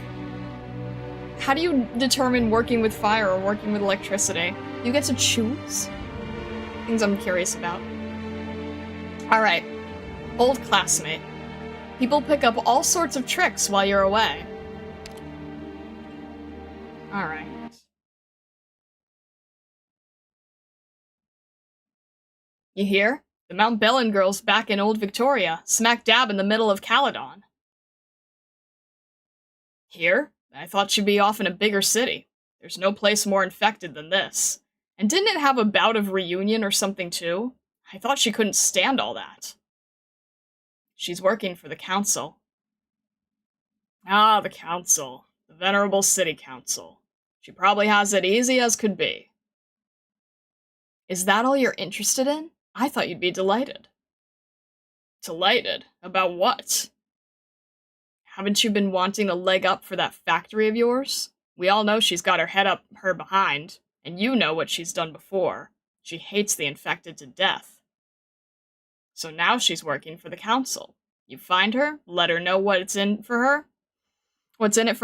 how do you determine working with fire or working with electricity? You get to choose? Things I'm curious about. Alright. Old classmate. People pick up all sorts of tricks while you're away. Alright. You hear? The Mount Bellin girl's back in Old Victoria, smack dab in the middle of Caledon. Here? I thought she'd be off in a bigger city. There's no place more infected than this. And didn't it have a bout of reunion or something too? I thought she couldn't stand all that. She's working for the council. Ah, the council. The venerable city council. She probably has it easy as could be. Is that all you're interested in? I thought you'd be delighted. Delighted? About what? Haven't you been wanting a leg up for that factory of yours? We all know she's got her head up her behind, and you know what she's done before. She hates the infected to death. So now she's working for the council. You find her, let her know what's in it for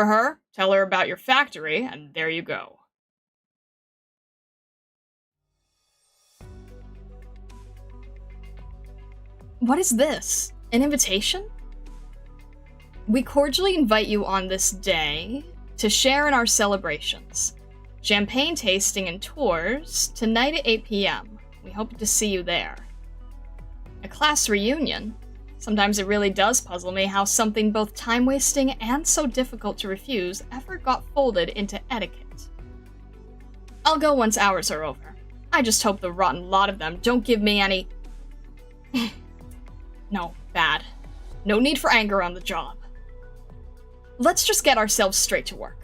her, tell her about your factory, and there you go. What is this? An invitation? We cordially invite you on this day to share in our celebrations. Champagne tasting and tours tonight at 8 p.m. We hope to see you there. A class reunion? Sometimes it really does puzzle me how something both time-wasting and so difficult to refuse ever got folded into etiquette. I'll go once hours are over. I just hope the rotten lot of them don't give me any... No, bad. No need for anger on the job. Let's just get ourselves straight to work.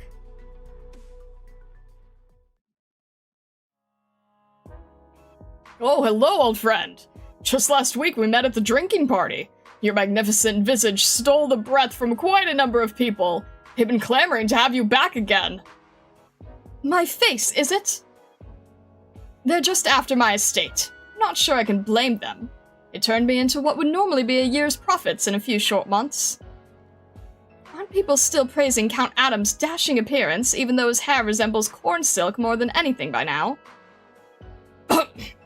Oh, hello, old friend. Just last week we met at the drinking party. Your magnificent visage stole the breath from quite a number of people. They've been clamoring to have you back again. My face, is it? They're just after my estate. Not sure I can blame them. It turned me into what would normally be a year's profits in a few short months. Aren't people still praising Count Adam's dashing appearance, even though his hair resembles corn silk more than anything by now?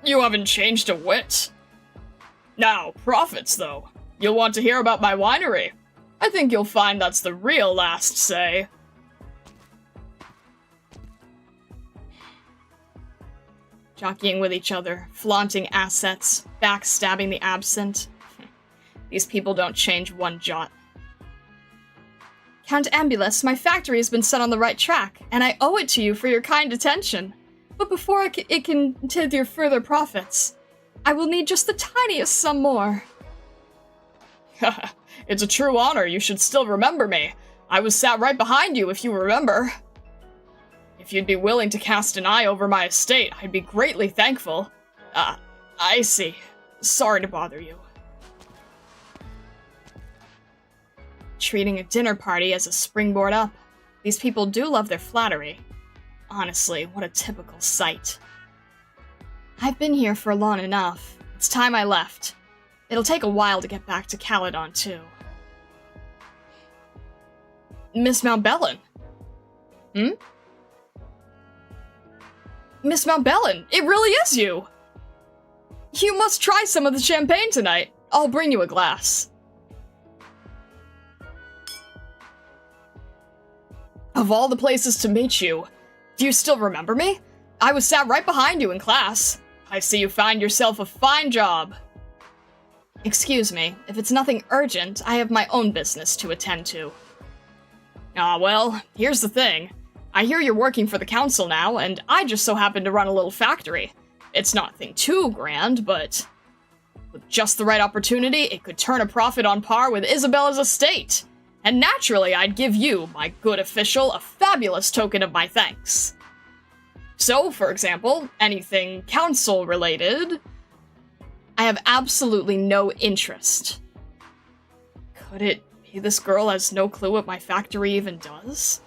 You haven't changed a whit. Now, profits, though. You'll want to hear about my winery. I think you'll find that's the real last say. Jockeying with each other, flaunting assets, backstabbing the absent. These people don't change one jot. Count Ambulus, my factory has been set on the right track, and I owe it to you for your kind attention. But before it can tithe your further profits, I will need just the tiniest sum more. It's a true honor. You should still remember me. I was sat right behind you, if you remember. If you'd be willing to cast an eye over my estate, I'd be greatly thankful. I see. Sorry to bother you. Treating a dinner party as a springboard up. These people do love their flattery. Honestly, what a typical sight. I've been here for long enough. It's time I left. It'll take a while to get back to Caledon, too. Miss Mountbellin. Miss Mountbellin, it really is you! You must try some of the champagne tonight. I'll bring you a glass. Of all the places to meet you, do you still remember me? I was sat right behind you in class. I see you find yourself a fine job. Excuse me, if it's nothing urgent, I have my own business to attend to. Ah, well, here's the thing. I hear you're working for the council now, and I just so happen to run a little factory. It's nothing too grand, but with just the right opportunity, it could turn a profit on par with Isabella's estate. And naturally, I'd give you, my good official, a fabulous token of my thanks. So, for example, anything council-related... I have absolutely no interest. Could it be this girl has no clue what my factory even does?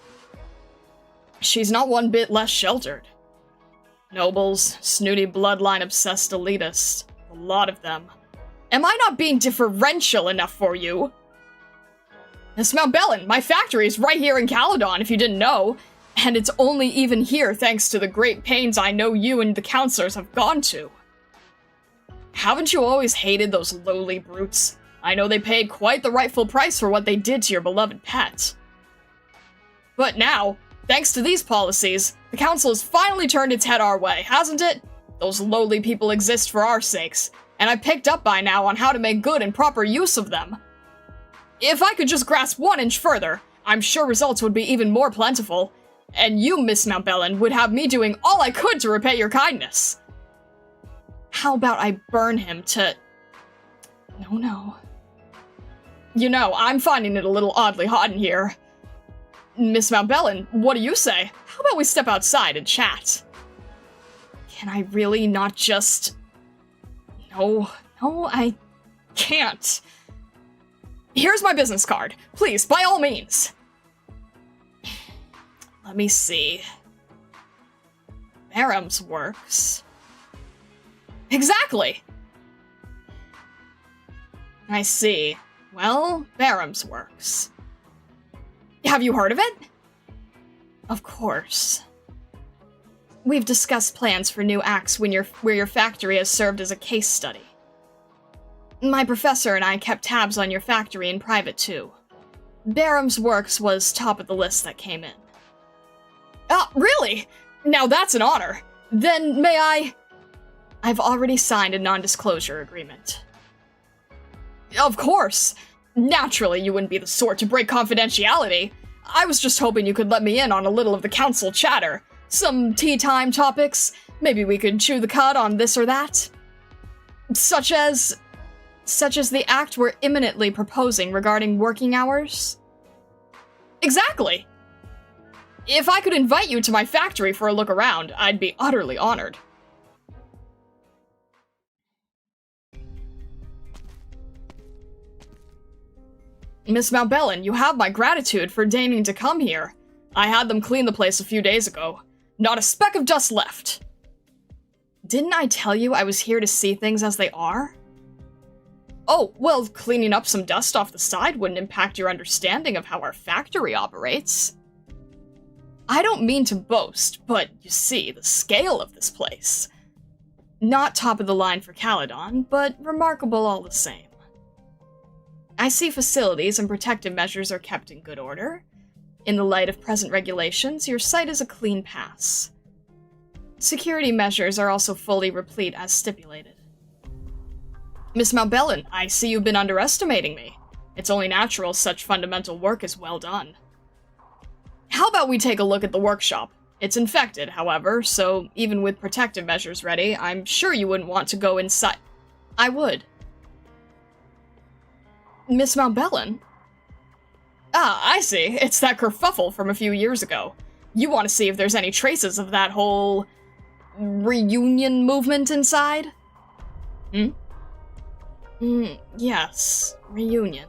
She's not one bit less sheltered. Nobles, snooty bloodline-obsessed elitists, a lot of them. Am I not being differential enough for you? Miss Mountbellin, my factory is right here in Caledon, if you didn't know, and it's only even here thanks to the great pains I know you and the counselors have gone to. Haven't you always hated those lowly brutes? I know they paid quite the rightful price for what they did to your beloved pet. But now, thanks to these policies, the council has finally turned its head our way, hasn't it? Those lowly people exist for our sakes, and I picked up by now on how to make good and proper use of them. If I could just grasp 1 inch further, I'm sure results would be even more plentiful, and you, Miss Mountbellin, would have me doing all I could to repay your kindness. How about I burn him to... No. You know, I'm finding it a little oddly hot in here. Miss Mountbellin, what do you say? How about we step outside and chat? Can I really not just... No, I can't. Here's my business card. Please, by all means. Let me see. Barham's works. Exactly! I see. Well, Barham's works. Have you heard of it? Of course. We've discussed plans for new acts where your factory has served as a case study. My professor and I kept tabs on your factory in private too. Barham's works was top of the list that came in. Ah, really? Now that's an honor. Then may I... I've already signed a non-disclosure agreement. Of course! Naturally, you wouldn't be the sort to break confidentiality. I was just hoping you could let me in on a little of the council chatter. Some tea time topics. Maybe we could chew the cud on this or that. Such as the act we're imminently proposing regarding working hours. Exactly! If I could invite you to my factory for a look around, I'd be utterly honored. Miss Mountbellin, you have my gratitude for deigning to come here. I had them clean the place a few days ago. Not a speck of dust left. Didn't I tell you I was here to see things as they are? Oh, well, cleaning up some dust off the side wouldn't impact your understanding of how our factory operates. I don't mean to boast, but you see, the scale of this place. Not top of the line for Caledon, but remarkable all the same. I see facilities and protective measures are kept in good order. In the light of present regulations, your site is a clean pass. Security measures are also fully replete as stipulated. Miss Mountbellin, I see you've been underestimating me. It's only natural such fundamental work is well done. How about we take a look at the workshop? It's infected, however, so even with protective measures ready, I'm sure you wouldn't want to go inside. I would. Miss Mountbellin? Ah, I see. It's that kerfuffle from a few years ago. You want to see if there's any traces of that whole... reunion movement inside? Yes. Reunion.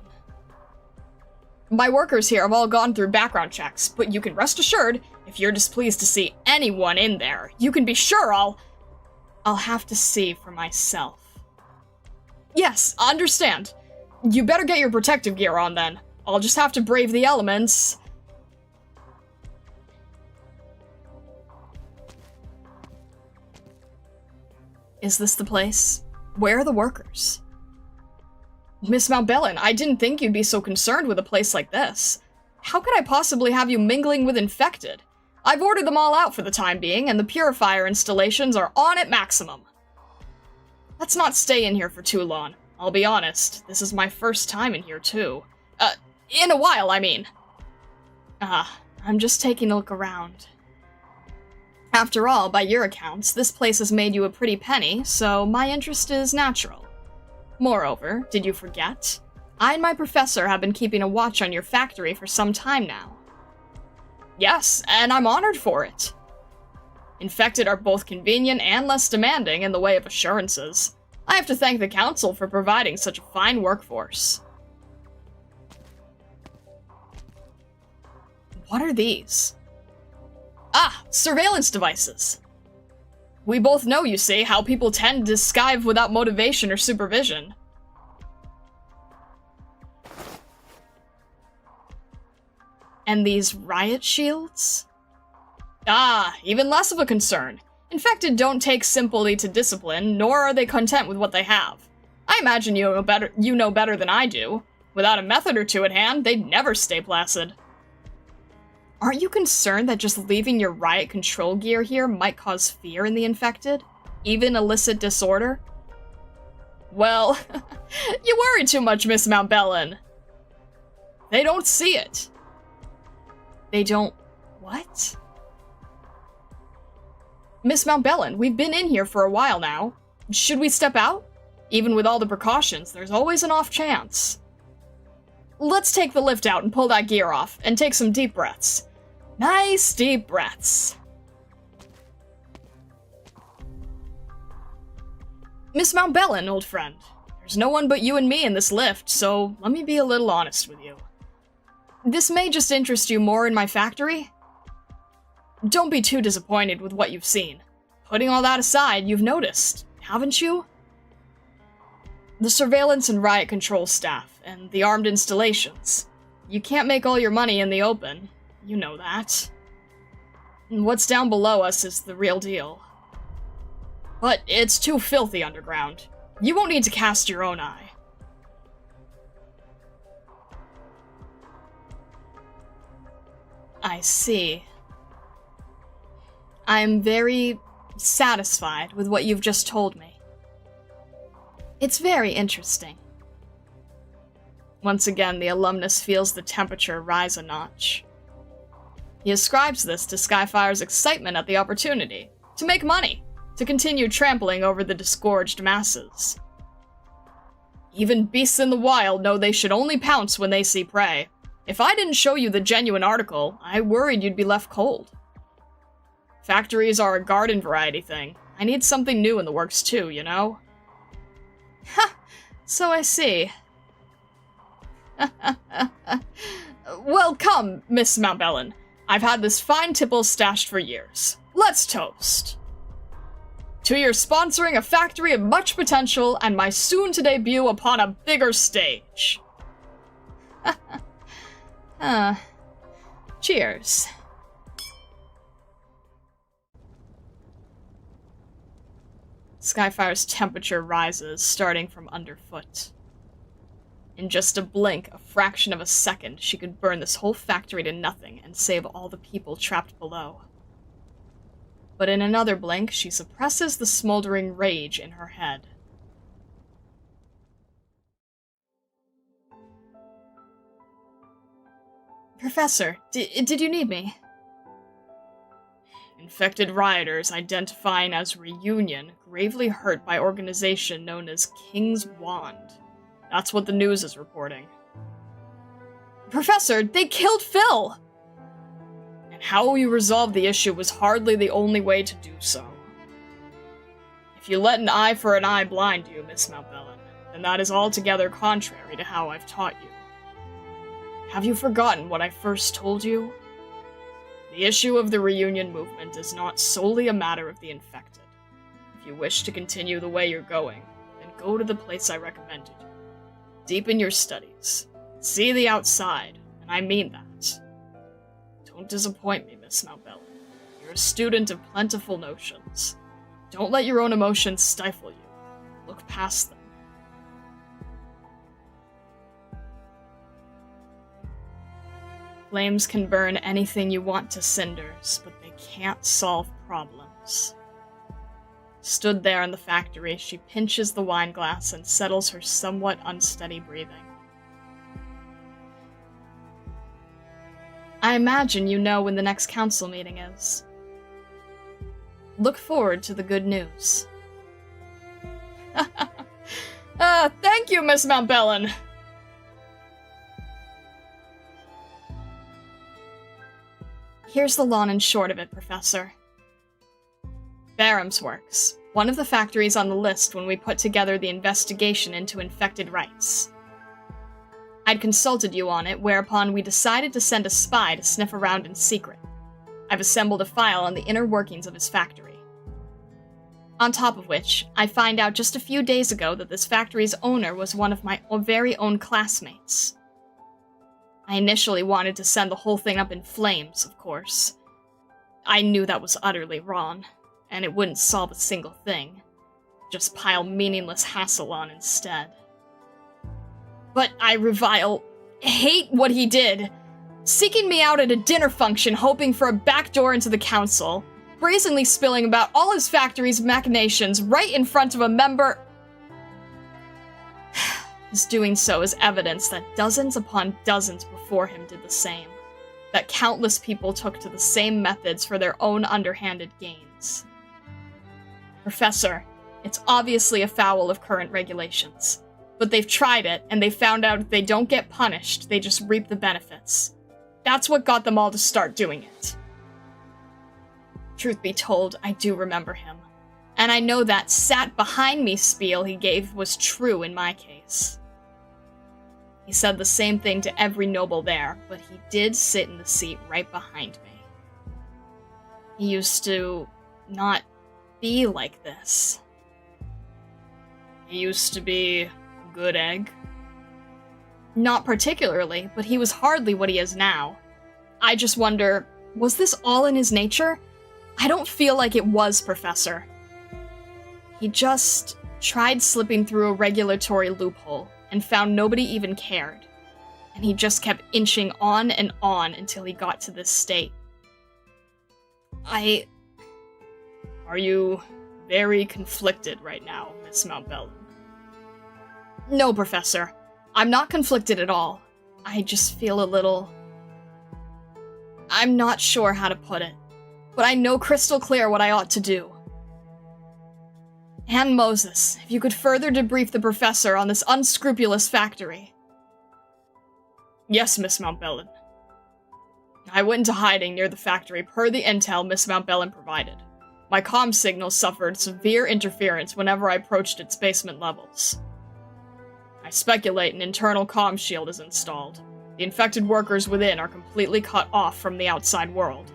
My workers here have all gone through background checks, but you can rest assured, if you're displeased to see anyone in there, you can be sure I'll have to see for myself. Yes, understand. You better get your protective gear on then. I'll just have to brave the elements. Is this the place? Where are the workers? Miss Mountbellin, I didn't think you'd be so concerned with a place like this. How could I possibly have you mingling with infected? I've ordered them all out for the time being, and the purifier installations are on at maximum. Let's not stay in here for too long. I'll be honest, this is my first time in here too. In a while, I mean. I'm just taking a look around. After all, by your accounts, this place has made you a pretty penny, so my interest is natural. Moreover, did you forget? I and my professor have been keeping a watch on your factory for some time now. Yes, and I'm honored for it. Infected are both convenient and less demanding in the way of assurances. I have to thank the council for providing such a fine workforce. What are these? Ah, surveillance devices. We both know, you see, how people tend to skive without motivation or supervision. And these riot shields? Ah, even less of a concern. Infected don't take simply to discipline, nor are they content with what they have. I imagine you know better than I do. Without a method or two at hand, they'd never stay placid. Aren't you concerned that just leaving your riot control gear here might cause fear in the infected? Even elicit disorder? Well, you worry too much, Miss Mountbellin. They don't see it. They don't... what? Miss Mountbellin, we've been in here for a while now. Should we step out? Even with all the precautions, there's always an off chance. Let's take the lift out and pull that gear off, and take some deep breaths. Nice deep breaths. Miss Mountbellin, old friend, there's no one but you and me in this lift, so let me be a little honest with you. This may just interest you more in my factory. don't be too disappointed with what you've seen. Putting all that aside, you've noticed, haven't you? The surveillance and riot control staff, and the armed installations. You can't make all your money in the open. You know that. And what's down below us is the real deal. But it's too filthy underground. You won't need to cast your own eye. I see. I'm very satisfied with what you've just told me. It's very interesting. Once again, the alumnus feels the temperature rise a notch. He ascribes this to Skyfire's excitement at the opportunity to make money, to continue trampling over the disgorged masses. Even beasts in the wild know they should only pounce when they see prey. If I didn't show you the genuine article, I worried you'd be left cold. Factories are a garden variety thing. I need something new in the works too, you know? Ha! So I see. Well, come, Miss Mountbellin. I've had this fine tipple stashed for years. Let's toast. To your sponsoring a factory of much potential and my soon-to-debut upon a bigger stage. Cheers. Skyfire's temperature rises, starting from underfoot. In just a blink, a fraction of a second, she could burn this whole factory to nothing and save all the people trapped below. But in another blink, she suppresses the smoldering rage in her head. Professor, did you need me? Infected rioters identifying as Reunion, gravely hurt by organization known as King's Wand. That's what the news is reporting. Professor, they killed Phil! And how you resolved the issue was hardly the only way to do so. If you let an eye for an eye blind you, Miss Mountbellin, then that is altogether contrary to how I've taught you. Have you forgotten what I first told you? The issue of the Reunion movement is not solely a matter of the infected. If you wish to continue the way you're going, then go to the place I recommended you. Deepen your studies. See the outside, and I mean that. Don't disappoint me, Miss Mountbellin. You're a student of plentiful notions. Don't let your own emotions stifle you. Look past them. Flames can burn anything you want to cinders, but they can't solve problems. Stood there in the factory, she pinches the wine glass and settles her somewhat unsteady breathing. I imagine you know when the next council meeting is. Look forward to the good news. Thank you, Miss Mountbellin! Here's the long and short of it, Professor. Barham's Works, one of the factories on the list when we put together the investigation into infected rights. I'd consulted you on it, whereupon we decided to send a spy to sniff around in secret. I've assembled a file on the inner workings of his factory. On top of which, I find out just a few days ago that this factory's owner was one of my very own classmates. I initially wanted to send the whole thing up in flames, of course. I knew that was utterly wrong, and it wouldn't solve a single thing. Just pile meaningless hassle on instead. But I hate what he did. Seeking me out at a dinner function hoping for a backdoor into the council, brazenly spilling about all his factory's machinations right in front of a member. His doing so is evidence that dozens upon dozens before him did the same. That countless people took to the same methods for their own underhanded gains. Professor, it's obviously afoul of current regulations. But they've tried it, and they found out if they don't get punished, they just reap the benefits. That's what got them all to start doing it. Truth be told, I do remember him. And I know that sat behind me spiel he gave was true in my case. He said the same thing to every noble there, but he did sit in the seat right behind me. He used to not be like this. He used to be a good egg. Not particularly, but he was hardly what he is now. I just wonder, was this all in his nature? I don't feel like it was, Professor. He just tried slipping through a regulatory loophole and found nobody even cared. And he just kept inching on and on until he got to this state. Are you very conflicted right now, Miss Mountbellin? No, Professor. I'm not conflicted at all. I just feel a little... I'm not sure how to put it, but I know crystal clear what I ought to do. And Moses, if you could further debrief the Professor on this unscrupulous factory. Yes, Miss Mountbellin. I went into hiding near the factory per the intel Miss Mountbellin provided. My comm signal suffered severe interference whenever I approached its basement levels. I speculate an internal comm shield is installed. The infected workers within are completely cut off from the outside world.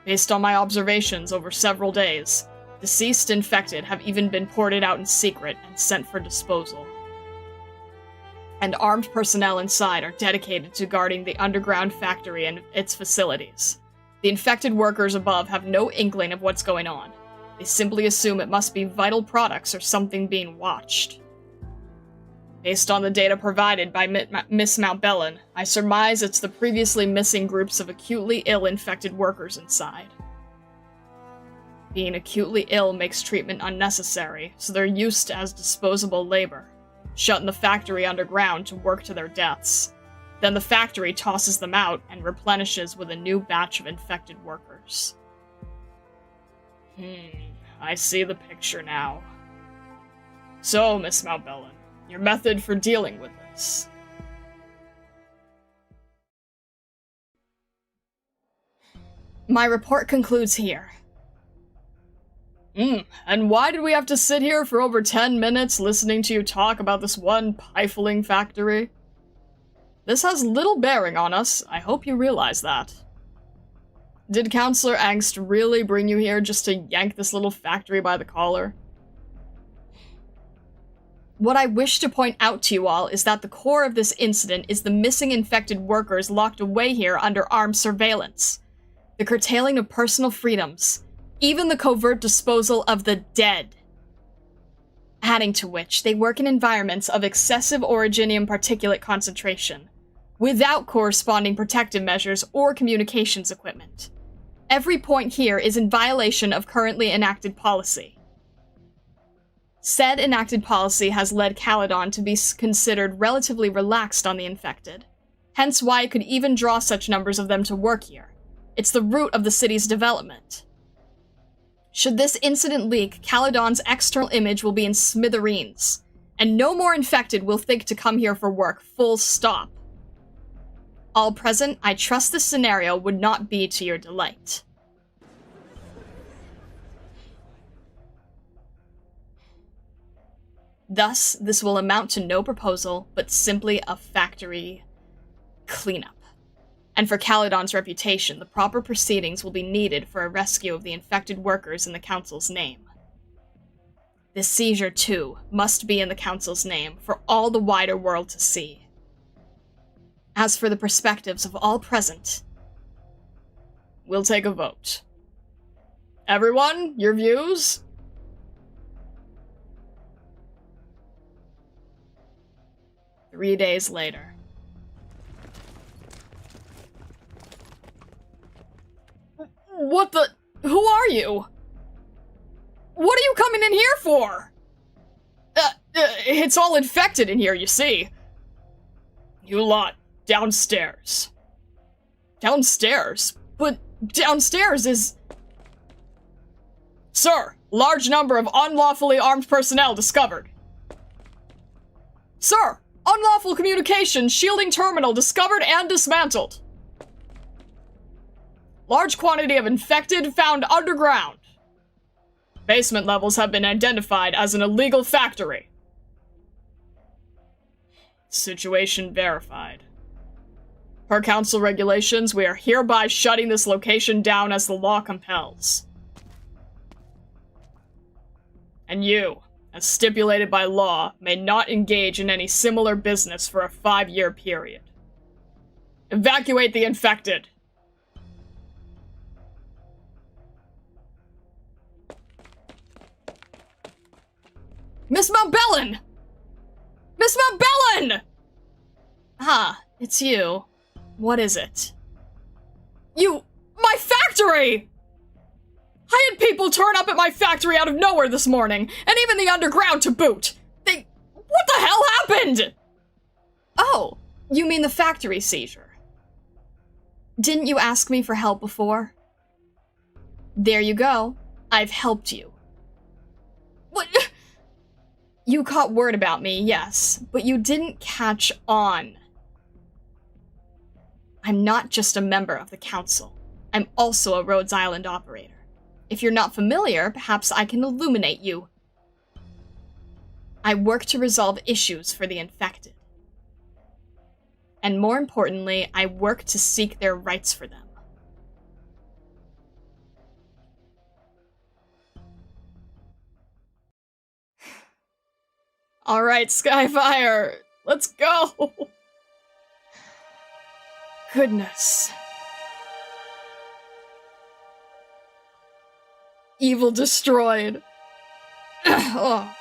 Based on my observations over several days, deceased infected have even been ported out in secret and sent for disposal. And armed personnel inside are dedicated to guarding the underground factory and its facilities. The infected workers above have no inkling of what's going on. They simply assume it must be vital products or something being watched. Based on the data provided by Miss Mountbellin, I surmise it's the previously missing groups of acutely ill infected workers inside. Being acutely ill makes treatment unnecessary, so they're used as disposable labor, shut in the factory underground to work to their deaths. Then the factory tosses them out and replenishes with a new batch of infected workers. I see the picture now. So, Miss Mountbellin, your method for dealing with this. My report concludes here. And why did we have to sit here for over 10 minutes listening to you talk about this one piffling factory? This has little bearing on us. I hope you realize that. Did Counselor Angst really bring you here just to yank this little factory by the collar? What I wish to point out to you all is that the core of this incident is the missing infected workers locked away here under armed surveillance, the curtailing of personal freedoms, even the covert disposal of the dead. Adding to which, they work in environments of excessive originium particulate concentration, without corresponding protective measures or communications equipment. Every point here is in violation of currently enacted policy. Said enacted policy has led Caledon to be considered relatively relaxed on the infected, hence why it could even draw such numbers of them to work here. It's the root of the city's development. Should this incident leak, Caledon's external image will be in smithereens, and no more infected will think to come here for work, full stop. All present, I trust this scenario would not be to your delight. Thus, this will amount to no proposal, but simply a factory cleanup. And for Caledon's reputation, the proper proceedings will be needed for a rescue of the infected workers in the Council's name. This seizure, too, must be in the Council's name for all the wider world to see. As for the perspectives of all present, we'll take a vote. Everyone, your views? Three days later. What the? Who are you? What are you coming in here for? It's all infected in here, you see. You lot, downstairs. Downstairs? But downstairs is... Sir, large number of unlawfully armed personnel discovered. Sir, unlawful communication shielding terminal discovered and dismantled. Large quantity of infected found underground. Basement levels have been identified as an illegal factory. Situation verified. Per council regulations, we are hereby shutting this location down as the law compels. And you, as stipulated by law, may not engage in any similar business for a 5-year period. Evacuate the infected! Miss Montbellin! Miss Montbellin! Ah, it's you. What is it? My factory! I had people turn up at my factory out of nowhere this morning, and even the underground to boot. What the hell happened? Oh, you mean the factory seizure. Didn't you ask me for help before? There you go. I've helped you. What? You caught word about me, yes, but you didn't catch on. I'm not just a member of the council. I'm also a Rhodes Island operator. If you're not familiar, perhaps I can illuminate you. I work to resolve issues for the infected. And more importantly, I work to seek their rights for them. Alright, Skyfire, let's go! Goodness. Evil destroyed. Oh.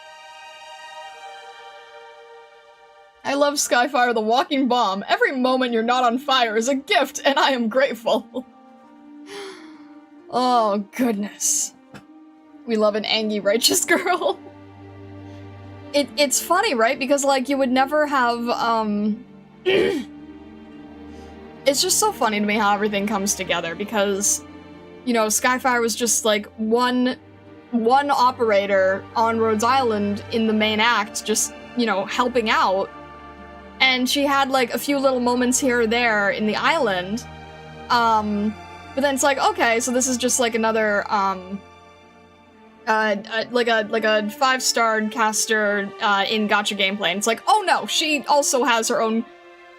I love Skyfire the Walking Bomb. Every moment you're not on fire is a gift, and I am grateful. Oh, goodness. We love an angry, righteous girl. It's funny, right? Because, like, you would never have, It's just so funny to me how everything comes together, because, you know, Skyfire was just, like, one operator on Rhodes Island in the main act, just, you know, helping out. And she had, like, a few little moments here or there in the island. But then it's like, okay, so this is just, like, another, like a 5-star caster, in gacha gameplay. And it's like, oh no, she also has her own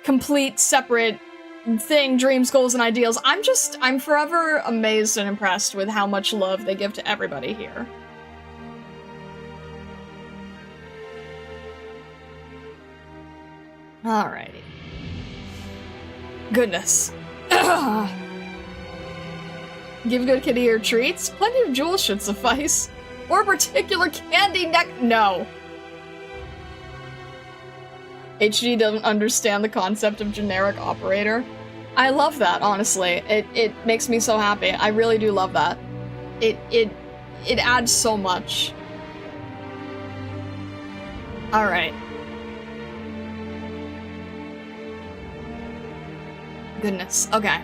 complete separate thing, dreams, goals, and ideals. I'm forever amazed and impressed with how much love they give to everybody here. Alrighty. Goodness. Give good kitty her treats? Plenty of jewels should suffice. Or a particular candy neck- no. HD doesn't understand the concept of generic operator. I love that, honestly. It makes me so happy. I really do love that. It adds so much. Alright. Goodness. Okay.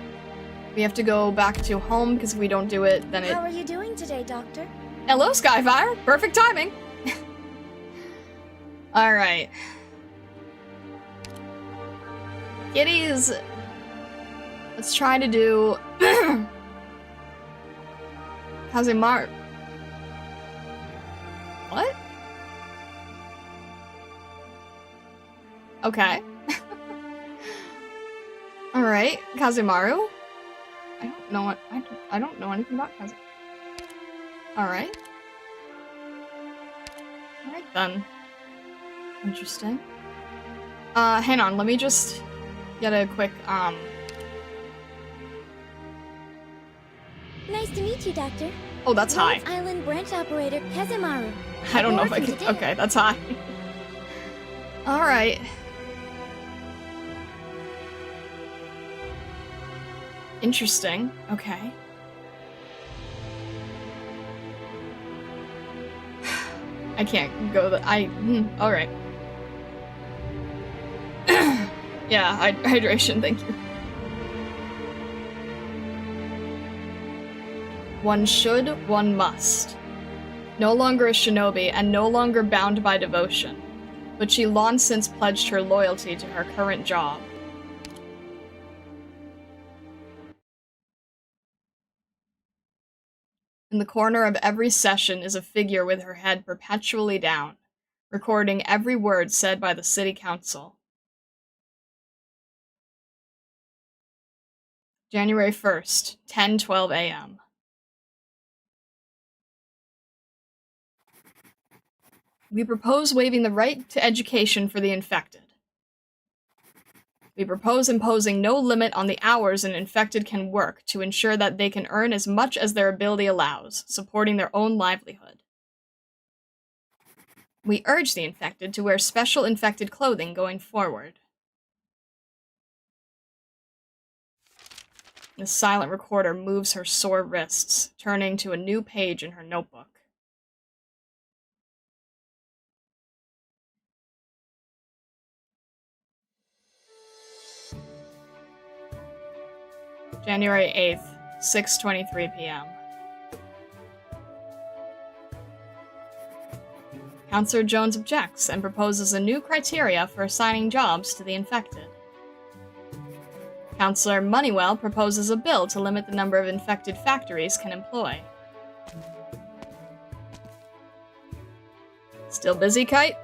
We have to go back to home, because if we don't do it, then it- How are you doing today, Doctor? Hello, Skyfire! Perfect timing! Alright. Kitties! Let's try to do... Kazemar... What? Okay. Alright, Kazemaru? I don't know what- I don't know anything about Kazemaru. Alright. Alright then. Interesting. Hang on, let me just get a quick, Nice to meet you, Doctor. Oh, that's high. Rhodes Island branch operator Kazemaru. I don't know if I Working can- today. okay, that's high. Alright. Interesting. Okay. I can't go alright. Yeah, hydration, thank you. One should, one must. No longer a shinobi, and no longer bound by devotion. But she long since pledged her loyalty to her current job. In the corner of every session is a figure with her head perpetually down, recording every word said by the city council. January 1st, 10:12 a.m. We propose waiving the right to education for the infected. We propose imposing no limit on the hours an infected can work to ensure that they can earn as much as their ability allows, supporting their own livelihood. We urge the infected to wear special infected clothing going forward. The silent recorder moves her sore wrists, turning to a new page in her notebook. January 8th, 6:23 p.m. Counselor Jones objects and proposes a new criteria for assigning jobs to the infected. Counselor Moneywell proposes a bill to limit the number of infected factories can employ. Still busy, Kite?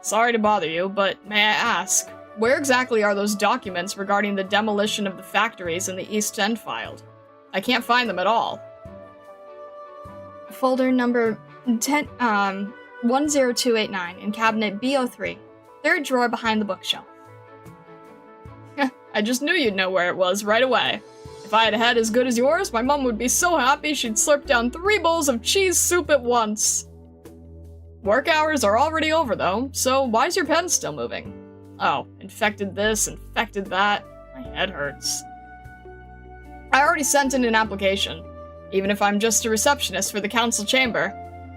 Sorry to bother you, but may I ask, where exactly are those documents regarding the demolition of the factories in the East End filed? I can't find them at all. Folder number 10289 in cabinet B03, third drawer behind the bookshelf. I just knew you'd know where it was right away. If I had a head as good as yours, my mom would be so happy she'd slurp down 3 bowls of cheese soup at once. Work hours are already over though, so why's your pen still moving? Oh, infected this, infected that. My head hurts. I already sent in an application. Even if I'm just a receptionist for the council chamber,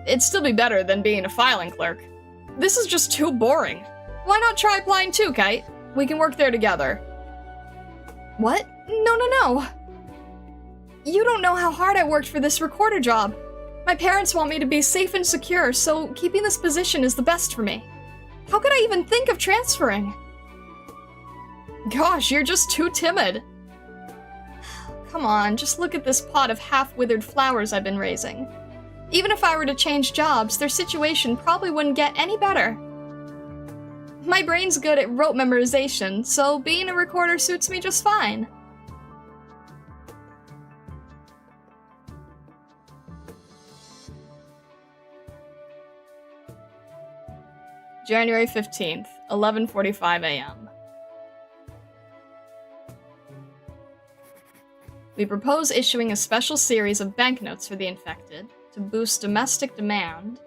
it'd still be better than being a filing clerk. This is just too boring. Why not try applying too, Kite? We can work there together. What? No. You don't know how hard I worked for this recorder job. My parents want me to be safe and secure, so keeping this position is the best for me. How could I even think of transferring? Gosh, you're just too timid. Come on, just look at this pot of half-withered flowers I've been raising. Even if I were to change jobs, their situation probably wouldn't get any better. My brain's good at rote memorization, so being a recorder suits me just fine. January 15th, 11:45 a.m. We propose issuing a special series of banknotes for the infected to boost domestic demand.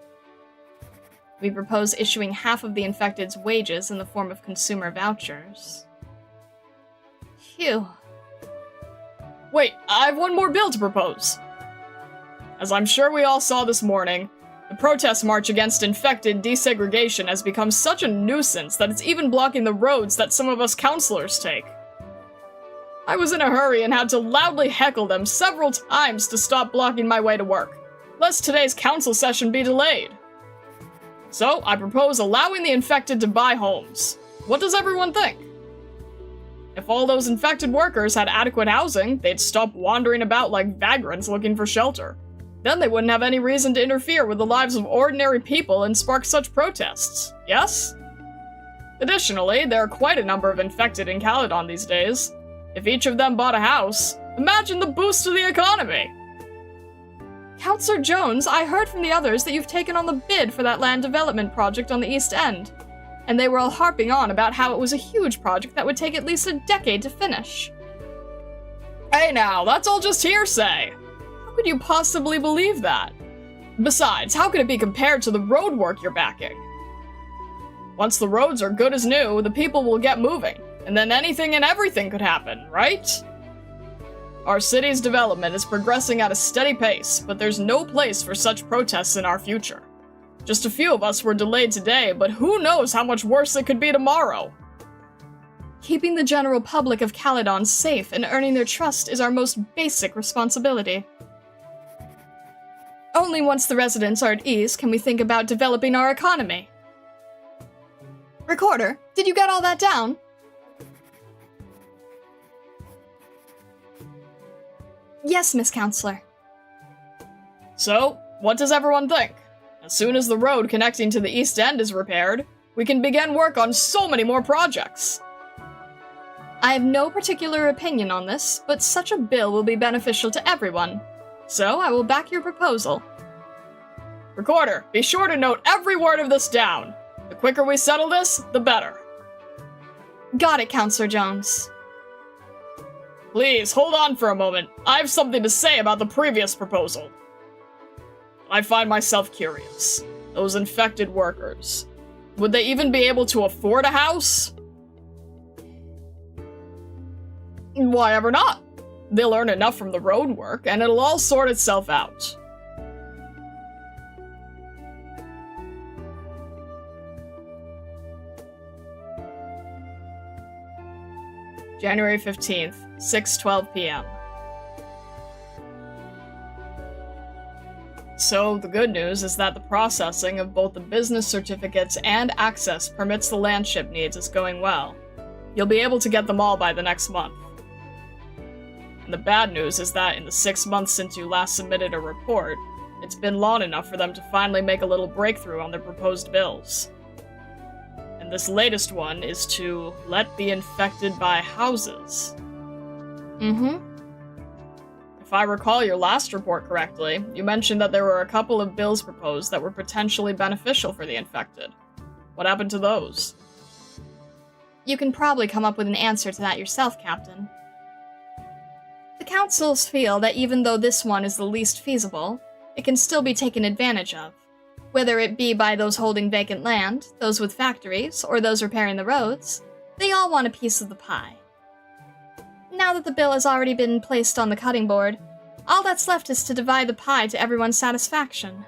We propose issuing half of the infected's wages in the form of consumer vouchers. Phew. Wait, I have one more bill to propose. As I'm sure we all saw this morning, the protest march against infected desegregation has become such a nuisance that it's even blocking the roads that some of us counselors take. I was in a hurry and had to loudly heckle them several times to stop blocking my way to work, lest today's council session be delayed. So, I propose allowing the infected to buy homes. What does everyone think? If all those infected workers had adequate housing, they'd stop wandering about like vagrants looking for shelter. Then they wouldn't have any reason to interfere with the lives of ordinary people and spark such protests, yes? Additionally, there are quite a number of infected in Caledon these days. If each of them bought a house, imagine the boost to the economy! Counselor Jones, I heard from the others that you've taken on the bid for that land development project on the East End. And they were all harping on about how it was a huge project that would take at least a decade to finish. Hey now, that's all just hearsay! How could you possibly believe that? Besides, how could it be compared to the road work you're backing? Once the roads are good as new, the people will get moving, and then anything and everything could happen, right? Our city's development is progressing at a steady pace, but there's no place for such protests in our future. Just a few of us were delayed today, but who knows how much worse it could be tomorrow? Keeping the general public of Caledon safe and earning their trust is our most basic responsibility. Only once the residents are at ease can we think about developing our economy. Recorder, did you get all that down? Yes, Miss Counselor. So, what does everyone think? As soon as the road connecting to the East End is repaired, we can begin work on so many more projects. I have no particular opinion on this, but such a bill will be beneficial to everyone. So I will back your proposal. Recorder, be sure to note every word of this down. The quicker we settle this, the better. Got it, Counselor Jones. Please, hold on for a moment. I have something to say about the previous proposal. I find myself curious. Those infected workers. Would they even be able to afford a house? Why ever not? They'll earn enough from the road work, and it'll all sort itself out. January 15th, 6:12 p.m. So, the good news is that the processing of both the business certificates and access permits the landship needs is going well. You'll be able to get them all by the next month. And the bad news is that in the 6 months since you last submitted a report, it's been long enough for them to finally make a little breakthrough on their proposed bills. And this latest one is to let the infected buy houses. If I recall your last report correctly, you mentioned that there were a couple of bills proposed that were potentially beneficial for the infected. What happened to those? You can probably come up with an answer to that yourself, Captain. The councils feel that even though this one is the least feasible, it can still be taken advantage of, whether it be by those holding vacant land, those with factories, or those repairing the roads. They all want a piece of the pie. Now that the bill has already been placed on the cutting board, all that's left is to divide the pie to everyone's satisfaction.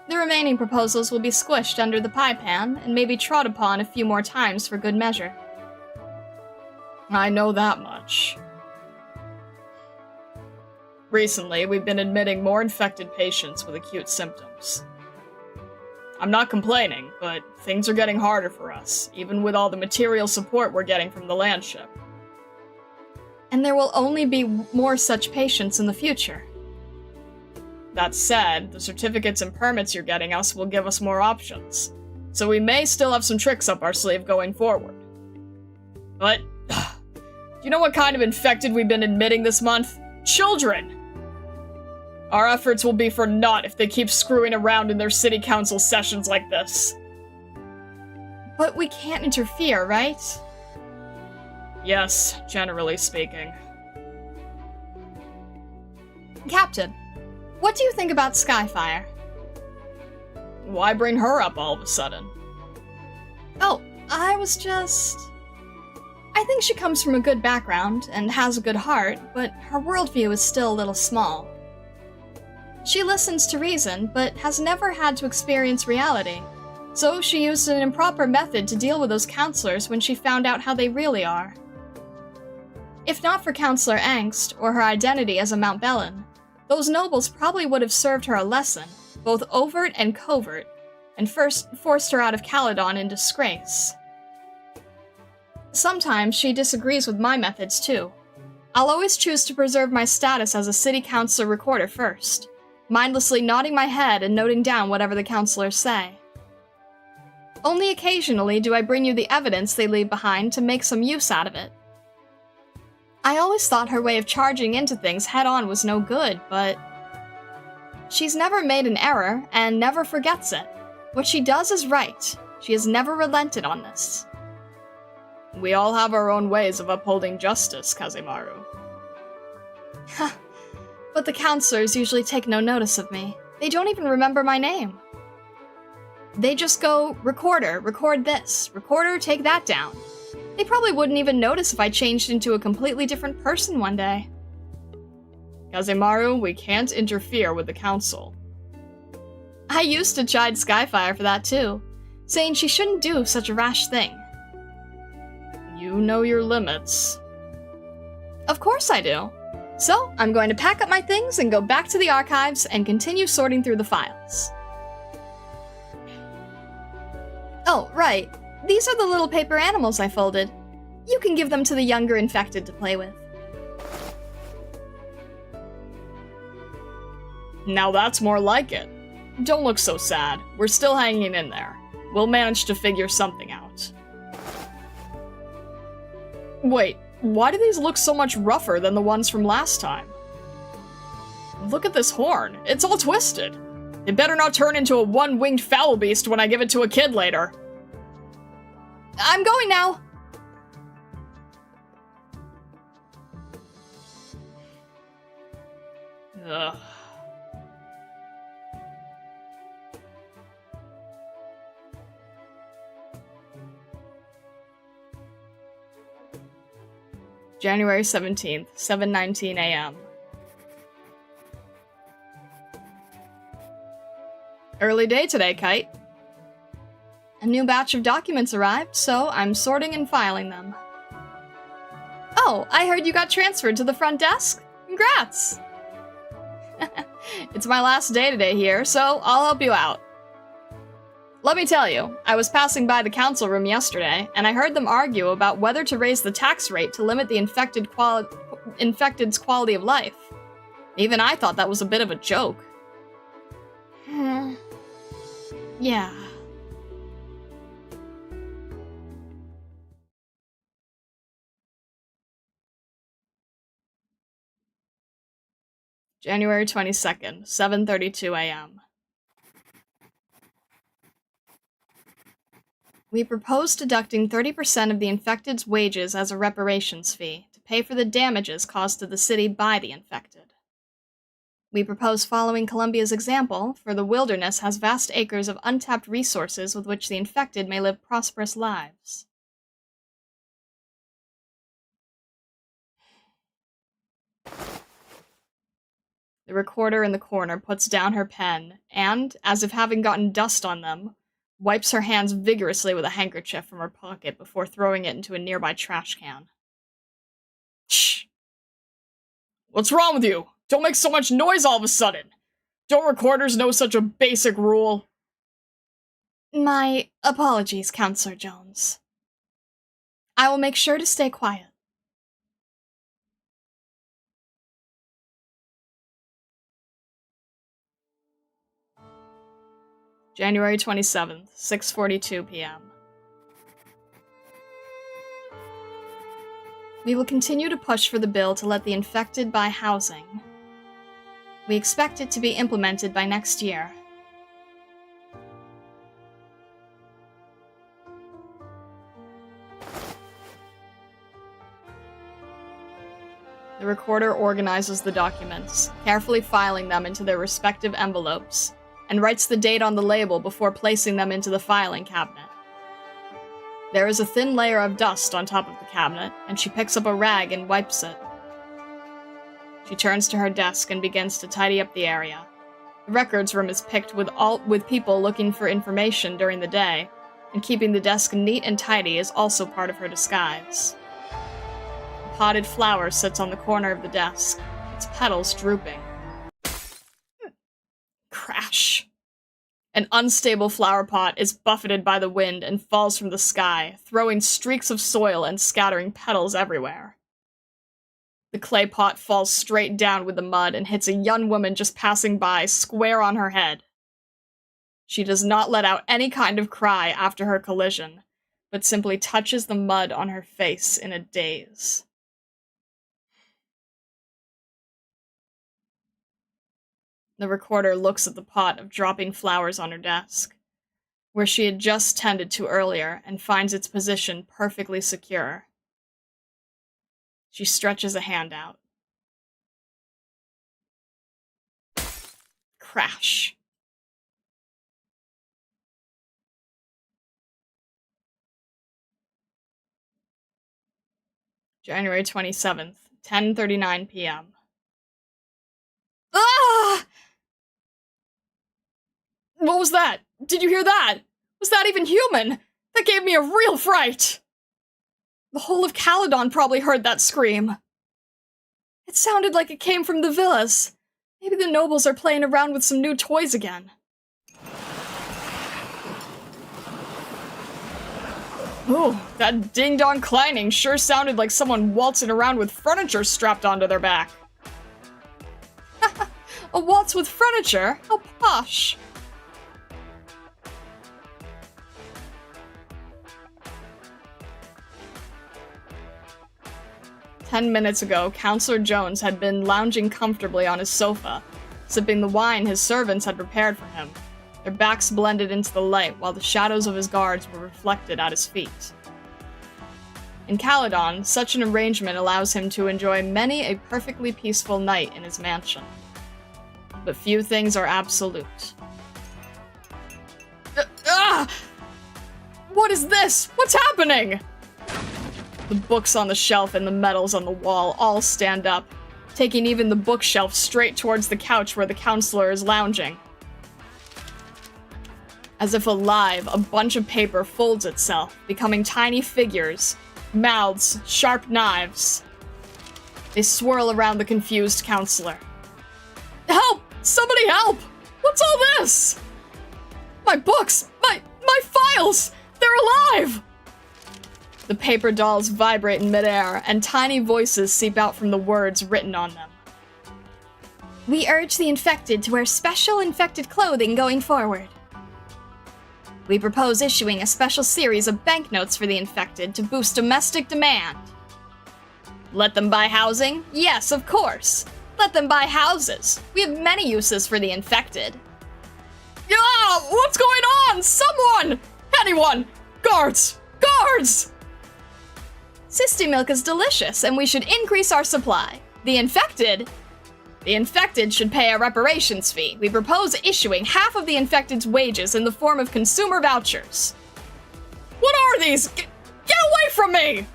The remaining proposals will be squished under the pie pan and maybe trod upon a few more times for good measure. I know that much. Recently, we've been admitting more infected patients with acute symptoms. I'm not complaining, but things are getting harder for us, even with all the material support we're getting from the landship. And there will only be more such patients in the future. That said, the certificates and permits you're getting us will give us more options, so we may still have some tricks up our sleeve going forward. But, do you know what kind of infected we've been admitting this month? Children! Our efforts will be for naught if they keep screwing around in their city council sessions like this. But we can't interfere, right? Yes, generally speaking. Captain, what do you think about Skyfire? Why bring her up all of a sudden? Oh, I think she comes from a good background and has a good heart, but her worldview is still a little small. She listens to reason, but has never had to experience reality, so she used an improper method to deal with those counselors when she found out how they really are. If not for Counselor Angst, or her identity as a Mount Bellin, those nobles probably would have served her a lesson, both overt and covert, and first forced her out of Caledon in disgrace. Sometimes she disagrees with my methods too. I'll always choose to preserve my status as a city councilor recorder first, mindlessly nodding my head and noting down whatever the counselors say. Only occasionally do I bring you the evidence they leave behind to make some use out of it. I always thought her way of charging into things head-on was no good, but she's never made an error and never forgets it. What she does is right. She has never relented on this. We all have our own ways of upholding justice, Kazemaru. But the counselors usually take no notice of me. They don't even remember my name. They just go, "Recorder, record this. Recorder, take that down." They probably wouldn't even notice if I changed into a completely different person one day. Kazemaru, we can't interfere with the council. I used to chide Skyfire for that too, saying she shouldn't do such a rash thing. You know your limits. Of course I do. So, I'm going to pack up my things and go back to the archives and continue sorting through the files. Oh, right. These are the little paper animals I folded. You can give them to the younger infected to play with. Now that's more like it. Don't look so sad. We're still hanging in there. We'll manage to figure something out. Wait, why do these look so much rougher than the ones from last time? Look at this horn. It's all twisted. It better not turn into a one-winged foul beast when I give it to a kid later. I'm going now. Ugh. January 17th, 7:19 a.m. Early day today, Kite. A new batch of documents arrived, so I'm sorting and filing them. Oh, I heard you got transferred to the front desk? Congrats! It's my last day today here, so I'll help you out. Let me tell you, I was passing by the council room yesterday, and I heard them argue about whether to raise the tax rate to limit the infected's quality of life. Even I thought that was a bit of a joke. Yeah. January 22nd, 7:32 a.m. We propose deducting 30% of the infected's wages as a reparations fee to pay for the damages caused to the city by the infected. We propose following Columbia's example, for the wilderness has vast acres of untapped resources with which the infected may live prosperous lives. The recorder in the corner puts down her pen and, as if having gotten dust on them, wipes her hands vigorously with a handkerchief from her pocket before throwing it into a nearby trash can. Shh! What's wrong with you? Don't make so much noise all of a sudden! Don't recorders know such a basic rule? My apologies, Counselor Jones. I will make sure to stay quiet. January 27th, 6:42 p.m. We will continue to push for the bill to let the infected buy housing. We expect it to be implemented by next year. The recorder organizes the documents, carefully filing them into their respective envelopes, and writes the date on the label before placing them into the filing cabinet. There is a thin layer of dust on top of the cabinet, and she picks up a rag and wipes it. She turns to her desk and begins to tidy up the area. The records room is picked with people looking for information during the day, and keeping the desk neat and tidy is also part of her disguise. A potted flower sits on the corner of the desk, its petals drooping. Crash. An unstable flower pot is buffeted by the wind and falls from the sky, throwing streaks of soil and scattering petals everywhere. The clay pot falls straight down with the mud and hits a young woman just passing by, square on her head. She does not let out any kind of cry after her collision, but simply touches the mud on her face in a daze. The recorder looks at the pot of dropping flowers on her desk, where she had just tended to earlier, and finds its position perfectly secure. She stretches a hand out. Crash. January 27th, 10:39 p.m. Ah! What was that? Did you hear that? Was that even human? That gave me a real fright! The whole of Caledon probably heard that scream. It sounded like it came from the villas. Maybe the nobles are playing around with some new toys again. Ooh, that ding-dong clanging sure sounded like someone waltzing around with furniture strapped onto their back. A waltz with furniture? How posh! 10 minutes ago, Counselor Jones had been lounging comfortably on his sofa, sipping the wine his servants had prepared for him. Their backs blended into the light while the shadows of his guards were reflected at his feet. In Caledon, such an arrangement allows him to enjoy many a perfectly peaceful night in his mansion. But few things are absolute. What is this? What's happening? The books on the shelf and the medals on the wall all stand up, taking even the bookshelf straight towards the couch where the counselor is lounging. As if alive, a bunch of paper folds itself, becoming tiny figures, mouths, sharp knives. They swirl around the confused counselor. Help! Somebody help! What's all this? My books! My files! They're alive! The paper dolls vibrate in midair, and tiny voices seep out from the words written on them. We urge the infected to wear special infected clothing going forward. We propose issuing a special series of banknotes for the infected to boost domestic demand. Let them buy housing? Yes, of course. Let them buy houses. We have many uses for the infected. Yeah! What's going on? Someone! Anyone! Guards! Guards! Cysty milk is delicious, and we should increase our supply. The infected should pay a reparations fee. We propose issuing half of the infected's wages in the form of consumer vouchers. What are these? Get away from me!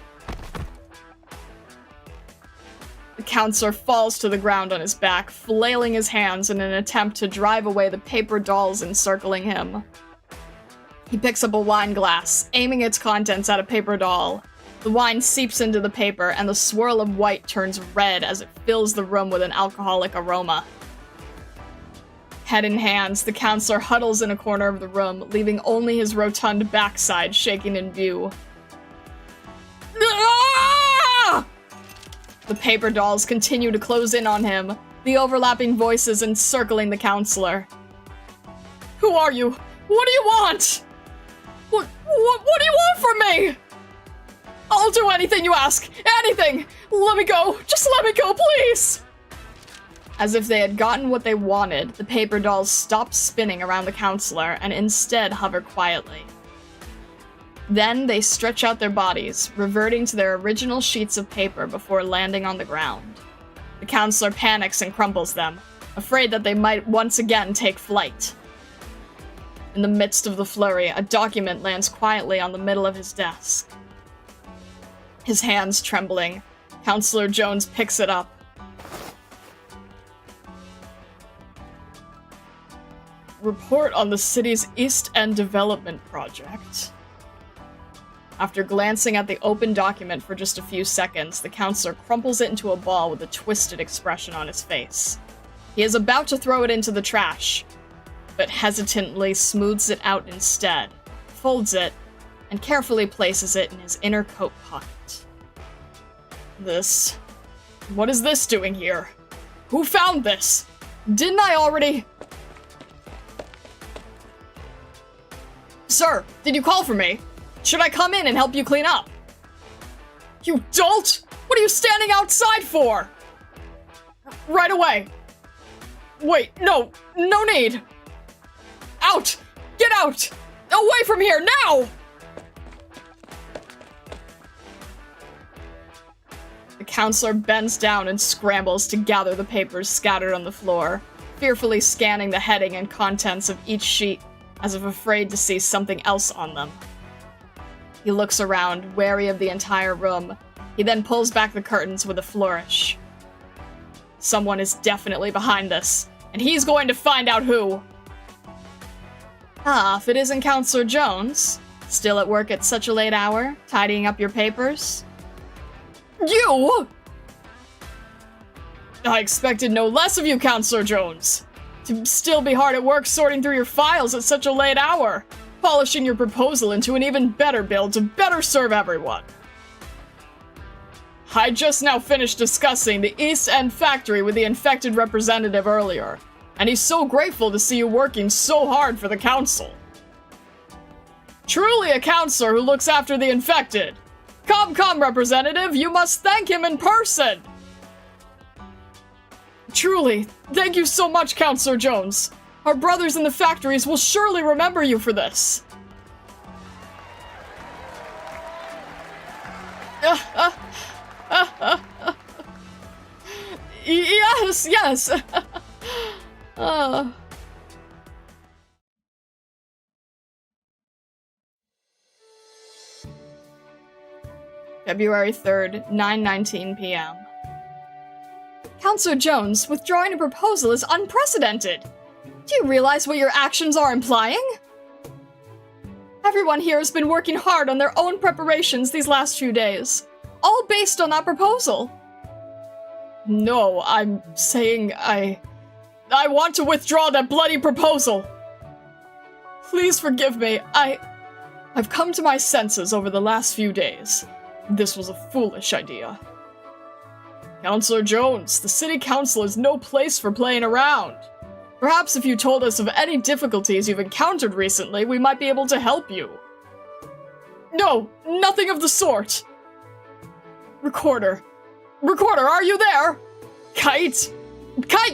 The counselor falls to the ground on his back, flailing his hands in an attempt to drive away the paper dolls encircling him. He picks up a wine glass, aiming its contents at a paper doll. The wine seeps into the paper, and the swirl of white turns red as it fills the room with an alcoholic aroma. Head in hands, the counselor huddles in a corner of the room, leaving only his rotund backside shaking in view. Ah! The paper dolls continue to close in on him, the overlapping voices encircling the counselor. Who are you? What do you want? What do you want from me? I'll do anything you ask. Anything! Let me go! Just let me go, please! As if they had gotten what they wanted, the paper dolls stop spinning around the counselor and instead hover quietly. Then they stretch out their bodies, reverting to their original sheets of paper before landing on the ground. The counselor panics and crumples them, afraid that they might once again take flight. In the midst of the flurry, a document lands quietly on the middle of his desk. His hands trembling, Counselor Jones picks it up. Report on the city's East End Development Project. After glancing at the open document for just a few seconds, the counselor crumples it into a ball with a twisted expression on his face. He is about to throw it into the trash, but hesitantly smooths it out instead, folds it, and carefully places it in his inner coat pocket. What is this doing here? Who found this? Didn't I already... Sir, did you call for me? Should I come in and help you clean up? You dolt! What are you standing outside for? Right away. Wait, no need. Out! Get out! Away from here, now! The counselor bends down and scrambles to gather the papers scattered on the floor, fearfully scanning the heading and contents of each sheet as if afraid to see something else on them. He looks around, wary of the entire room. He then pulls back the curtains with a flourish. Someone is definitely behind this, and he's going to find out who. Ah, if it isn't Counselor Jones, still at work at such a late hour, tidying up your papers? You! I expected no less of you, Counselor Jones. To still be hard at work sorting through your files at such a late hour, polishing your proposal into an even better bill to better serve everyone. I just now finished discussing the East End factory with the infected representative earlier, and he's so grateful to see you working so hard for the council. Truly a counselor who looks after the infected. Come, representative, you must thank him in person! Truly, thank you so much, Counselor Jones. Our brothers in the factories will surely remember you for this. Yes. February 3rd, 9:19 p.m. Counselor Jones, withdrawing a proposal is unprecedented. Do you realize what your actions are implying? Everyone here has been working hard on their own preparations these last few days, all based on that proposal. No, I'm saying I want to withdraw that bloody proposal. Please forgive me. I've come to my senses over the last few days. This was a foolish idea. Counselor Jones, the city council is no place for playing around. Perhaps if you told us of any difficulties you've encountered recently, we might be able to help you. No, nothing of the sort. Recorder, are you there? Kite,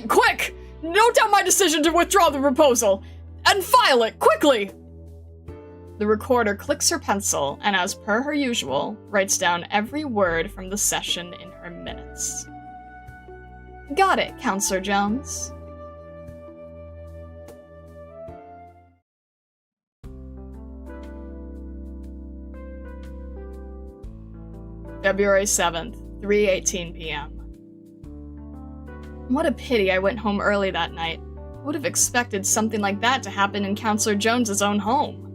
quick! Note down my decision to withdraw the proposal, and file it, quickly! The recorder clicks her pencil, and as per her usual, writes down every word from the session in her minutes. Got it, Counselor Jones. February 7th, 3:18 p.m. What a pity I went home early that night. I would have expected something like that to happen in Counselor Jones's own home.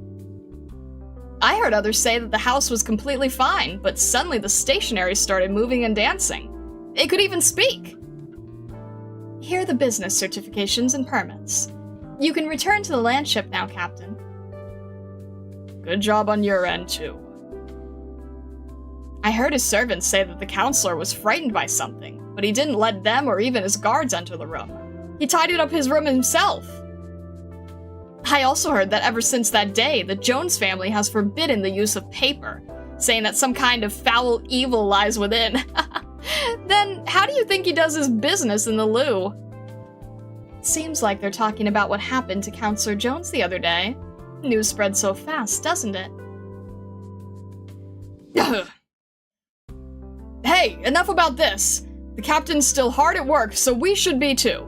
I heard others say that the house was completely fine, but suddenly the stationery started moving and dancing. It could even speak. Here are the business certifications and permits. You can return to the landship now, Captain. Good job on your end, too. I heard his servants say that the counselor was frightened by something, but he didn't let them or even his guards enter the room. He tidied up his room himself. I also heard that ever since that day, the Jones family has forbidden the use of paper, saying that some kind of foul evil lies within. Then, how do you think he does his business in the loo? Seems like they're talking about what happened to Counselor Jones the other day. News spreads so fast, doesn't it? Hey, enough about this! The captain's still hard at work, so we should be too.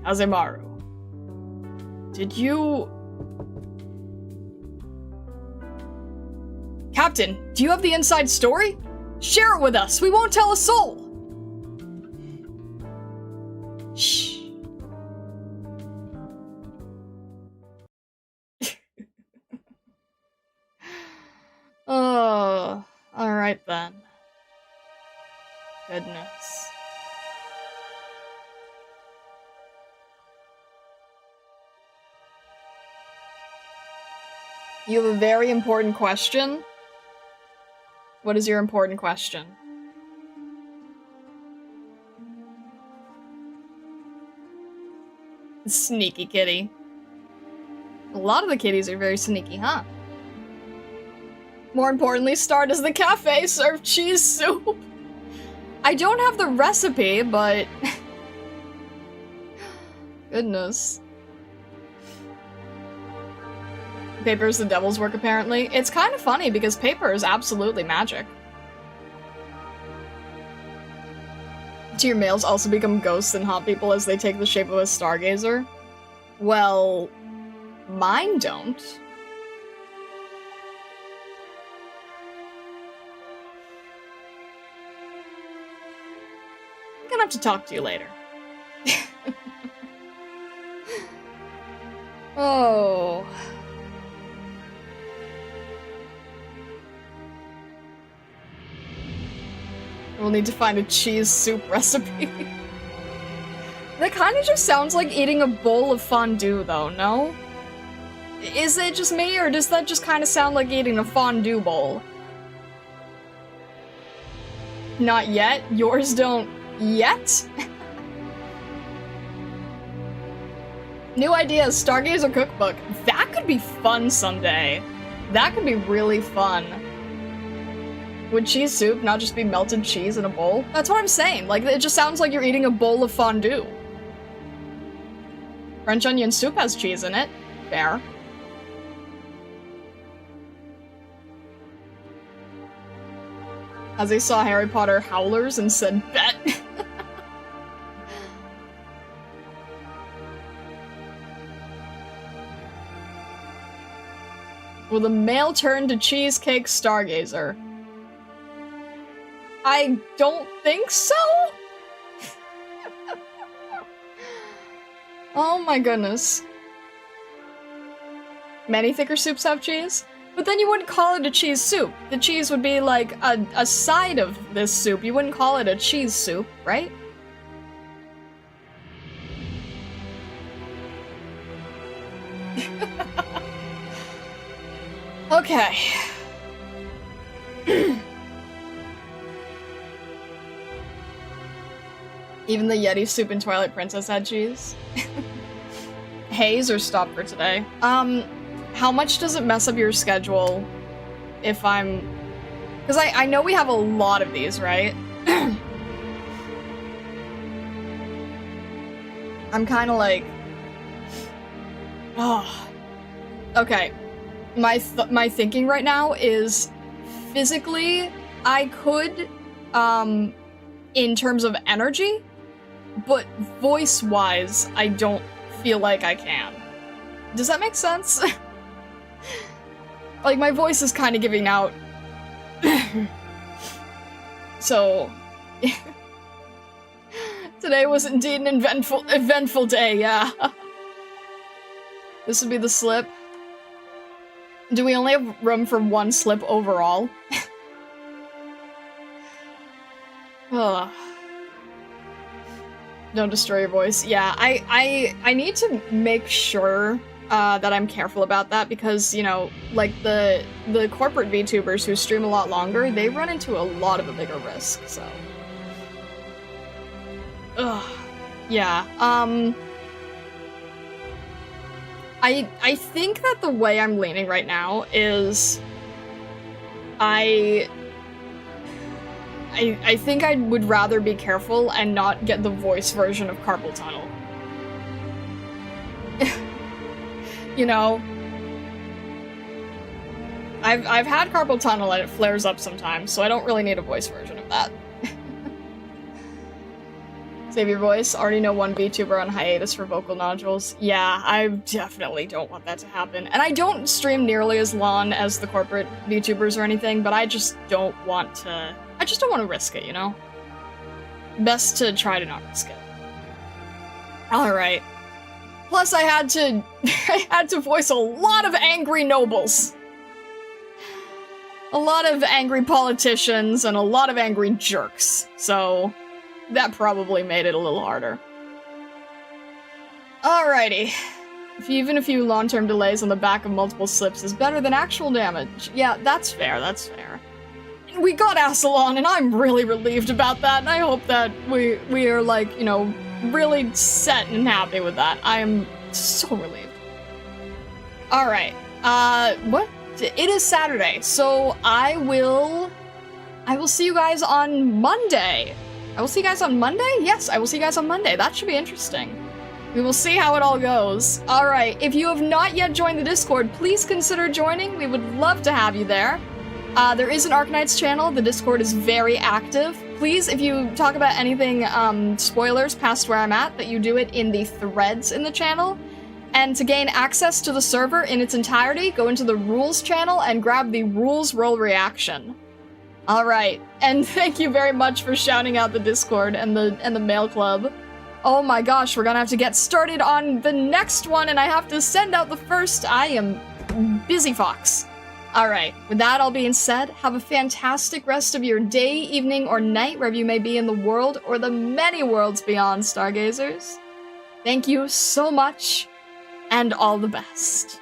Azemaru. Did you... Captain, do you have the inside story? Share it with us, we won't tell a soul! Shh. Oh, alright then. Goodness. You have a very important question? What is your important question? Sneaky kitty. A lot of the kitties are very sneaky, huh? More importantly, Star, does the cafe serve cheese soup? I don't have the recipe, but... Goodness. Paper is the devil's work, apparently. It's kind of funny, because paper is absolutely magic. Do your males also become ghosts and haunt people as they take the shape of a stargazer? Well, mine don't. I'm gonna have to talk to you later. Oh. We'll need to find a cheese soup recipe. That kind of just sounds like eating a bowl of fondue, though, no? Is it just me, or does that just kind of sound like eating a fondue bowl? Not yet? Yours don't yet? New idea, Stargazer cookbook. That could be fun someday. That could be really fun. Would cheese soup not just be melted cheese in a bowl? That's what I'm saying. Like, it just sounds like you're eating a bowl of fondue. French onion soup has cheese in it. Fair. As they saw Harry Potter howlers and said, bet. Will the male turn to cheesecake stargazer? I don't think so. Oh my goodness. Many thicker soups have cheese? But then you wouldn't call it a cheese soup. The cheese would be like a side of this soup. You wouldn't call it a cheese soup, right? Okay. Even the Yeti soup in Twilight Princess had cheese. Haze or stop for today? How much does it mess up your schedule if I'm... Because I know we have a lot of these, right? I'm kind of like... Oh. Okay. My thinking right now is physically I could, in terms of energy, but voice-wise, I don't feel like I can. Does that make sense? Like, my voice is kind of giving out. So... Today was indeed an eventful day, yeah. This would be the slip. Do we only have room for one slip overall? Ugh. Don't destroy your voice. Yeah, I need to make sure that I'm careful about that because, you know, like the corporate VTubers who stream a lot longer, they run into a lot of a bigger risk, so. Ugh. Yeah, I think that the way I'm leaning right now is I think I would rather be careful and not get the voice version of carpal tunnel. You know, I've had carpal tunnel and it flares up sometimes, so I don't really need a voice version of that. Save your voice. Already know one VTuber on hiatus for vocal nodules. Yeah, I definitely don't want that to happen. And I don't stream nearly as long as the corporate VTubers or anything, but I just don't want to... I just don't want to risk it, you know? Best to try to not risk it. Alright. Plus I had to voice a lot of angry nobles. A lot of angry politicians and a lot of angry jerks. So... that probably made it a little harder. Alrighty. Even a few long-term delays on the back of multiple slips is better than actual damage. Yeah, that's fair, that's fair. We got Ascalon, and I'm really relieved about that, and I hope that we are, like, you know, really set and happy with that. I am so relieved. Alright, what? It is Saturday, so I will see you guys on Monday. I will see you guys on Monday? Yes, I will see you guys on Monday. That should be interesting. We will see how it all goes. Alright, if you have not yet joined the Discord, please consider joining. We would love to have you there. There is an Arknights channel. The Discord is very active. Please, if you talk about anything, spoilers past where I'm at, that you do it in the threads in the channel. And to gain access to the server in its entirety, go into the rules channel and grab the rules roll reaction. Alright, and thank you very much for shouting out the Discord and the mail club. Oh my gosh, we're gonna have to get started on the next one, and I have to send out the first. I am busy fox. Alright, with that all being said, have a fantastic rest of your day, evening, or night, wherever you may be in the world, or the many worlds beyond, Stargazers. Thank you so much, and all the best.